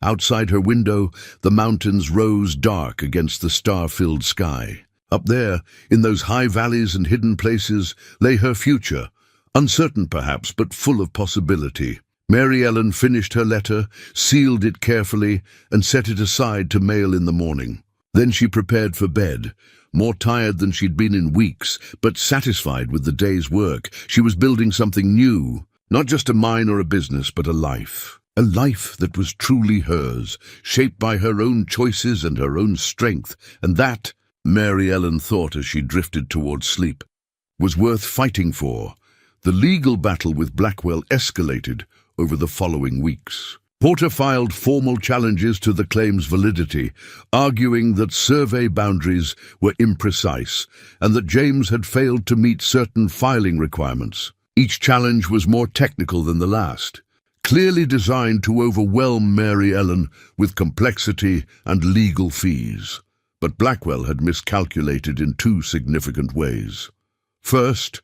Outside her window, the mountains rose dark against the star-filled sky. Up there, in those high valleys and hidden places, lay her future, uncertain perhaps, but full of possibility. Mary Ellen finished her letter, sealed it carefully, and set it aside to mail in the morning. Then she prepared for bed, more tired than she'd been in weeks, but satisfied with the day's work. She was building something new, not just a mine or a business, but a life. A life that was truly hers, shaped by her own choices and her own strength, and that, Mary Ellen thought as she drifted towards sleep, was worth fighting for. The legal battle with Blackwell escalated over the following weeks. Porter filed formal challenges to the claim's validity, arguing that survey boundaries were imprecise and that James had failed to meet certain filing requirements. Each challenge was more technical than the last, clearly designed to overwhelm Mary Ellen with complexity and legal fees. But Blackwell had miscalculated in two significant ways. First,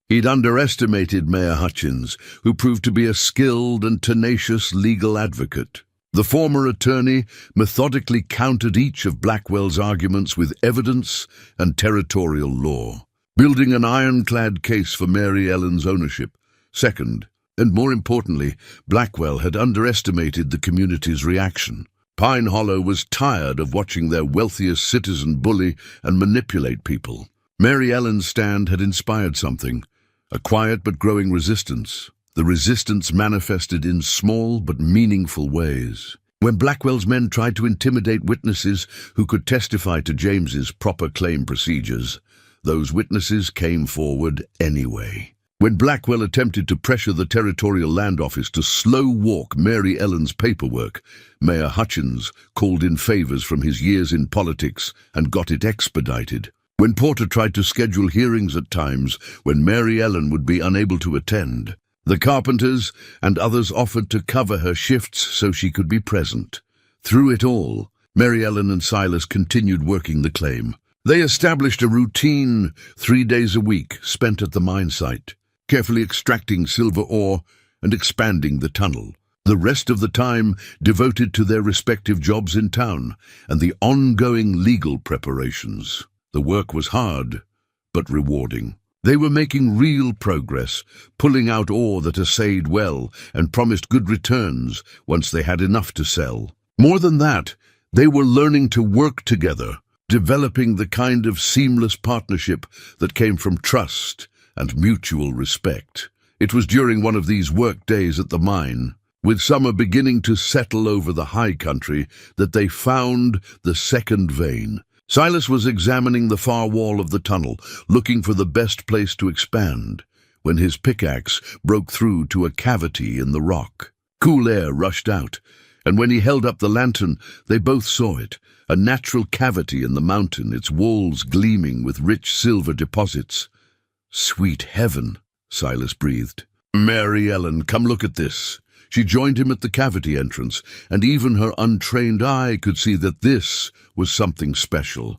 he'd underestimated Mayor Hutchins, who proved to be a skilled and tenacious legal advocate. The former attorney methodically countered each of Blackwell's arguments with evidence and territorial law, building an ironclad case for Mary Ellen's ownership. Second, and more importantly, Blackwell had underestimated the community's reaction. Pine Hollow was tired of watching their wealthiest citizen bully and manipulate people. Mary Ellen's stand had inspired something, a quiet but growing resistance. The resistance manifested in small but meaningful ways. When Blackwell's men tried to intimidate witnesses who could testify to James's proper claim procedures, those witnesses came forward anyway. When Blackwell attempted to pressure the Territorial Land Office to slow-walk Mary Ellen's paperwork, Mayor Hutchins called in favors from his years in politics and got it expedited. When Porter tried to schedule hearings at times when Mary Ellen would be unable to attend, the Carpenters and others offered to cover her shifts so she could be present. Through it all, Mary Ellen and Silas continued working the claim. They established a routine 3 days a week spent at the mine site, carefully extracting silver ore and expanding the tunnel. The rest of the time devoted to their respective jobs in town and the ongoing legal preparations. The work was hard, but rewarding. They were making real progress, pulling out ore that assayed well and promised good returns once they had enough to sell. More than that, they were learning to work together, developing the kind of seamless partnership that came from trust and mutual respect. It was during one of these work days at the mine, with summer beginning to settle over the high country, that they found the second vein. Silas was examining the far wall of the tunnel, looking for the best place to expand, when his pickaxe broke through to a cavity in the rock. Cool air rushed out, and when he held up the lantern, they both saw it, a natural cavity in the mountain, its walls gleaming with rich silver deposits. "Sweet heaven," Silas breathed. "Mary Ellen, come look at this." She joined him at the cavity entrance, and even her untrained eye could see that this was something special.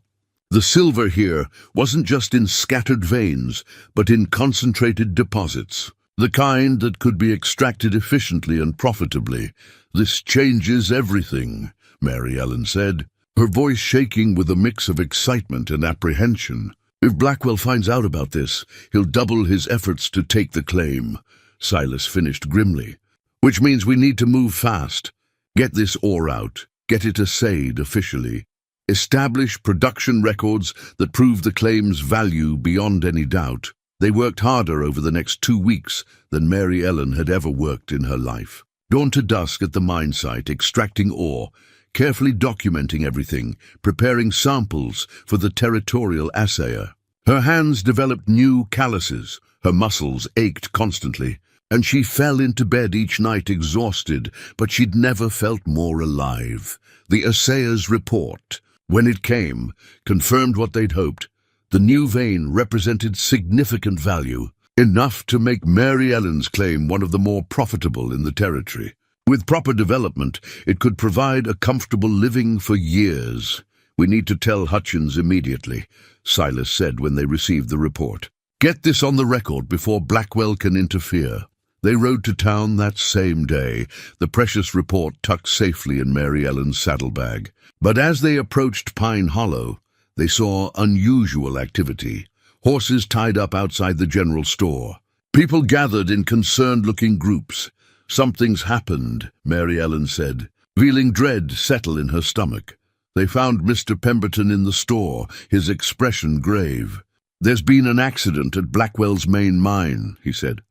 The silver here wasn't just in scattered veins, but in concentrated deposits, the kind that could be extracted efficiently and profitably. "This changes everything," Mary Ellen said, her voice shaking with a mix of excitement and apprehension. "If Blackwell finds out about this, he'll double his efforts to take the claim," Silas finished grimly. "Which means we need to move fast. Get this ore out, get it assayed officially. Establish production records that prove the claim's value beyond any doubt." They worked harder over the next 2 weeks than Mary Ellen had ever worked in her life. Dawn to dusk at the mine site, extracting ore, carefully documenting everything, preparing samples for the territorial assayer. Her hands developed new calluses, her muscles ached constantly, and she fell into bed each night exhausted, but she'd never felt more alive. The assayer's report, when it came, confirmed what they'd hoped. The new vein represented significant value, enough to make Mary Ellen's claim one of the more profitable in the territory. With proper development, it could provide a comfortable living for years. "We need to tell Hutchins immediately," Silas said when they received the report. "Get this on the record before Blackwell can interfere." They rode to town that same day, the precious report tucked safely in Mary Ellen's saddlebag. But as they approached Pine Hollow, they saw unusual activity. Horses tied up outside the general store. People gathered in concerned-looking groups. "Something's happened," Mary Ellen said, feeling dread settle in her stomach. They found Mr. Pemberton in the store, his expression grave. "There's been an accident at Blackwell's main mine," he said.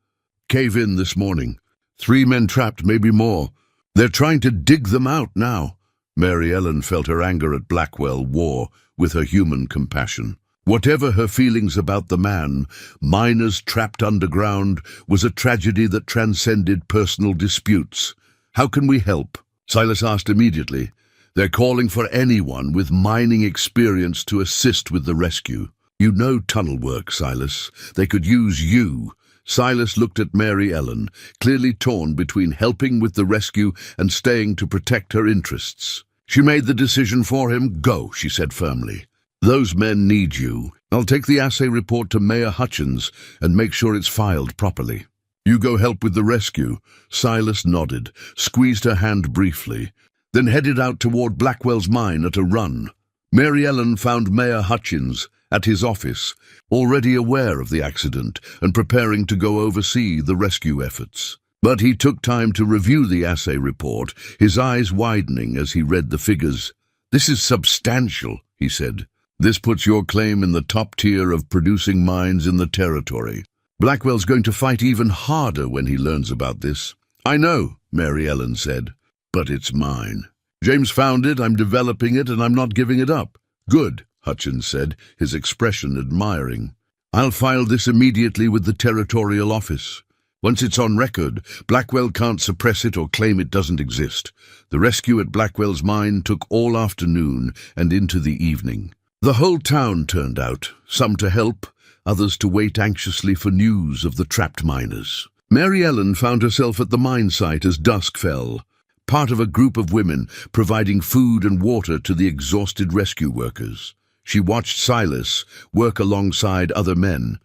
"Cave-in this morning. 3 men trapped, maybe more. They're trying to dig them out now." Mary Ellen felt her anger at Blackwell war with her human compassion. Whatever her feelings about the man, miners trapped underground was a tragedy that transcended personal disputes. "How can we help?" Silas asked immediately. "They're calling for anyone with mining experience to assist with the rescue. You know tunnel work, Silas. They could use you." Silas looked at Mary Ellen, clearly torn between helping with the rescue and staying to protect her interests. She made the decision for him. "Go," she said firmly. "Those men need you. I'll take the assay report to Mayor Hutchins and make sure it's filed properly." "You go help with the rescue." Silas nodded, squeezed her hand briefly, then headed out toward Blackwell's mine at a run. Mary Ellen found Mayor Hutchins at his office, already aware of the accident and preparing to go oversee the rescue efforts. But he took time to review the assay report, his eyes widening as he read the figures. "This is substantial," he said. "This puts your claim in the top tier of producing mines in the territory. Blackwell's going to fight even harder when he learns about this." "I know," Mary Ellen said, "but it's mine. James found it, I'm developing it, and I'm not giving it up." "Good," Hutchins said, his expression admiring. "I'll file this immediately with the territorial office. Once it's on record, Blackwell can't suppress it or claim it doesn't exist." The rescue at Blackwell's mine took all afternoon and into the evening. The whole town turned out, some to help, others to wait anxiously for news of the trapped miners. Mary Ellen found herself at the mine site as dusk fell, part of a group of women providing food and water to the exhausted rescue workers. She watched Silas work alongside other men,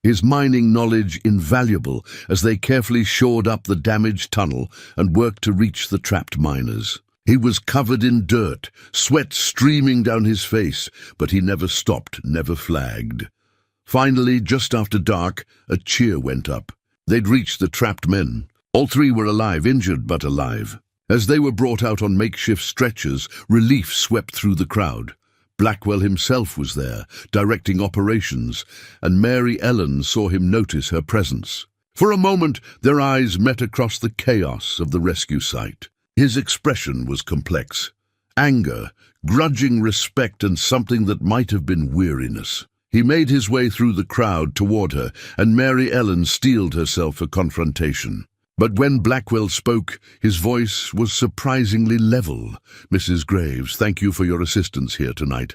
his mining knowledge invaluable as they carefully shored up the damaged tunnel and worked to reach the trapped miners. He was covered in dirt, sweat streaming down his face, but he never stopped, never flagged. Finally, just after dark, a cheer went up. They'd reached the trapped men. All 3 were alive, injured but alive. As they were brought out on makeshift stretchers, relief swept through the crowd. Blackwell himself was there, directing operations, and Mary Ellen saw him notice her presence. For a moment, their eyes met across the chaos of the rescue site. His expression was complex. Anger, grudging respect, and something that might have been weariness. He made his way through the crowd toward her, and Mary Ellen steeled herself for confrontation. But when Blackwell spoke, his voice was surprisingly level. "Mrs. Graves, thank you for your assistance here tonight."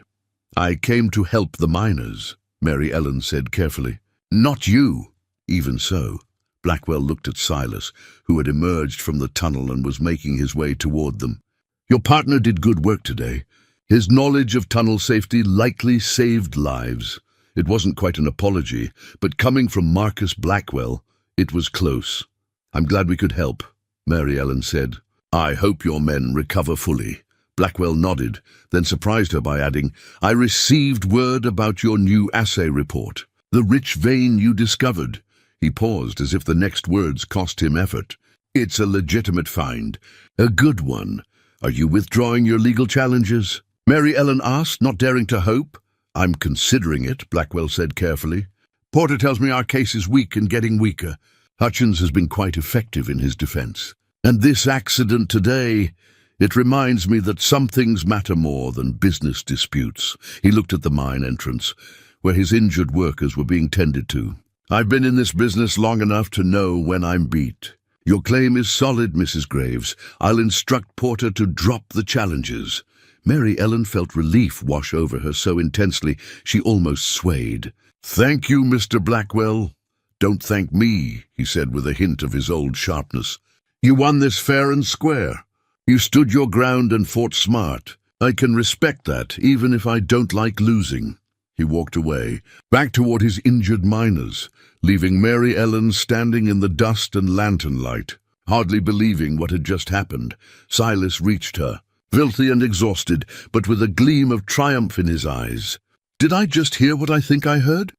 "I came to help the miners," Mary Ellen said carefully. "Not you." "Even so." Blackwell looked at Silas, who had emerged from the tunnel and was making his way toward them. "Your partner did good work today. His knowledge of tunnel safety likely saved lives." It wasn't quite an apology, but coming from Marcus Blackwell, it was close. "I'm glad we could help," Mary Ellen said. "I hope your men recover fully." Blackwell nodded, then surprised her by adding, "I received word about your new assay report. The rich vein you discovered." He paused as if the next words cost him effort. "It's a legitimate find. A good one. Are you withdrawing your legal challenges?" Mary Ellen asked, not daring to hope. "I'm considering it," Blackwell said carefully. "Porter tells me our case is weak and getting weaker. Hutchins has been quite effective in his defense. And this accident today, it reminds me that some things matter more than business disputes." He looked at the mine entrance, where his injured workers were being tended to. "I've been in this business long enough to know when I'm beat. Your claim is solid, Mrs. Graves. I'll instruct Porter to drop the challenges." Mary Ellen felt relief wash over her so intensely she almost swayed. "Thank you, Mr. Blackwell." "Don't thank me," he said with a hint of his old sharpness. "You won this fair and square. You stood your ground and fought smart. I can respect that, even if I don't like losing." He walked away, back toward his injured miners, leaving Mary Ellen standing in the dust and lantern light. Hardly believing what had just happened, Silas reached her, filthy and exhausted, but with a gleam of triumph in his eyes. "Did I just hear what I think I heard?"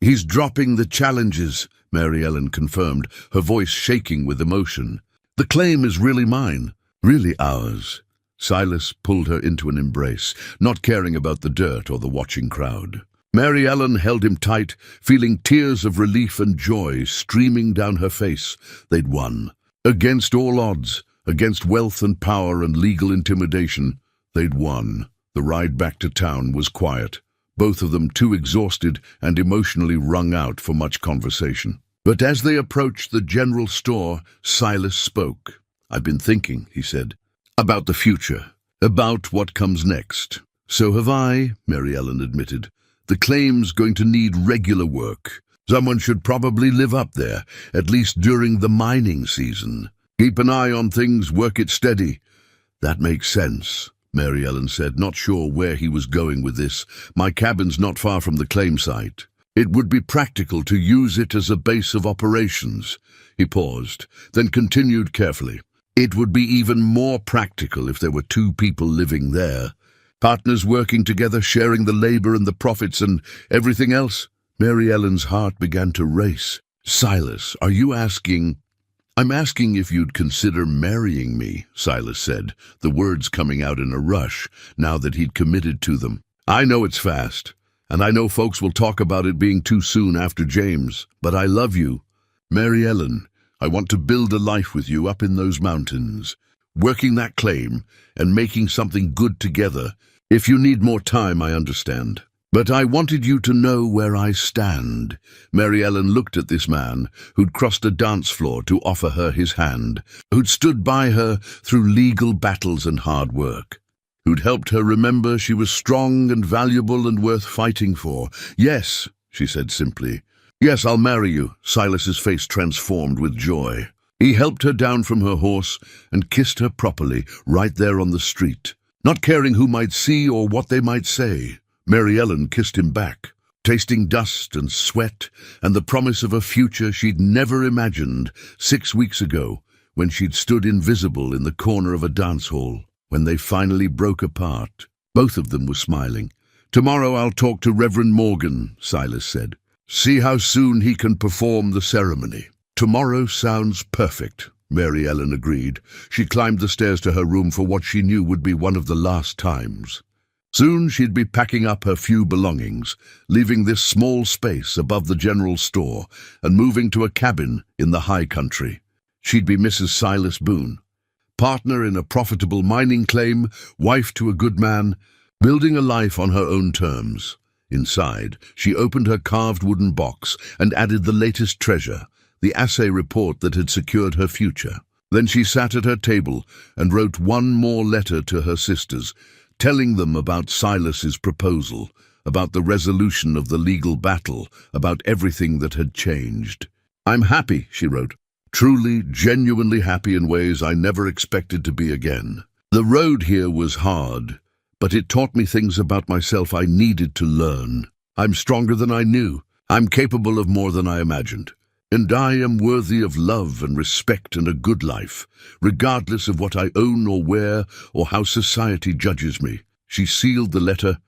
"He's dropping the challenges," Mary Ellen confirmed, her voice shaking with emotion. "The claim is really mine, really ours." Silas pulled her into an embrace, not caring about the dirt or the watching crowd. Mary Ellen held him tight, feeling tears of relief and joy streaming down her face. They'd won. Against all odds, against wealth and power and legal intimidation, they'd won. The ride back to town was quiet, both of them too exhausted and emotionally wrung out for much conversation. But as they approached the general store, Silas spoke. "I've been thinking," he said, "about the future, about what comes next." "So have I," Mary Ellen admitted. "The claim's going to need regular work. Someone should probably live up there, at least during the mining season. Keep an eye on things, work it steady." "That makes sense," Mary Ellen said, not sure where he was going with this. "My cabin's not far from the claim site. It would be practical to use it as a base of operations." He paused, then continued carefully. "It would be even more practical if there were two people living there. Partners working together, sharing the labor and the profits and everything else." Mary Ellen's heart began to race. "Silas, are you asking—" "I'm asking if you'd consider marrying me," Silas said, the words coming out in a rush, now that he'd committed to them. "I know it's fast, and I know folks will talk about it being too soon after James, but I love you. Mary Ellen, I want to build a life with you up in those mountains, working that claim and making something good together. If you need more time, I understand. But I wanted you to know where I stand." Mary Ellen looked at this man who'd crossed a dance floor to offer her his hand, who'd stood by her through legal battles and hard work, who'd helped her remember she was strong and valuable and worth fighting for. "Yes," she said simply. "Yes, I'll marry you." Silas's face transformed with joy. He helped her down from her horse and kissed her properly, right there on the street, not caring who might see or what they might say. Mary Ellen kissed him back, tasting dust and sweat and the promise of a future she'd never imagined 6 weeks ago when she'd stood invisible in the corner of a dance hall. When they finally broke apart, both of them were smiling. "Tomorrow I'll talk to Reverend Morgan," Silas said. "See how soon he can perform the ceremony." "Tomorrow sounds perfect," Mary Ellen agreed. She climbed the stairs to her room for what she knew would be one of the last times. Soon she'd be packing up her few belongings, leaving this small space above the general store and moving to a cabin in the high country. She'd be Mrs. Silas Boone, partner in a profitable mining claim, wife to a good man, building a life on her own terms. Inside, she opened her carved wooden box and added the latest treasure, the assay report that had secured her future. Then she sat at her table and wrote one more letter to her sisters, telling them about Silas's proposal, about the resolution of the legal battle, about everything that had changed. "I'm happy," she wrote. "Truly, genuinely happy in ways I never expected to be again. The road here was hard, but it taught me things about myself I needed to learn. I'm stronger than I knew. I'm capable of more than I imagined. And I am worthy of love and respect and a good life, regardless of what I own or wear or how society judges me." She sealed the letter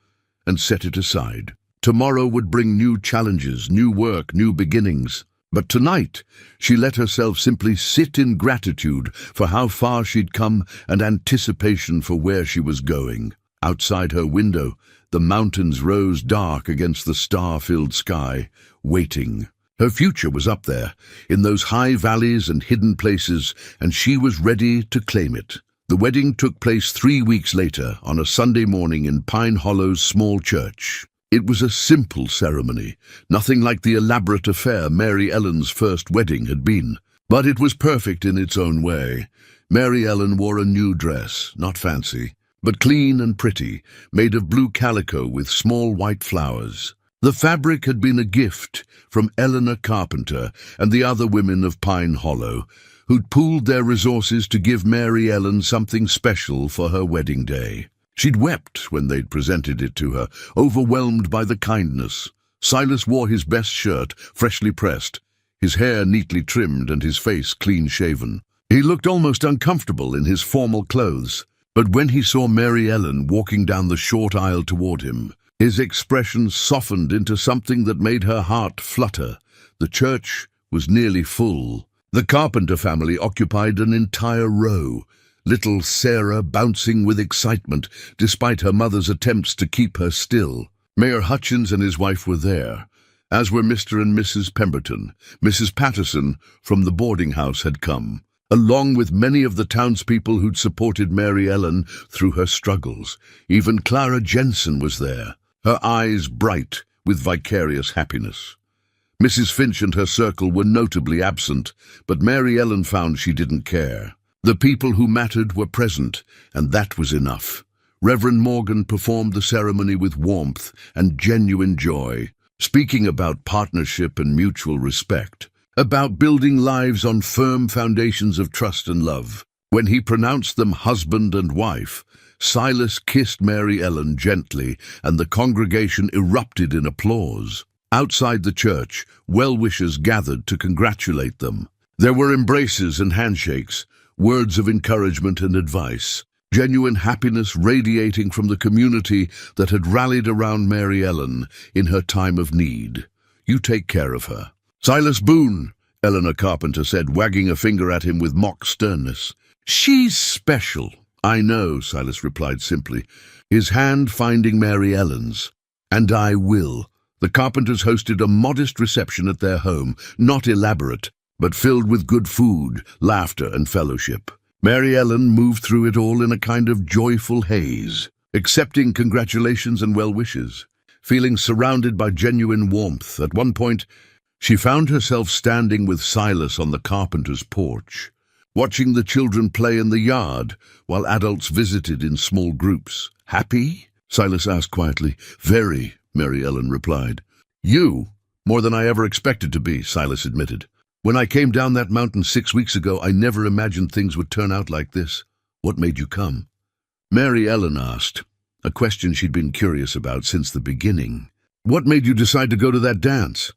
and set it aside. Tomorrow would bring new challenges, new work, new beginnings. But tonight, she let herself simply sit in gratitude for how far she'd come and anticipation for where she was going. Outside her window, the mountains rose dark against the star-filled sky, waiting. Her future was up there, in those high valleys and hidden places, and she was ready to claim it. The wedding took place 3 weeks later, on a Sunday morning in Pine Hollow's small church. It was a simple ceremony, nothing like the elaborate affair Mary Ellen's first wedding had been. But it was perfect in its own way. Mary Ellen wore a new dress, not fancy, but clean and pretty, made of blue calico with small white flowers. The fabric had been a gift from Eleanor Carpenter and the other women of Pine Hollow, who'd pooled their resources to give Mary Ellen something special for her wedding day. She'd wept when they'd presented it to her, overwhelmed by the kindness. Silas wore his best shirt, freshly pressed, his hair neatly trimmed and his face clean-shaven. He looked almost uncomfortable in his formal clothes, but when he saw Mary Ellen walking down the short aisle toward him, his expression softened into something that made her heart flutter. The church was nearly full. The Carpenter family occupied an entire row, little Sarah bouncing with excitement despite her mother's attempts to keep her still. Mayor Hutchins and his wife were there, as were Mr. and Mrs. Pemberton. Mrs. Patterson from the boarding house had come, along with many of the townspeople who'd supported Mary Ellen through her struggles. Even Clara Jensen was there, her eyes bright with vicarious happiness. Mrs. Finch and her circle were notably absent, but Mary Ellen found she didn't care. The people who mattered were present, and that was enough. Reverend Morgan performed the ceremony with warmth and genuine joy, speaking about partnership and mutual respect, about building lives on firm foundations of trust and love. When he pronounced them husband and wife, Silas kissed Mary Ellen gently, and the congregation erupted in applause. Outside the church, well-wishers gathered to congratulate them. There were embraces and handshakes, words of encouragement and advice, genuine happiness radiating from the community that had rallied around Mary Ellen in her time of need. "You take care of her." "Silas Boone," Eleanor Carpenter said, wagging a finger at him with mock sternness. "She's special." "I know," Silas replied simply, his hand finding Mary Ellen's. "And I will." The Carpenters hosted a modest reception at their home, not elaborate, but filled with good food, laughter, and fellowship. Mary Ellen moved through it all in a kind of joyful haze, accepting congratulations and well wishes, feeling surrounded by genuine warmth. At one point, she found herself standing with Silas on the Carpenter's porch, watching the children play in the yard while adults visited in small groups. "Happy?" Silas asked quietly. "Very," Mary Ellen replied. "You? More than I ever expected to be," Silas admitted. "When I came down that mountain 6 weeks ago, I never imagined things would turn out like this. What made you come?" Mary Ellen asked, a question she'd been curious about since the beginning. "What made you decide to go to that dance?"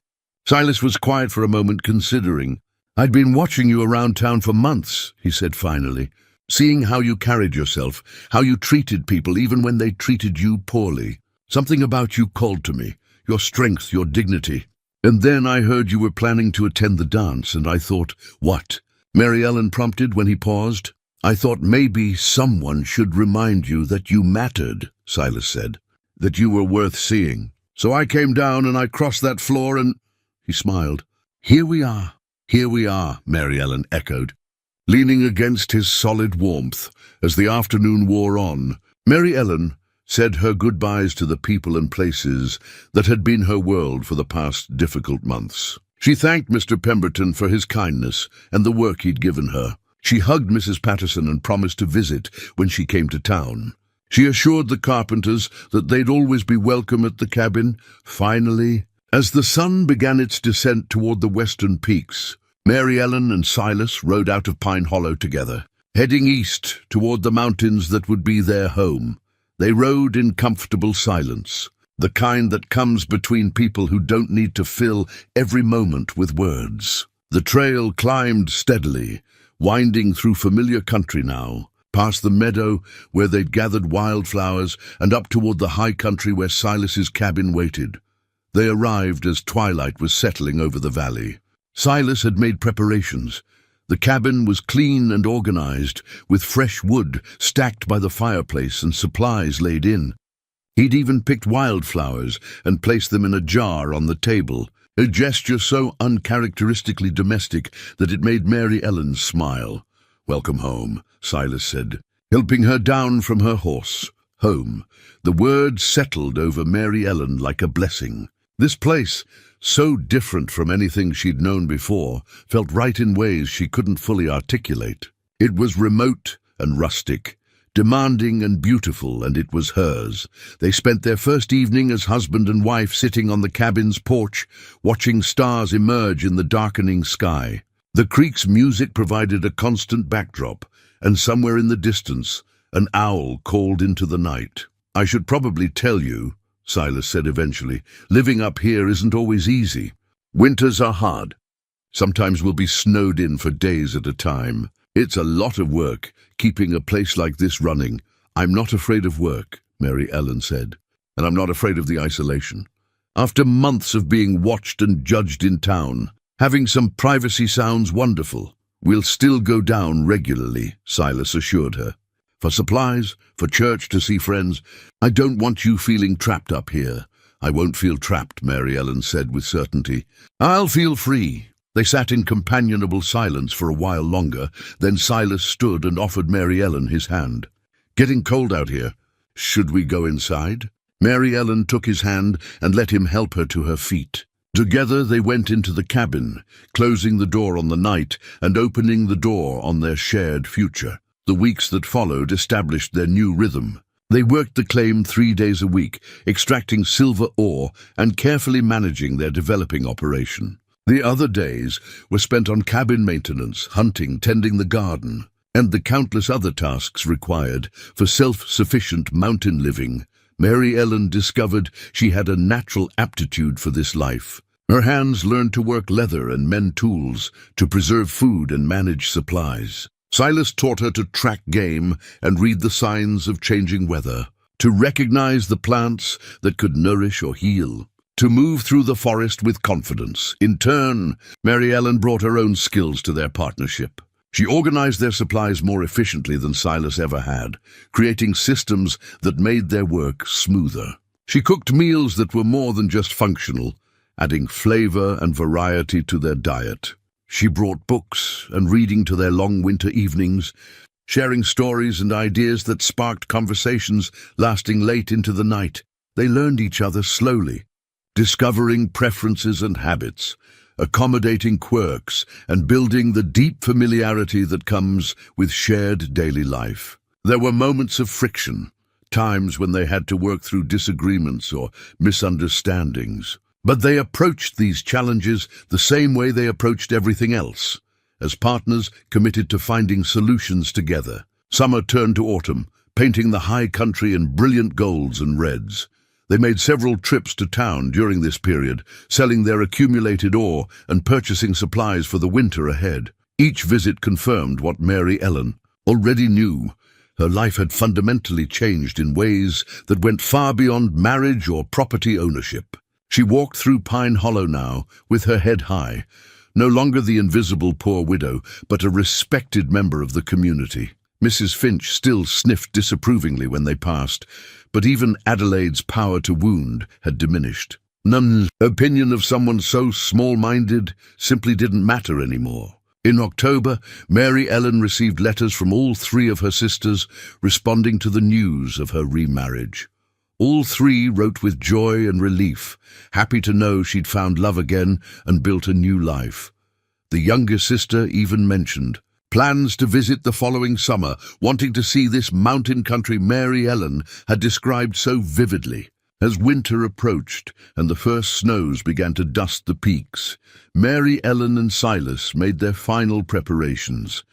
Silas was quiet for a moment, considering. "I'd been watching you around town for months," he said finally, "seeing how you carried yourself, how you treated people even when they treated you poorly. Something about you called to me, your strength, your dignity. And then I heard you were planning to attend the dance, and I thought, what?" Mary Ellen prompted when he paused. "I thought maybe someone should remind you that you mattered." Silas said, "that you were worth seeing. So I came down and I crossed that floor and—" He smiled. "Here we are, here we are," Mary Ellen echoed. Leaning against his solid warmth as the afternoon wore on, Mary Ellen said her goodbyes to the people and places that had been her world for the past difficult months. She thanked Mr. Pemberton for his kindness and the work he'd given her. She hugged Mrs. Patterson and promised to visit when she came to town. She assured the Carpenters that they'd always be welcome at the cabin. Finally, as the sun began its descent toward the western peaks, Mary Ellen and Silas rode out of Pine Hollow together, heading east toward the mountains that would be their home. They rode in comfortable silence, the kind that comes between people who don't need to fill every moment with words. The trail climbed steadily, winding through familiar country now, past the meadow where they'd gathered wildflowers and up toward the high country where Silas's cabin waited. They arrived as twilight was settling over the valley. Silas had made preparations. The cabin was clean and organized, with fresh wood stacked by the fireplace and supplies laid in. He'd even picked wildflowers and placed them in a jar on the table, a gesture so uncharacteristically domestic that it made Mary Ellen smile. "Welcome home," Silas said, helping her down from her horse. Home. The word settled over Mary Ellen like a blessing. This place, so different from anything she'd known before, felt right in ways she couldn't fully articulate. It was remote and rustic, demanding and beautiful, and it was hers. They spent their first evening as husband and wife sitting on the cabin's porch, watching stars emerge in the darkening sky. The creek's music provided a constant backdrop, and somewhere in the distance, an owl called into the night. "I should probably tell you," Silas said eventually, "living up here isn't always easy. Winters are hard. Sometimes we'll be snowed in for days at a time. It's a lot of work, keeping a place like this running." "I'm not afraid of work," Mary Ellen said, "and I'm not afraid of the isolation. After months of being watched and judged in town, having some privacy sounds wonderful." "We'll still go down regularly," Silas assured her. "For supplies, for church, to see friends. I don't want you feeling trapped up here." "I won't feel trapped," Mary Ellen said with certainty. "I'll feel free." They sat in companionable silence for a while longer, then Silas stood and offered Mary Ellen his hand. "Getting cold out here. Should we go inside?" Mary Ellen took his hand and let him help her to her feet. Together they went into the cabin, closing the door on the night and opening the door on their shared future. The weeks that followed established their new rhythm. They worked the claim 3 days a week, extracting silver ore and carefully managing their developing operation. The other days were spent on cabin maintenance, hunting, tending the garden, and the countless other tasks required for self-sufficient mountain living. Mary Ellen discovered she had a natural aptitude for this life. Her hands learned to work leather and mend tools, to preserve food and manage supplies. Silas taught her to track game and read the signs of changing weather, to recognize the plants that could nourish or heal, to move through the forest with confidence. In turn, Mary Ellen brought her own skills to their partnership. She organized their supplies more efficiently than Silas ever had, creating systems that made their work smoother. She cooked meals that were more than just functional, adding flavor and variety to their diet. She brought books and reading to their long winter evenings, sharing stories and ideas that sparked conversations lasting late into the night. They learned each other slowly, discovering preferences and habits, accommodating quirks, and building the deep familiarity that comes with shared daily life. There were moments of friction, times when they had to work through disagreements or misunderstandings. But they approached these challenges the same way they approached everything else, as partners committed to finding solutions together. Summer turned to autumn, painting the high country in brilliant golds and reds. They made several trips to town during this period, selling their accumulated ore and purchasing supplies for the winter ahead. Each visit confirmed what Mary Ellen already knew. Her life had fundamentally changed in ways that went far beyond marriage or property ownership. She walked through Pine Hollow now, with her head high, no longer the invisible poor widow, but a respected member of the community. Mrs. Finch still sniffed disapprovingly when they passed, but even Adelaide's power to wound had diminished. None's opinion of someone so small-minded simply didn't matter anymore. In October, Mary Ellen received letters from all three of her sisters responding to the news of her remarriage. All three wrote with joy and relief, happy to know she'd found love again and built a new life. The younger sister even mentioned plans to visit the following summer, wanting to see this mountain country Mary Ellen had described so vividly. As winter approached and the first snows began to dust the peaks, Mary Ellen and Silas made their final preparations.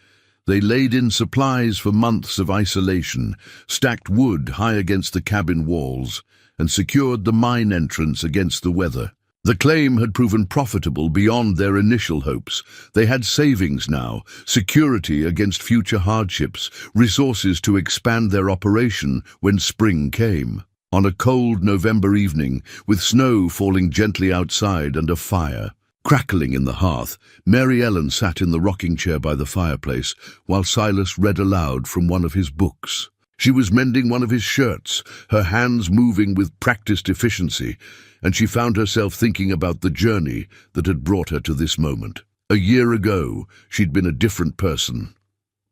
They laid in supplies for months of isolation, stacked wood high against the cabin walls, and secured the mine entrance against the weather. The claim had proven profitable beyond their initial hopes. They had savings now, security against future hardships, resources to expand their operation when spring came. On a cold November evening, with snow falling gently outside and a fire crackling in the hearth, Mary Ellen sat in the rocking chair by the fireplace while Silas read aloud from one of his books. She was mending one of his shirts, her hands moving with practiced efficiency, and she found herself thinking about the journey that had brought her to this moment. A year ago, she'd been a different person.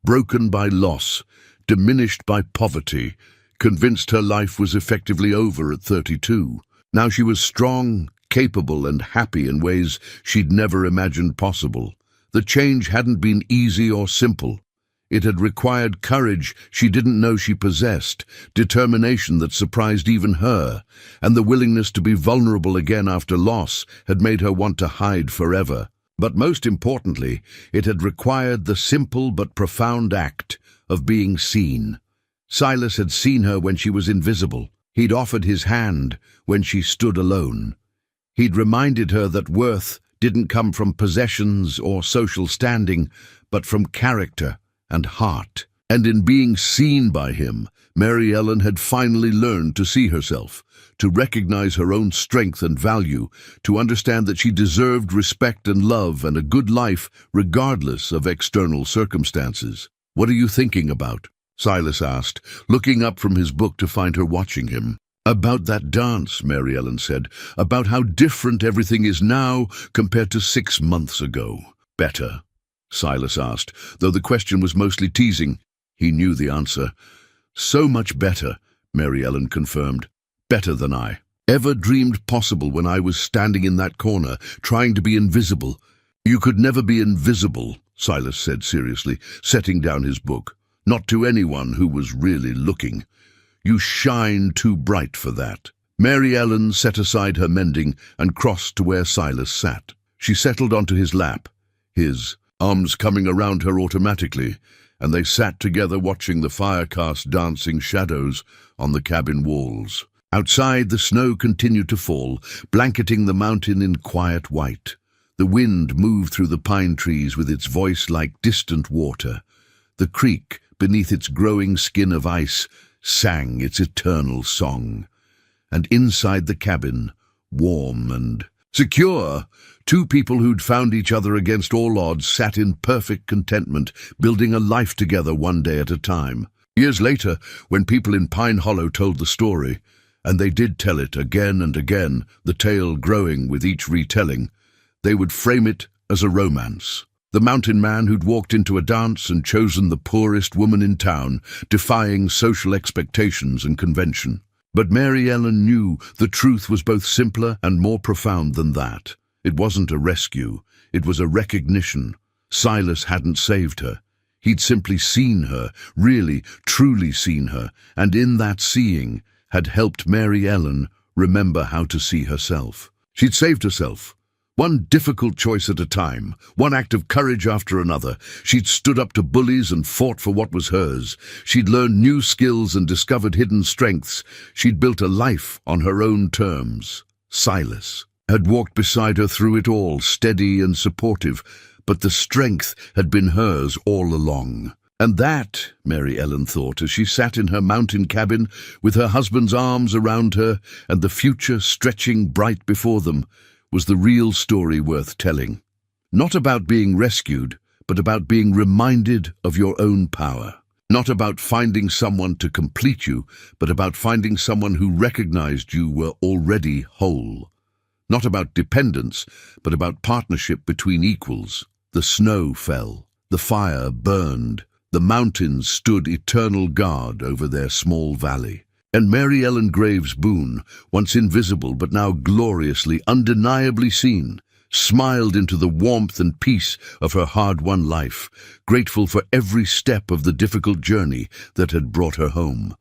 Broken by loss, diminished by poverty, convinced her life was effectively over at 32. Now she was strong, capable, and happy in ways she'd never imagined possible. The change hadn't been easy or simple. It had required courage she didn't know she possessed, determination that surprised even her, and the willingness to be vulnerable again after loss had made her want to hide forever. But most importantly, it had required the simple but profound act of being seen. Silas had seen her when she was invisible. He'd offered his hand when she stood alone. He'd reminded her that worth didn't come from possessions or social standing, but from character and heart. And in being seen by him, Mary Ellen had finally learned to see herself, to recognize her own strength and value, to understand that she deserved respect and love and a good life regardless of external circumstances. "What are you thinking about?" Silas asked, looking up from his book to find her watching him. "About that dance," Mary Ellen said, "about how different everything is now compared to 6 months ago." "Better?" Silas asked, though the question was mostly teasing. He knew the answer. "So much better," Mary Ellen confirmed. "Better than I ever dreamed possible when I was standing in that corner, trying to be invisible." "You could never be invisible," Silas said seriously, setting down his book. "Not to anyone who was really looking. You shine too bright for that." Mary Ellen set aside her mending and crossed to where Silas sat. She settled onto his lap, his arms coming around her automatically, and they sat together watching the fire-cast dancing shadows on the cabin walls. Outside, the snow continued to fall, blanketing the mountain in quiet white. The wind moved through the pine trees with its voice like distant water. The creek, beneath its growing skin of ice, sang its eternal song. And inside the cabin, warm and secure, two people who'd found each other against all odds sat in perfect contentment, building a life together one day at a time. Years later, when people in Pine Hollow told the story, and they did tell it again and again, the tale growing with each retelling, they would frame it as a romance. The mountain man who'd walked into a dance and chosen the poorest woman in town, defying social expectations and convention. But Mary Ellen knew the truth was both simpler and more profound than that. It wasn't a rescue, it was a recognition. Silas hadn't saved her. He'd simply seen her, really, truly seen her, and in that seeing had helped Mary Ellen remember how to see herself. She'd saved herself. One difficult choice at a time, one act of courage after another. She'd stood up to bullies and fought for what was hers. She'd learned new skills and discovered hidden strengths. She'd built a life on her own terms. Silas had walked beside her through it all, steady and supportive, but the strength had been hers all along. And that, Mary Ellen thought, as she sat in her mountain cabin with her husband's arms around her and the future stretching bright before them, was the real story worth telling. Not about being rescued, but about being reminded of your own power. Not about finding someone to complete you, but about finding someone who recognized you were already whole. Not about dependence, but about partnership between equals. The snow fell, the fire burned, the mountains stood eternal guard over their small valley. And Mary Ellen Graves Boone, once invisible but now gloriously, undeniably seen, smiled into the warmth and peace of her hard-won life, grateful for every step of the difficult journey that had brought her home.